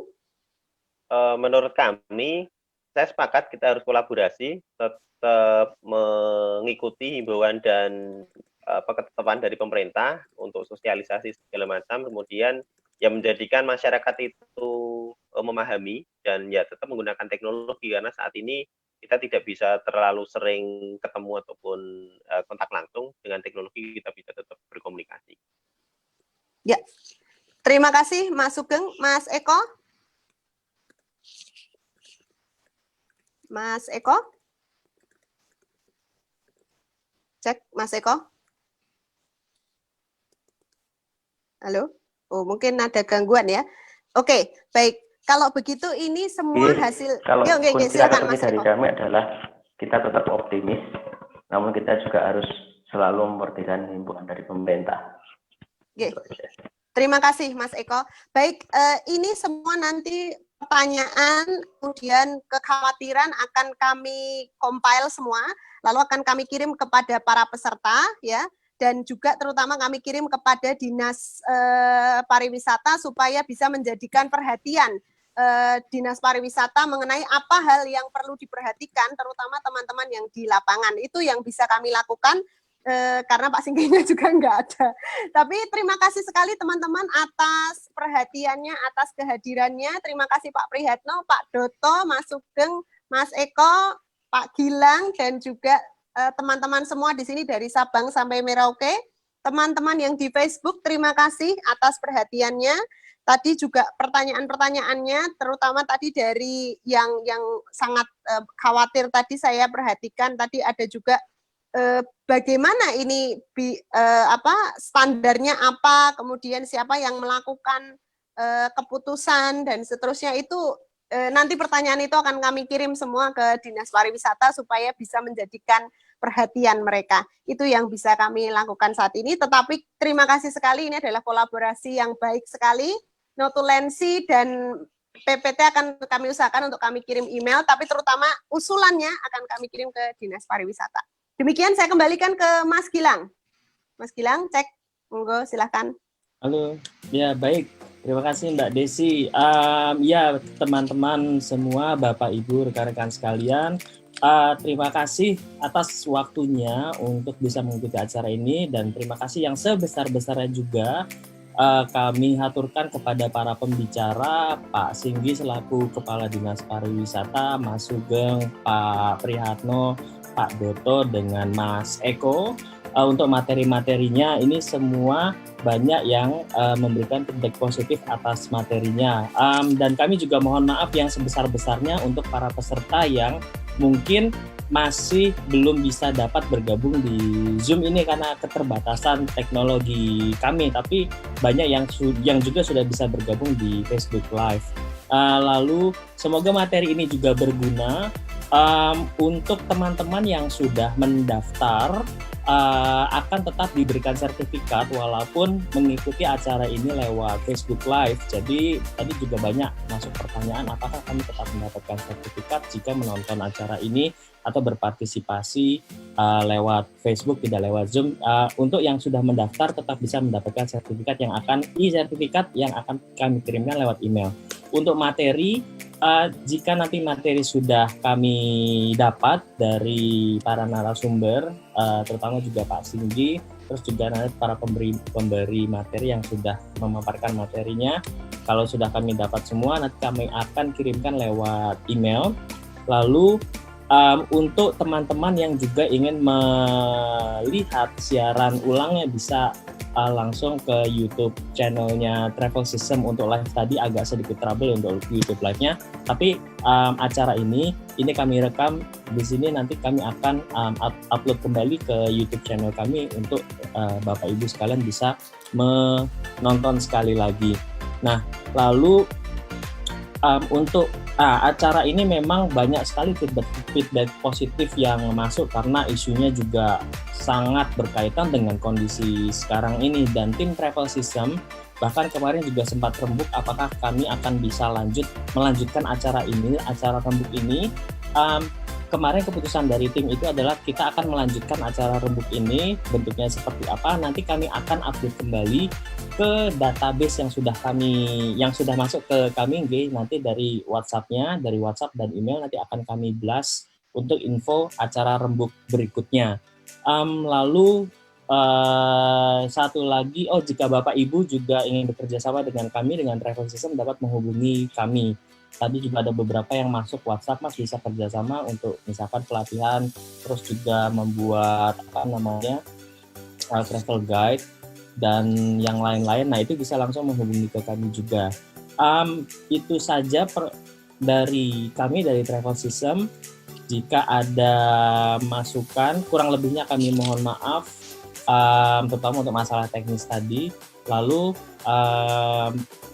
Menurut kami, saya sepakat kita harus kolaborasi, tetap mengikuti himbauan dan ketetapan dari pemerintah untuk sosialisasi segala macam, kemudian yang menjadikan masyarakat itu memahami dan ya tetap menggunakan teknologi, karena saat ini kita tidak bisa terlalu sering ketemu ataupun kontak langsung. Dengan teknologi kita bisa tetap berkomunikasi. Ya, terima kasih Mas Sugeng. Mas Eko? Mas Eko? Cek Mas Eko? Halo? Oh, mungkin ada gangguan ya. Oke, baik. Kalau begitu ini semua hasil. Kalau kunci silakan Mas dari Eko. kami adalah kita tetap optimis, namun kita juga harus selalu memperhatikan himbauan dari pemerintah. Oke. Terima kasih Mas Eko. Baik, ini semua nanti pertanyaan, kemudian kekhawatiran akan kami compile semua, lalu akan kami kirim kepada para peserta, ya. Dan juga terutama kami kirim kepada Dinas Pariwisata supaya bisa menjadikan perhatian Dinas Pariwisata mengenai apa hal yang perlu diperhatikan, terutama teman-teman yang di lapangan. Itu yang bisa kami lakukan karena Pak Singgihnya juga nggak ada. Tapi terima kasih sekali teman-teman atas perhatiannya, atas kehadirannya. Terima kasih Pak Prihatno, Pak Doto, Mas Sugeng, Mas Eko, Pak Gilang, dan juga teman-teman semua di sini dari Sabang sampai Merauke. Teman-teman yang di Facebook, terima kasih atas perhatiannya. Tadi juga pertanyaan-pertanyaannya, terutama tadi dari yang sangat khawatir tadi saya perhatikan, tadi ada juga bagaimana ini standarnya apa, kemudian siapa yang melakukan keputusan dan seterusnya itu nanti pertanyaan itu akan kami kirim semua ke Dinas Pariwisata supaya bisa menjadikan perhatian mereka. Itu yang bisa kami lakukan saat ini, tetapi terima kasih sekali, ini adalah kolaborasi yang baik sekali. Notulensi dan PPT akan kami usahakan untuk kami kirim email, tapi terutama usulannya akan kami kirim ke Dinas Pariwisata. Demikian saya kembalikan ke Mas Gilang. Mas Gilang, cek, monggo silahkan. Halo, ya baik. Terima kasih Mbak Desi. Ya teman-teman semua, Bapak Ibu, rekan-rekan sekalian, terima kasih atas waktunya untuk bisa mengikuti acara ini, dan terima kasih yang sebesar-besarnya juga kami haturkan kepada para pembicara, Pak Singgi selaku Kepala Dinas Pariwisata, Mas Sugeng, Pak Prihatno, Pak Doto, dengan Mas Eko. Untuk materi-materinya ini semua banyak yang memberikan feedback positif atas materinya. Dan kami juga mohon maaf yang sebesar-besarnya untuk para peserta yang mungkin masih belum bisa dapat bergabung di Zoom ini karena keterbatasan teknologi kami, tapi banyak yang juga sudah bisa bergabung di Facebook Live. Lalu semoga materi ini juga berguna untuk teman-teman yang sudah mendaftar, akan tetap diberikan sertifikat walaupun mengikuti acara ini lewat Facebook Live. Jadi tadi juga banyak masuk pertanyaan, apakah kami tetap mendapatkan sertifikat jika menonton acara ini atau berpartisipasi lewat Facebook, tidak lewat Zoom. Untuk yang sudah mendaftar tetap bisa mendapatkan sertifikat yang akan kami kirimkan lewat email. Untuk materi, jika nanti materi sudah kami dapat dari para narasumber, terutama juga Pak Singgi, terus juga nanti para pemberi materi yang sudah memaparkan materinya, kalau sudah kami dapat semua, nanti kami akan kirimkan lewat email. Lalu untuk teman-teman yang juga ingin melihat siaran ulangnya bisa langsung ke YouTube channelnya Travel System. Untuk live tadi agak sedikit trouble untuk YouTube live-nya, tapi acara ini kami rekam di sini, nanti kami akan upload kembali ke YouTube channel kami untuk Bapak Ibu sekalian bisa menonton sekali lagi. Nah, lalu untuk acara ini memang banyak sekali feedback positif yang masuk karena isunya juga sangat berkaitan dengan kondisi sekarang ini, dan tim Travel System bahkan kemarin juga sempat rembuk apakah kami akan bisa melanjutkan acara rembuk ini. kemarin keputusan dari tim itu adalah kita akan melanjutkan acara rembuk ini, bentuknya seperti apa, nanti kami akan update kembali ke database yang sudah masuk ke kami, nanti dari WhatsApp-nya, dari WhatsApp dan email nanti akan kami blast untuk info acara rembuk berikutnya. Lalu satu lagi, jika Bapak Ibu juga ingin bekerja sama dengan kami, dengan Travel System, dapat menghubungi kami. Tadi juga ada beberapa yang masuk WhatsApp, Mas, bisa kerjasama untuk misalkan pelatihan, terus juga membuat travel guide dan yang lain-lain. Nah, itu bisa langsung menghubungi ke kami juga. Itu saja dari kami, dari Travel System. Jika ada masukan, kurang lebihnya kami mohon maaf, terutama untuk masalah teknis tadi. Lalu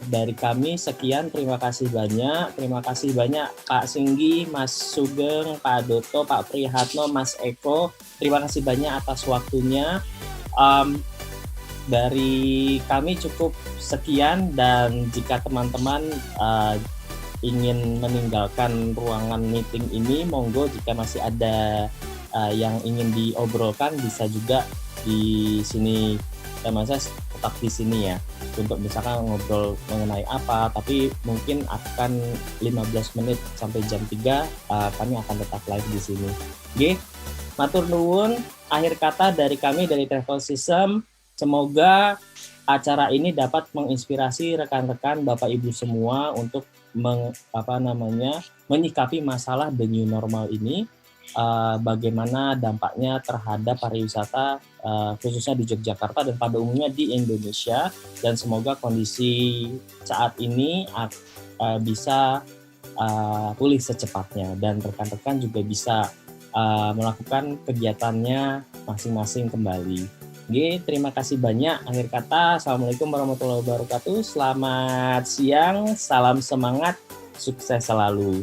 dari kami sekian, terima kasih banyak. Terima kasih banyak Pak Singgi, Mas Sugeng, Pak Doto, Pak Prihatno, Mas Eko. Terima kasih banyak atas waktunya. Dari kami cukup sekian, dan jika teman-teman ingin meninggalkan ruangan meeting ini, monggo jika masih ada yang ingin diobrolkan bisa juga di sini. Saya tetap di sini ya, untuk misalkan ngobrol mengenai apa, tapi mungkin akan 15 menit sampai jam 3 kami akan tetap live di sini. Oke, matur nuwun. Akhir kata dari kami, dari Travel System, semoga acara ini dapat menginspirasi rekan-rekan Bapak Ibu semua untuk menyikapi masalah the new normal ini, bagaimana dampaknya terhadap pariwisata khususnya di Yogyakarta dan pada umumnya di Indonesia, dan semoga kondisi saat ini bisa pulih secepatnya dan rekan-rekan juga bisa melakukan kegiatannya masing-masing kembali. Oke, terima kasih banyak. Akhir kata, Assalamualaikum warahmatullahi wabarakatuh. Selamat siang, salam semangat, sukses selalu.